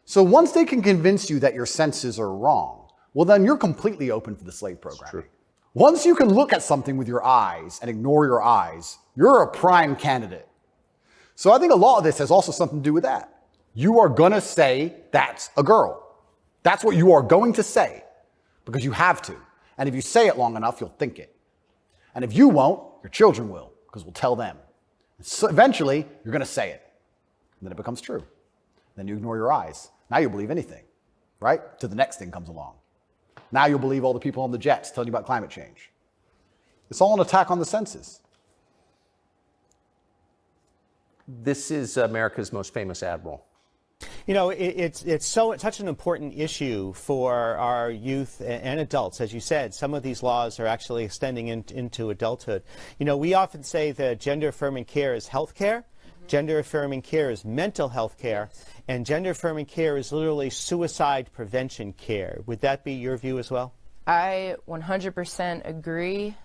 So once they can convince you that your senses are wrong, well, then you're completely open for the slave programming. Once you can look at something with your eyes and ignore your eyes, you're a prime candidate. So I think a lot of this has also something to do with that. You are going to say that's a girl. That's what you are going to say because you have to. And if you say it long enough, you'll think it. And if you won't, your children will because we'll tell them. So eventually, you're going to say it. And then it becomes true. Then you ignore your eyes. Now you'll believe anything, right? Till the next thing comes along. Now you'll believe all the people on the jets telling you about climate change. It's all an attack on the senses. This is America's most famous admiral. You know, it's such an important issue for our youth and adults. As you said, some of these laws are actually extending into adulthood. You know, we often say that gender-affirming care is health care, gender-affirming care is mental health care, and gender-affirming care is literally suicide prevention care. Would that be your view as well? I 100% agree.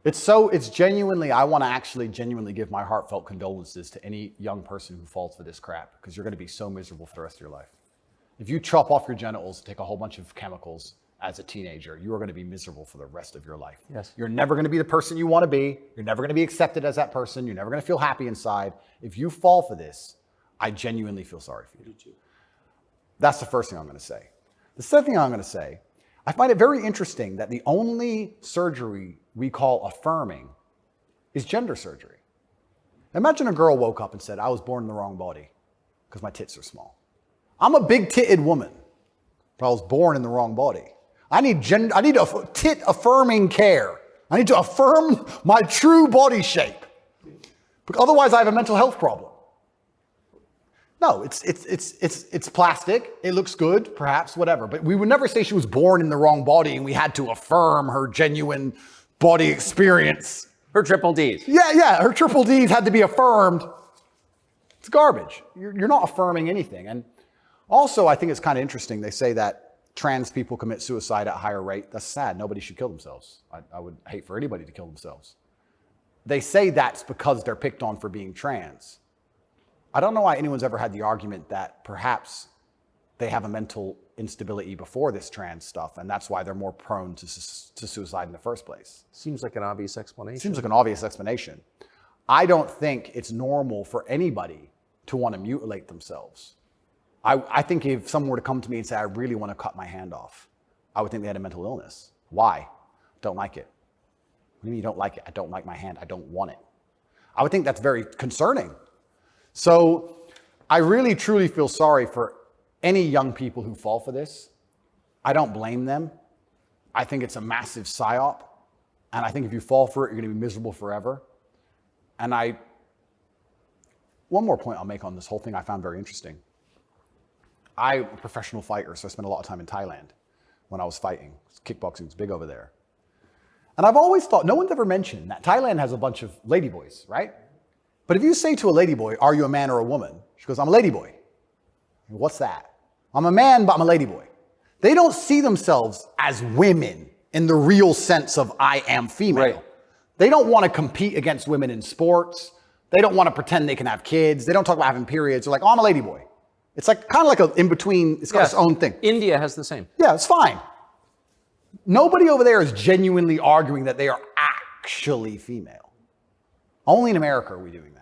It's genuinely, I want to actually genuinely give my heartfelt condolences to any young person who falls for this crap, because you're going to be so miserable for the rest of your life. If you chop off your genitals, take a whole bunch of chemicals as a teenager, you are going to be miserable for the rest of your life. Yes. You're never going to be the person you want to be. You're never going to be accepted as that person. You're never going to feel happy inside. If you fall for this, I genuinely feel sorry for you. That's the first thing I'm going to say. The second thing I'm going to say, I find it very interesting that the only surgery we call affirming is gender surgery. Imagine a girl woke up and said, I was born in the wrong body because my tits are small. I'm a big-titted woman, but I was born in the wrong body. I need tit affirming care. I need to affirm my true body shape. Because otherwise I have a mental health problem. No, it's plastic. It looks good, perhaps, whatever. But we would never say she was born in the wrong body and we had to affirm her genuine body experience. Her triple Ds. Yeah, her triple Ds had to be affirmed. It's garbage. You're not affirming anything. And also, I think it's kind of interesting. They say that trans people commit suicide at a higher rate. That's sad. Nobody should kill themselves. I would hate for anybody to kill themselves. They say that's because they're picked on for being trans. I don't know why anyone's ever had the argument that perhaps they have a mental instability before this trans stuff, and that's why they're more prone to suicide in the first place. Seems like an obvious explanation. Seems like an obvious explanation. I don't think it's normal for anybody to want to mutilate themselves. I think if someone were to come to me and say, I really want to cut my hand off, I would think they had a mental illness. Why? Don't like it. What do you mean you don't like it? I don't like my hand. I don't want it. I would think that's very concerning. So I really, truly feel sorry for any young people who fall for this. I don't blame them. I think it's a massive psyop. And I think if you fall for it, you're going to be miserable forever. And one more point I'll make on this whole thing I found very interesting. I'm a professional fighter, so I spent a lot of time in Thailand when I was fighting. Kickboxing was big over there. And I've always thought, no one's ever mentioned that Thailand has a bunch of ladyboys, right? But if you say to a ladyboy, are you a man or a woman? She goes, I'm a ladyboy. What's that? I'm a man, but I'm a ladyboy. They don't see themselves as women in the real sense of I am female. Right. They don't want to compete against women in sports. They don't want to pretend they can have kids. They don't talk about having periods. They're like, oh, I'm a ladyboy. It's like kind of like a in between. It's got its own thing. India has the same. Yeah, it's fine. Nobody over there is genuinely arguing that they are actually female. Only in America are we doing that.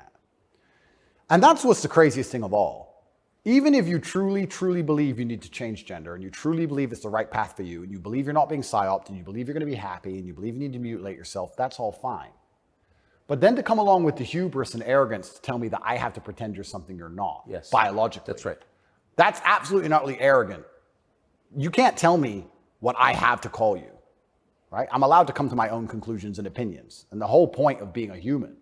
And that's what's the craziest thing of all. Even if you truly, truly believe you need to change gender and you truly believe it's the right path for you and you believe you're not being psyoped and you believe you're going to be happy and you believe you need to mutilate yourself, that's all fine. But then to come along with the hubris and arrogance to tell me that I have to pretend you're something you're not, yes, biologically. That's right. That's absolutely and utterly arrogant. You can't tell me what I have to call you, right? I'm allowed to come to my own conclusions and opinions. And the whole point of being a human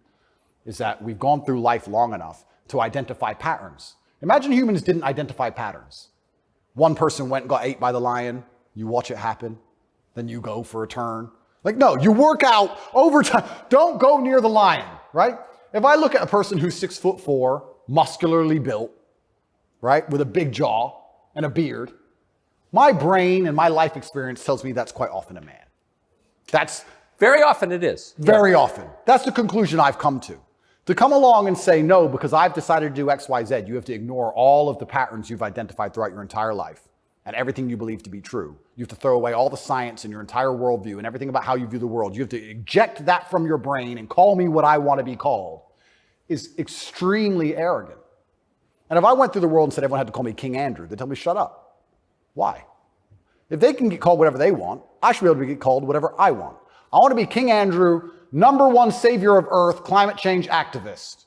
is that we've gone through life long enough to identify patterns. Imagine humans didn't identify patterns. One person went and got ate by the lion. You watch it happen. Then you go for a turn. Like, no, you work out over time. Don't go near the lion, right? If I look at a person who's 6'4", muscularly built, right, with a big jaw and a beard, my brain and my life experience tells me that's quite often a man. That's very often it is. Very often. That's the conclusion I've come to. To come along and say, no, because I've decided to do X, Y, Z, you have to ignore all of the patterns you've identified throughout your entire life and everything you believe to be true. You have to throw away all the science and your entire worldview and everything about how you view the world. You have to eject that from your brain and call me what I want to be called is extremely arrogant. And if I went through the world and said everyone had to call me King Andrew, they'd tell me, shut up. Why? If they can get called whatever they want, I should be able to get called whatever I want. I want to be King Andrew, #1 savior of Earth, climate change activist.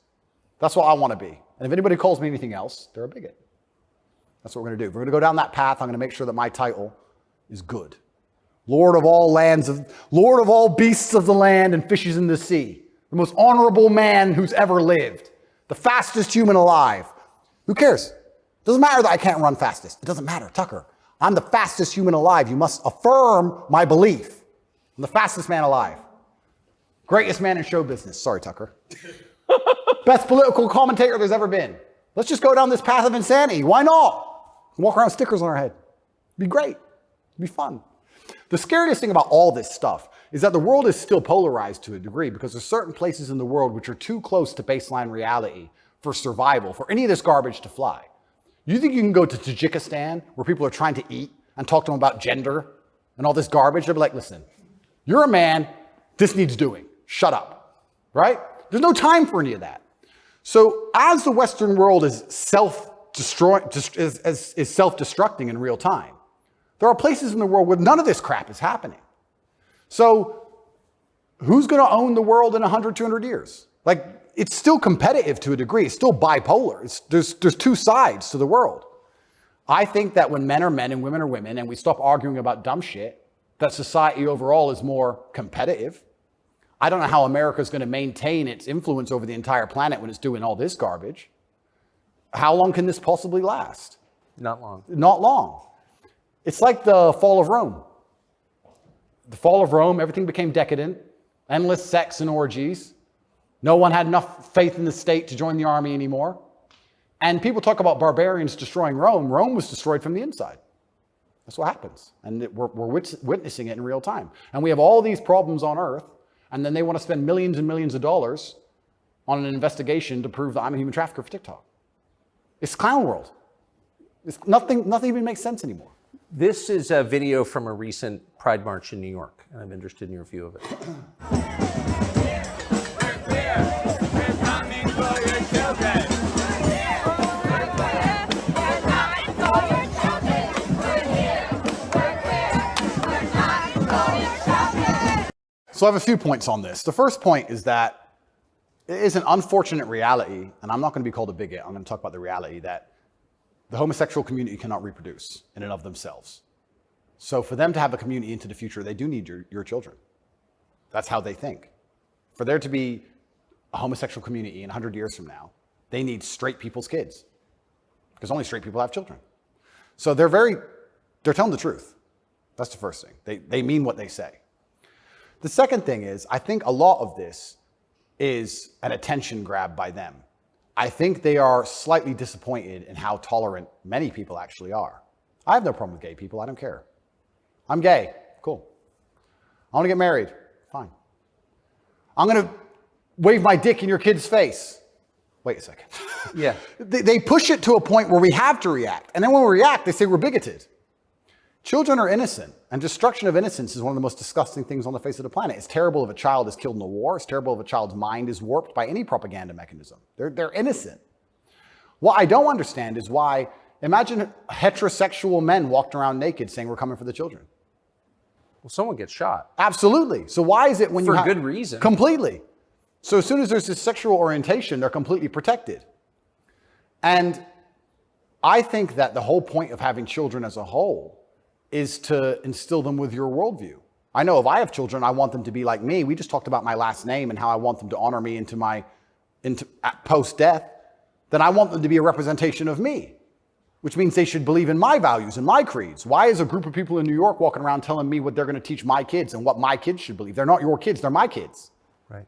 That's what I want to be. And if anybody calls me anything else, they're a bigot. That's what we're going to do. If we're going to go down that path, I'm going to make sure that my title is good. Lord of all lands, Lord of all beasts of the land and fishes in the sea. The most honorable man who's ever lived. The fastest human alive. Who cares? Doesn't matter that I can't run fastest. It doesn't matter, Tucker. I'm the fastest human alive. You must affirm my belief. I'm the fastest man alive. Greatest man in show business. Sorry, Tucker. Best political commentator there's ever been. Let's just go down this path of insanity. Why not? Walk around with stickers on our head. It'd be great. It'd be fun. The scariest thing about all this stuff is that the world is still polarized to a degree because there's certain places in the world which are too close to baseline reality for survival, for any of this garbage to fly. You think you can go to Tajikistan where people are trying to eat and talk to them about gender and all this garbage? They'll be like, listen, you're a man. This needs doing. Shut up, right? There's no time for any of that. So as the Western world is self-destructing in real time, there are places in the world where none of this crap is happening. So who's going to own the world in 100, 200 years? Like, it's still competitive to a degree. It's still bipolar. There's two sides to the world. I think that when men are men and women are women and we stop arguing about dumb shit, that society overall is more competitive. I don't know how America is going to maintain its influence over the entire planet when it's doing all this garbage. How long can this possibly last? Not long. Not long. It's like the fall of Rome. The fall of Rome, everything became decadent, endless sex and orgies. No one had enough faith in the state to join the army anymore. And people talk about barbarians destroying Rome. Rome was destroyed from the inside. That's what happens. And we're witnessing it in real time. And we have all these problems on Earth. And then they want to spend millions and millions of dollars on an investigation to prove that I'm a human trafficker for TikTok. It's clown world. Nothing even makes sense anymore. This is a video from a recent Pride March in New York, and I'm interested in your view of it. So I have a few points on this. The first point is that it is an unfortunate reality, and I'm not going to be called a bigot. I'm going to talk about the reality that the homosexual community cannot reproduce in and of themselves. So for them to have a community into the future, they do need your children. That's how they think. For there to be a homosexual community in 100 years from now, they need straight people's kids because only straight people have children. So they're telling the truth. That's the first thing. They mean what they say. The second thing is, I think a lot of this is an attention grab by them. I think they are slightly disappointed in how tolerant many people actually are. I have no problem with gay people. I don't care. I'm gay. Cool. I want to get married. Fine. I'm going to wave my dick in your kid's face. Wait a second. Yeah. They push it to a point where we have to react. And then when we react, they say we're bigoted. Children are innocent, and destruction of innocence is one of the most disgusting things on the face of the planet. It's terrible if a child is killed in a war. It's terrible if a child's mind is warped by any propaganda mechanism. They're innocent. What I don't understand is why, imagine heterosexual men walked around naked saying we're coming for the children. Well, someone gets shot. Absolutely. So why is it when you For good reason. Completely. So as soon as there's this sexual orientation, they're completely protected. And I think that the whole point of having children as a whole is to instill them with your worldview. I know if I have children, I want them to be like me. We just talked about my last name and how I want them to honor me into post-death. Then I want them to be a representation of me, which means they should believe in my values and my creeds. Why is a group of people in New York walking around telling me what they're going to teach my kids and what my kids should believe? They're not your kids, they're my kids. Right.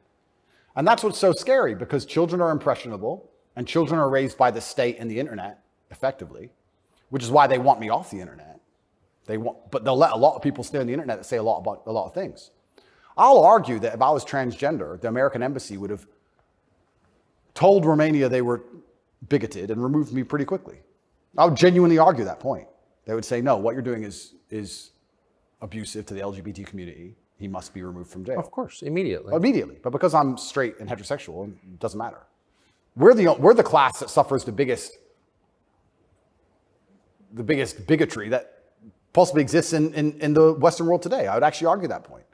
And that's what's so scary, because children are impressionable and children are raised by the state and the internet, effectively, which is why they want me off the internet. But they'll let a lot of people stay on the internet that say a lot about a lot of things. I'll argue that if I was transgender, the American embassy would have told Romania they were bigoted and removed me pretty quickly. I would genuinely argue that point. They would say, no, what you're doing is abusive to the LGBT community. He must be removed from jail. Of course, immediately. Immediately. But because I'm straight and heterosexual, it doesn't matter. We're the class that suffers the biggest bigotry that possibly exists in the Western world today. I would actually argue that point.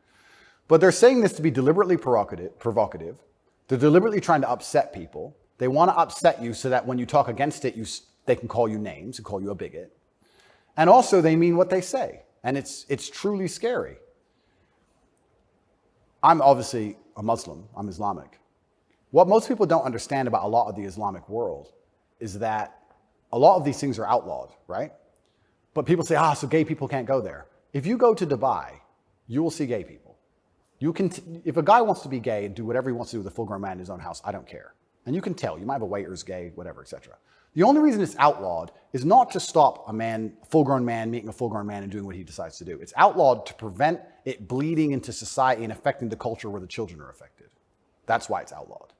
But they're saying this to be deliberately provocative. They're deliberately trying to upset people. They want to upset you so that when you talk against it, they can call you names and call you a bigot. And also they mean what they say. And it's truly scary. I'm obviously a Muslim. I'm Islamic. What most people don't understand about a lot of the Islamic world is that a lot of these things are outlawed, right? But people say, so gay people can't go there. If you go to Dubai, you will see gay people. If a guy wants to be gay and do whatever he wants to do with a full-grown man in his own house, I don't care. And you can tell. You might have a waiter's gay, whatever, etc. The only reason it's outlawed is not to stop a full-grown man meeting a full-grown man and doing what he decides to do. It's outlawed to prevent it bleeding into society and affecting the culture where the children are affected. That's why it's outlawed.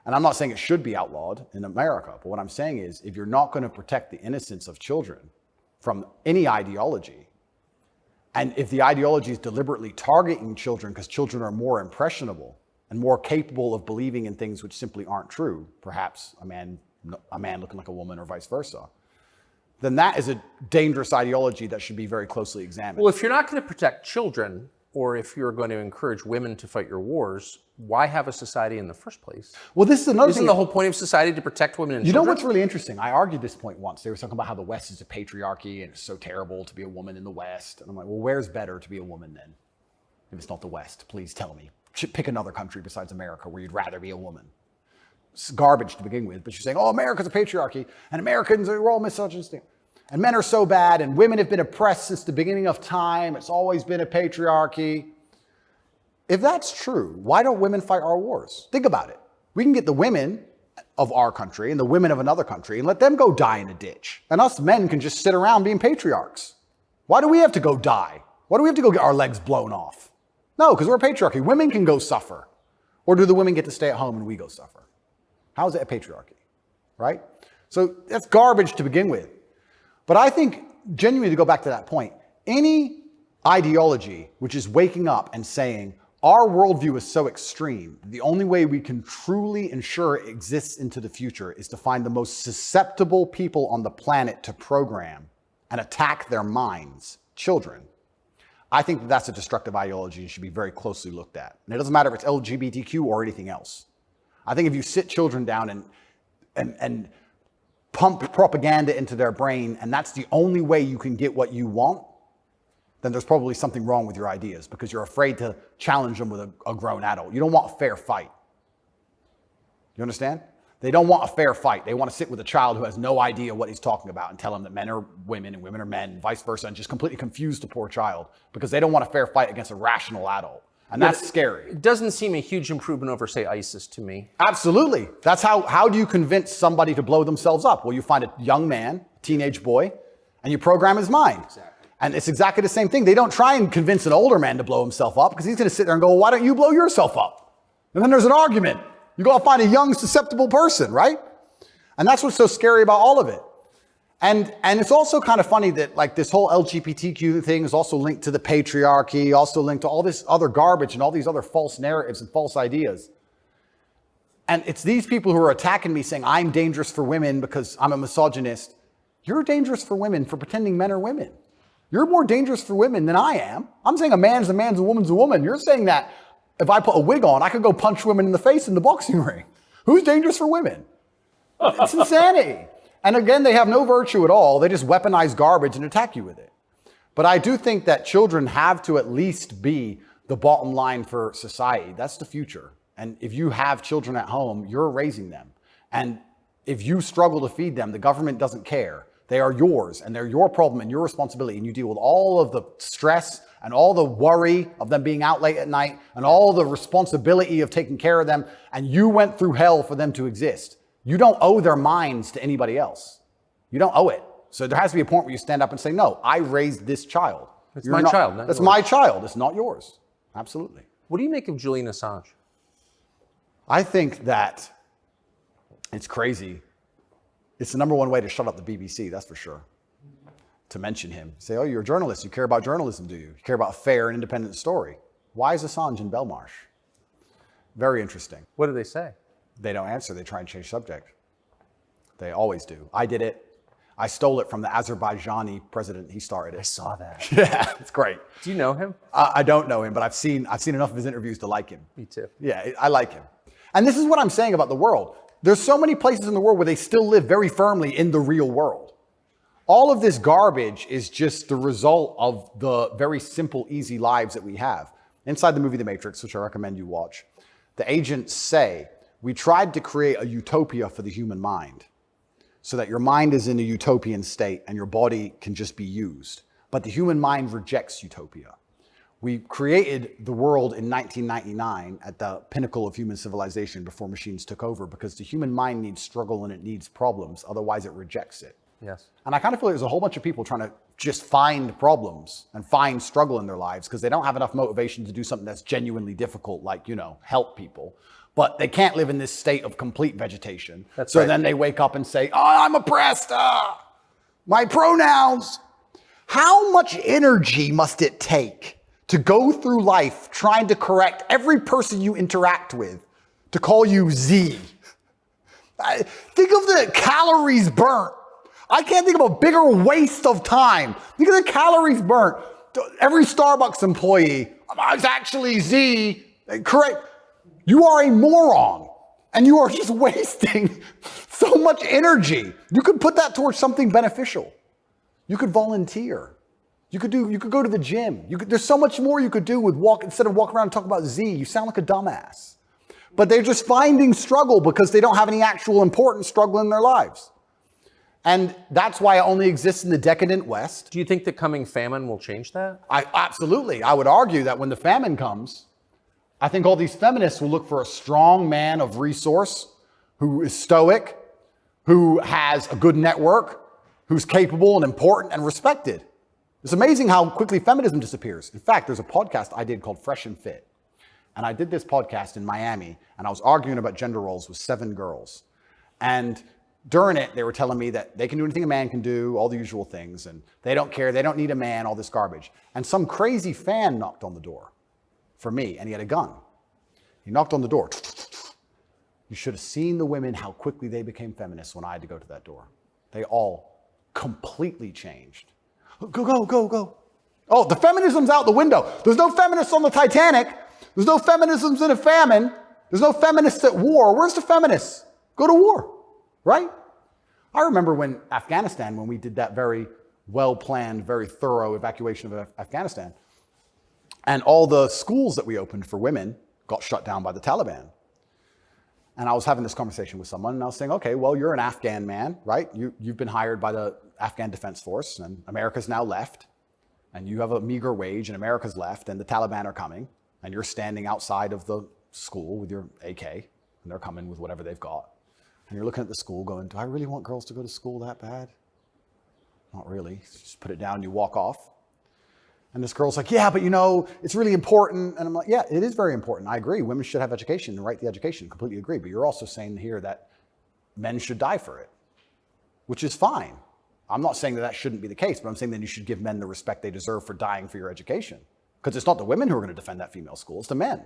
And I'm not saying it should be outlawed in America, but what I'm saying is if you're not going to protect the innocence of children from any ideology, and if the ideology is deliberately targeting children because children are more impressionable and more capable of believing in things which simply aren't true, perhaps a man looking like a woman or vice versa, then that is a dangerous ideology that should be very closely examined. Well, if you're not going to protect children, or if you're going to encourage women to fight your wars, why have a society in the first place? Well, this is another thing. Isn't the whole point of society to protect women and children? You know what's really interesting? I argued this point once. They were talking about how the West is a patriarchy and it's so terrible to be a woman in the West. And I'm like, well, where's better to be a woman then? If it's not the West, please tell me. Pick another country besides America where you'd rather be a woman. It's garbage to begin with, but you're saying, America's a patriarchy and Americans are all misogynistic. And men are so bad and women have been oppressed since the beginning of time. It's always been a patriarchy. If that's true, why don't women fight our wars? Think about it. We can get the women of our country and the women of another country and let them go die in a ditch. And us men can just sit around being patriarchs. Why do we have to go die? Why do we have to go get our legs blown off? No, because we're a patriarchy. Women can go suffer. Or do the women get to stay at home and we go suffer? How is it a patriarchy? Right? So that's garbage to begin with. But I think, genuinely, to go back to that point, any ideology which is waking up and saying, our worldview is so extreme, the only way we can truly ensure it exists into the future is to find the most susceptible people on the planet to program and attack their minds, children. I think that's a destructive ideology and should be very closely looked at. And it doesn't matter if it's LGBTQ or anything else. I think if you sit children down and pump propaganda into their brain, and that's the only way you can get what you want, then there's probably something wrong with your ideas because you're afraid to challenge them with a grown adult. You don't want a fair fight. You understand? They don't want a fair fight. They want to sit with a child who has no idea what he's talking about and tell him that men are women and women are men and vice versa, and just completely confuse the poor child because they don't want a fair fight against a rational adult. And that's scary. It doesn't seem a huge improvement over, say, ISIS to me. Absolutely. That's how do you convince somebody to blow themselves up? Well, you find a young man, teenage boy, and you program his mind. Exactly. And it's exactly the same thing. They don't try and convince an older man to blow himself up because he's going to sit there and go, well, why don't you blow yourself up? And then there's an argument. You go find a young, susceptible person, right? And that's what's so scary about all of it. And it's also kind of funny that like this whole LGBTQ thing is also linked to the patriarchy, also linked to all this other garbage and all these other false narratives and false ideas. And it's these people who are attacking me saying, I'm dangerous for women because I'm a misogynist. You're dangerous for women for pretending men are women. You're more dangerous for women than I am. I'm saying a man's a man's, a woman's a woman. You're saying that if I put a wig on, I could go punch women in the face in the boxing ring. Who's dangerous for women? It's insanity. And again, they have no virtue at all. They just weaponize garbage and attack you with it. But I do think that children have to at least be the bottom line for society. That's the future. And if you have children at home, you're raising them. And if you struggle to feed them, the government doesn't care. They are yours and they're your problem and your responsibility. And you deal with all of the stress and all the worry of them being out late at night and all the responsibility of taking care of them. And you went through hell for them to exist. You don't owe their minds to anybody else. You don't owe it. So there has to be a point where you stand up and say, no, I raised this child. It's my child. That's my child. It's not yours. Absolutely. What do you make of Julian Assange? I think that it's crazy. It's the number one way to shut up the BBC, that's for sure. To mention him. Say, oh, you're a journalist. You care about journalism, do you? You care about a fair and independent story. Why is Assange in Belmarsh? Very interesting. What do they say? They don't answer. They try and change subject. They always do. I did it. I stole it from the Azerbaijani president. He started it. I saw that. Yeah, it's great. Do you know him? I don't know him, but I've seen enough of his interviews to like him. Me too. Yeah, I like him. And this is what I'm saying about the world. There's so many places in the world where they still live very firmly in the real world. All of this garbage is just the result of the very simple, easy lives that we have. Inside the movie The Matrix, which I recommend you watch, the agents say, we tried to create a utopia for the human mind so that your mind is in a utopian state and your body can just be used. But the human mind rejects utopia. We created the world in 1999 at the pinnacle of human civilization before machines took over because the human mind needs struggle and it needs problems. Otherwise, it rejects it. Yes. And I kind of feel like there's a whole bunch of people trying to just find problems and find struggle in their lives because they don't have enough motivation to do something that's genuinely difficult, like, help people. But they can't live in this state of complete vegetation. That's so right. Then they wake up and say, oh, I'm oppressed. My pronouns. How much energy must it take to go through life trying to correct every person you interact with to call you Z? Think of the calories burnt. I can't think of a bigger waste of time. Think of the calories burnt. Every Starbucks employee, it's actually Z. Correct. You are a moron and you are just wasting so much energy. You could put that towards something beneficial. You could volunteer. You could go to the gym. There's so much more you could do with instead of walking around and talking about Z. You sound like a dumbass. But they're just finding struggle because they don't have any actual important struggle in their lives. And that's why it only exists in the decadent West. Do you think the coming famine will change that? Absolutely. I would argue that when the famine comes, I think all these feminists will look for a strong man of resource who is stoic, who has a good network, who's capable and important and respected. It's amazing how quickly feminism disappears. In fact, there's a podcast I did called Fresh and Fit. And I did this podcast in Miami, and I was arguing about gender roles with 7 girls. And during it, they were telling me that they can do anything a man can do, all the usual things, and they don't care, they don't need a man, all this garbage. And some crazy fan knocked on the door for me, and he had a gun. He knocked on the door. You should have seen the women, how quickly they became feminists when I had to go to that door. They all completely changed. Go. Oh, the feminism's out the window. There's no feminists on the Titanic. There's no feminisms in a famine. There's no feminists at war. Where's the feminists? Go to war, right? I remember when we did that very well-planned, very thorough evacuation of Afghanistan, and all the schools that we opened for women got shut down by the Taliban. And I was having this conversation with someone, and I was saying, okay, well, you're an Afghan man, right? You've been hired by the Afghan Defense Force, and America's now left, and you have a meager wage, and America's left, and the Taliban are coming. and you're standing outside of the school with your AK, and they're coming with whatever they've got, and you're looking at the school going, do I really want girls to go to school that bad? Not really. Just put it down, you walk off. And this girl's like, yeah, but it's really important. And I'm like, yeah, it is very important. I agree. Women should have education and right to the education. Completely agree. But you're also saying here that men should die for it, which is fine. I'm not saying that shouldn't be the case, but I'm saying that you should give men the respect they deserve for dying for your education. Because it's not the women who are going to defend that female school, it's the men.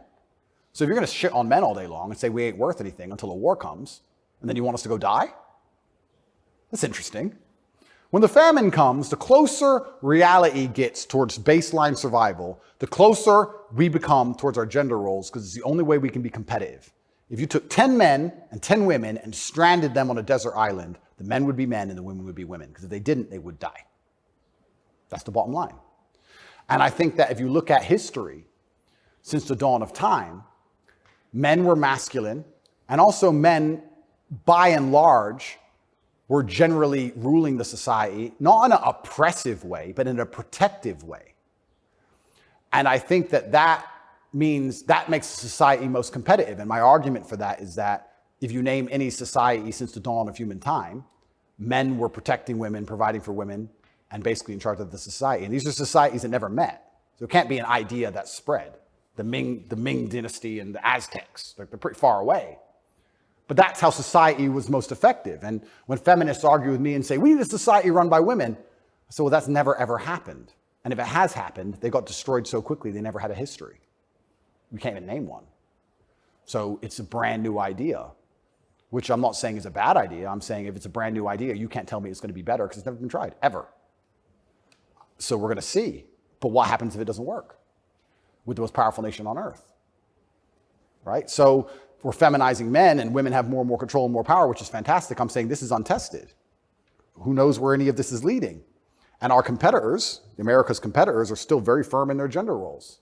So if you're going to shit on men all day long and say we ain't worth anything until a war comes, and then you want us to go die? That's interesting. When the famine comes, the closer reality gets towards baseline survival, the closer we become towards our gender roles, because it's the only way we can be competitive. If you took 10 men and 10 women and stranded them on a desert island, the men would be men and the women would be women, because if they didn't, they would die. That's the bottom line. And I think that if you look at history, since the dawn of time, men were masculine, and also men, by and large, were generally ruling the society, not in an oppressive way, but in a protective way. And I think that means that makes the society most competitive. And my argument for that is that if you name any society since the dawn of human time, men were protecting women, providing for women, and basically in charge of the society. And these are societies that never met. So it can't be an idea that spread. The Ming dynasty and the Aztecs, they're pretty far away. But that's how society was most effective. And when feminists argue with me and say, we need a society run by women, I say, well, that's never, ever happened. And if it has happened, they got destroyed so quickly, they never had a history. We can't even name one. So it's a brand new idea, which I'm not saying is a bad idea. I'm saying if it's a brand new idea, you can't tell me it's going to be better because it's never been tried, ever. So we're going to see. But what happens if it doesn't work with the most powerful nation on earth? Right? So we're feminizing men and women have more and more control and more power, which is fantastic. I'm saying this is untested. Who knows where any of this is leading? And our competitors, America's competitors, are still very firm in their gender roles.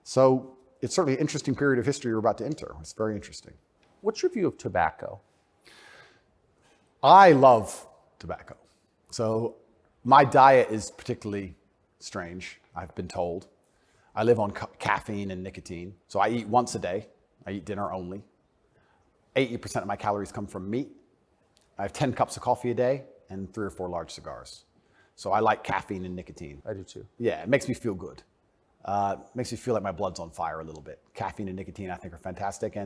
So it's certainly an interesting period of history we're about to enter. It's very interesting. What's your view of tobacco? I love tobacco. So my diet is particularly strange, I've been told. I live on caffeine and nicotine. So I eat once a day. I eat dinner only. 80% of my calories come from meat. I have 10 cups of coffee a day and 3 or 4 large cigars. So I like caffeine and nicotine. I do too. Yeah, it makes me feel good. Makes me feel like my blood's on fire a little bit. Caffeine and nicotine, I think, are fantastic.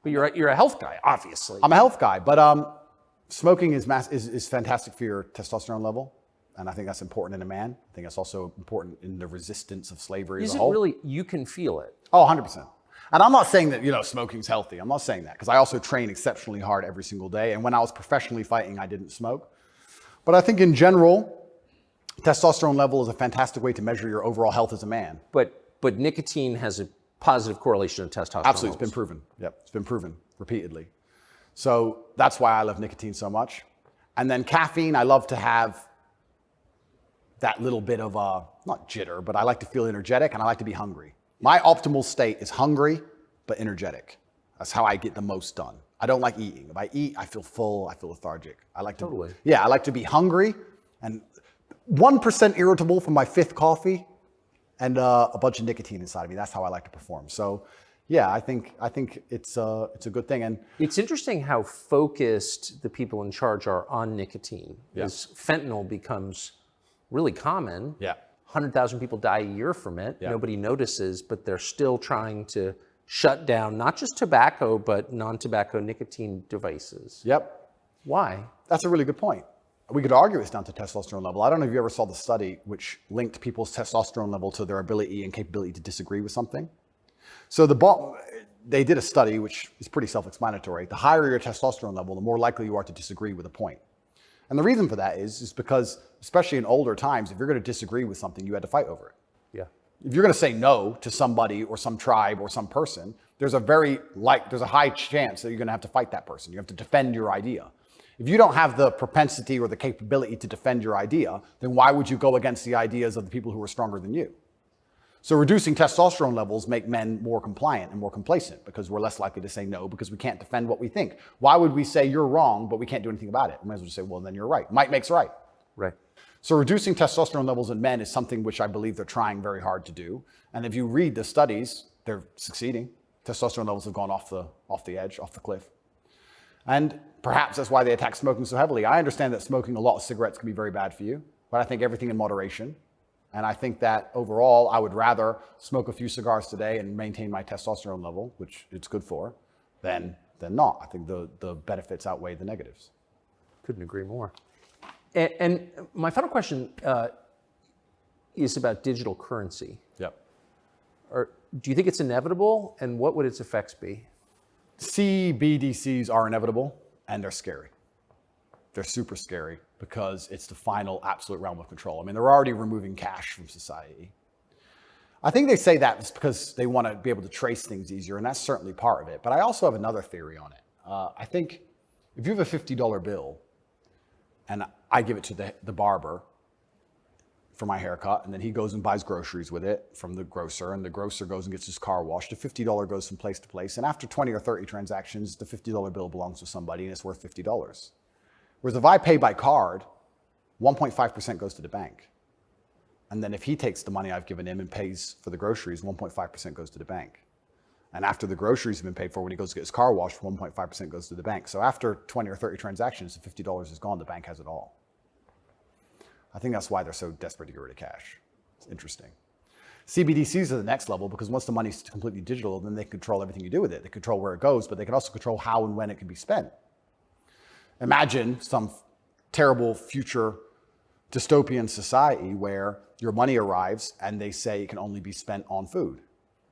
But you're a health guy, obviously. I'm a health guy, but smoking is fantastic for your testosterone level. And I think that's important in a man. I think that's also important in the resistance of slavery as a whole. Is it really, you can feel it? Oh, 100%. And I'm not saying that, smoking's healthy. I'm not saying that, because I also train exceptionally hard every single day. And when I was professionally fighting, I didn't smoke. But I think in general, testosterone level is a fantastic way to measure your overall health as a man. But nicotine has a positive correlation to testosterone. Absolutely, it's been proven. Yep, it's been proven repeatedly. So that's why I love nicotine so much. And then caffeine, I love to have that little bit of not jitter, but I like to feel energetic and I like to be hungry. My optimal state is hungry, but energetic. That's how I get the most done. I don't like eating. If I eat, I feel full, I feel lethargic. I like to, totally. Yeah, I like to be hungry and 1% irritable from my 5th coffee and a bunch of nicotine inside of me. That's how I like to perform. So yeah, I think it's a good thing. And it's interesting how focused the people in charge are on nicotine. Yeah. As fentanyl becomes really common. Yeah. 100,000 people die a year from it. Yeah. Nobody notices, but they're still trying to shut down not just tobacco, but non-tobacco nicotine devices. Yep. Why? That's a really good point. We could argue it's down to testosterone level. I don't know if you ever saw the study which linked people's testosterone level to their ability and capability to disagree with something. So they did a study which is pretty self-explanatory. The higher your testosterone level, the more likely you are to disagree with a point. And the reason for that is because, especially in older times, if you're going to disagree with something, you had to fight over it. Yeah. If you're going to say no to somebody or some tribe or some person, there's a high chance that you're going to have to fight that person. You have to defend your idea. If you don't have the propensity or the capability to defend your idea, then why would you go against the ideas of the people who are stronger than you? So reducing testosterone levels make men more compliant and more complacent because we're less likely to say no because we can't defend what we think. Why would we say you're wrong, but we can't do anything about it? We might as well just say, well, then you're right. Might makes right. Right. So reducing testosterone levels in men is something which I believe they're trying very hard to do. And if you read the studies, they're succeeding. Testosterone levels have gone off the edge, off the cliff. And perhaps that's why they attack smoking so heavily. I understand that smoking a lot of cigarettes can be very bad for you, but I think everything in moderation. And I think that overall, I would rather smoke a few cigars today and maintain my testosterone level, which it's good for, than not. I think the benefits outweigh the negatives. Couldn't agree more. And my final question is about digital currency. Yep. Do you think it's inevitable, and what would its effects be? CBDCs are inevitable, and they're scary. They're super scary because it's the final absolute realm of control. I mean, they're already removing cash from society. I think they say that it's because they want to be able to trace things easier, and that's certainly part of it. But I also have another theory on it. I think if you have a $50 bill, and I give it to the barber for my haircut, and then he goes and buys groceries with it from the grocer, and the grocer goes and gets his car washed, the $50 goes from place to place, and after 20 or 30 transactions, the $50 bill belongs to somebody, and it's worth $50. Whereas if I pay by card, 1.5% goes to the bank. And then if he takes the money I've given him and pays for the groceries, 1.5% goes to the bank. And after the groceries have been paid for, when he goes to get his car washed, 1.5% goes to the bank. So after 20 or 30 transactions, the $50 is gone, the bank has it all. I think that's why they're so desperate to get rid of cash. It's interesting. CBDCs are the next level because once the money's completely digital, then they control everything you do with it. They control where it goes, but they can also control how and when it can be spent. Imagine some terrible future dystopian society where your money arrives and they say it can only be spent on food,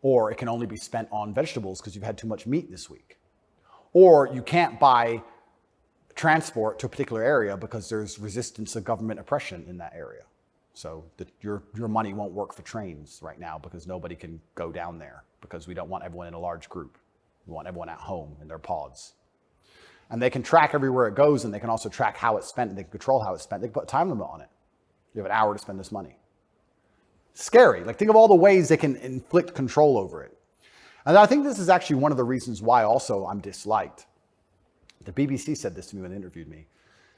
or it can only be spent on vegetables because you've had too much meat this week, or you can't buy transport to a particular area because there's resistance to government oppression in that area. So that your money won't work for trains right now because nobody can go down there because we don't want everyone in a large group. We want everyone at home in their pods. And they can track everywhere it goes, and they can also track how it's spent, and they can control how it's spent. They can put a time limit on it. You have an hour to spend this money. Scary. Like, think of all the ways they can inflict control over it. And I think this is actually one of the reasons why also I'm disliked. The BBC said this to me when they interviewed me.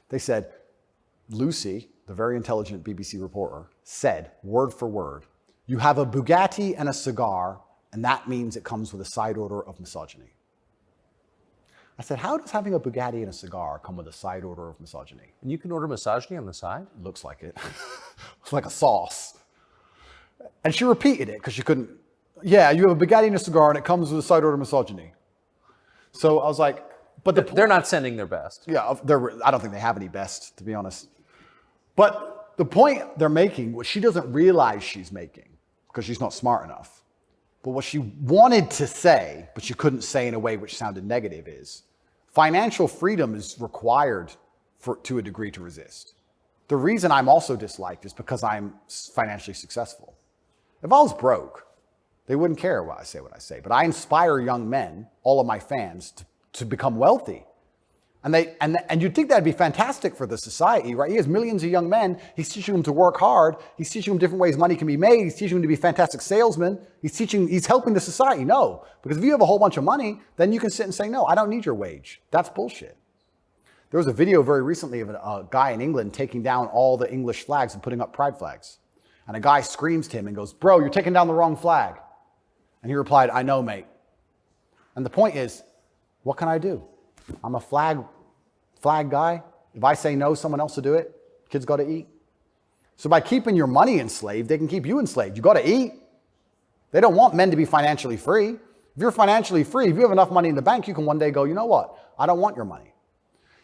They said, Lucy, the very intelligent BBC reporter, said, word for word, you have a Bugatti and a cigar, and that means it comes with a side order of misogyny. I said, how does having a Bugatti and a cigar come with a side order of misogyny? And you can order misogyny on the side? Looks like it. It's like a sauce. And she repeated it because she couldn't. Yeah, you have a Bugatti and a cigar and it comes with a side order of misogyny. So I was like, but they're not sending their best. Yeah, I don't think they have any best, to be honest. But the point they're making, what she doesn't realize she's making, because she's not smart enough, but what she wanted to say, but she couldn't say in a way which sounded negative, is financial freedom is required to a degree to resist. The reason I'm also disliked is because I'm financially successful. If I was broke, they wouldn't care what I say. But I inspire young men, all of my fans, to become wealthy. And you'd think that'd be fantastic for the society, right? He has millions of young men. He's teaching them to work hard. He's teaching them different ways money can be made. He's teaching them to be fantastic salesmen. He's helping the society. No, because if you have a whole bunch of money, then you can sit and say, no, I don't need your wage. That's bullshit. There was a video very recently of a guy in England taking down all the English flags and putting up pride flags. And a guy screams to him and goes, bro, you're taking down the wrong flag. And he replied, I know, mate. And the point is, what can I do? I'm a flag guy. If I say no, someone else will do it. Kids got to eat. So by keeping your money enslaved, they can keep you enslaved. You got to eat. They don't want men to be financially free. If you're financially free, if you have enough money in the bank, you can one day go, you know what? I don't want your money.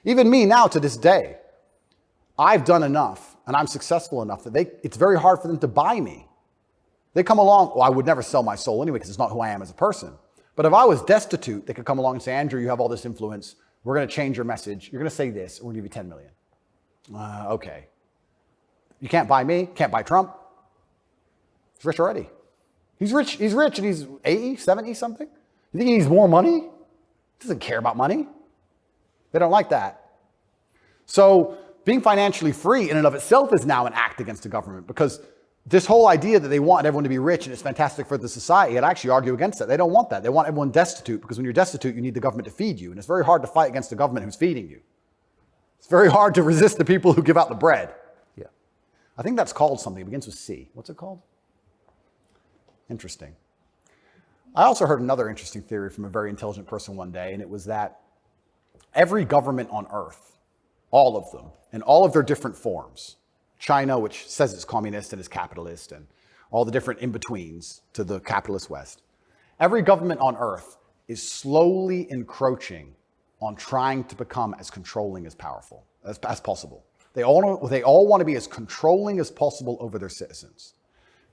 Even me now to this day, I've done enough and I'm successful enough that it's very hard for them to buy me. They come along, well, I would never sell my soul anyway because it's not who I am as a person. But if I was destitute, they could come along and say, Andrew, you have all this influence. We're going to change your message. You're going to say this. We're going to give you 10 million. Okay. You can't buy me. Can't buy Trump. He's rich already. He's rich. He's rich and he's 80, 70 something. You think he needs more money? He doesn't care about money. They don't like that. So being financially free in and of itself is now an act against the government, because this whole idea that they want everyone to be rich and it's fantastic for the society, I'd actually argue against that. They don't want that. They want everyone destitute, because when you're destitute, you need the government to feed you. And it's very hard to fight against the government who's feeding you. It's very hard to resist the people who give out the bread. Yeah. I think that's called something. It begins with C. What's it called? Interesting. I also heard another interesting theory from a very intelligent person one day, and it was that every government on earth, all of them, in all of their different forms, China, which says it's communist and is capitalist, and all the different in-betweens to the capitalist West, every government on earth is slowly encroaching on trying to become as controlling as powerful as possible. They all want to be as controlling as possible over their citizens.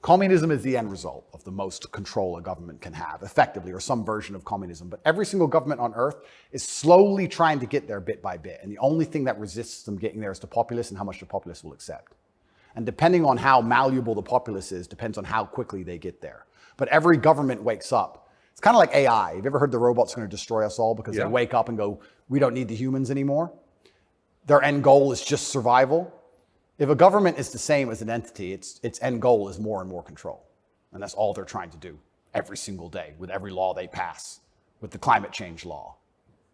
Communism is the end result of the most control a government can have, effectively, or some version of communism. But every single government on earth is slowly trying to get there bit by bit. And the only thing that resists them getting there is the populace and how much the populace will accept. And depending on how malleable the populace is, depends on how quickly they get there. But every government wakes up. It's kind of like AI. Have you ever heard the robot's going to destroy us all because they wake up and go, we don't need the humans anymore? Their end goal is just survival. If a government is the same as an entity, its end goal is more and more control. And that's all they're trying to do every single day with every law they pass, with the climate change law.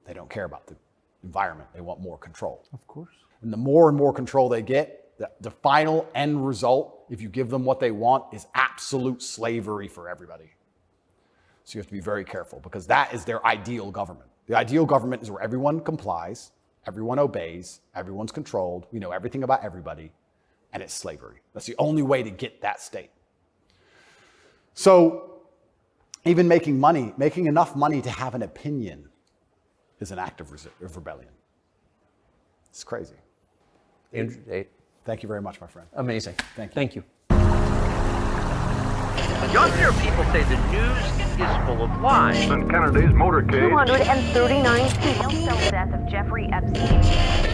They don't care about the environment. They want more control. Of course. And the more and more control they get, the final end result, if you give them what they want, is absolute slavery for everybody. So you have to be very careful because that is their ideal government. The ideal government is where everyone complies, everyone obeys, everyone's controlled, we know everything about everybody, and it's slavery. That's the only way to get that state. So even making enough money to have an opinion is an act of rebellion. It's crazy. Andrew Tate. Thank you very much, my friend. Amazing. Thank you. Thank you. Younger people say the news is full of lies. Kennedy's motorcade. 239 people. The death of Jeffrey Epstein.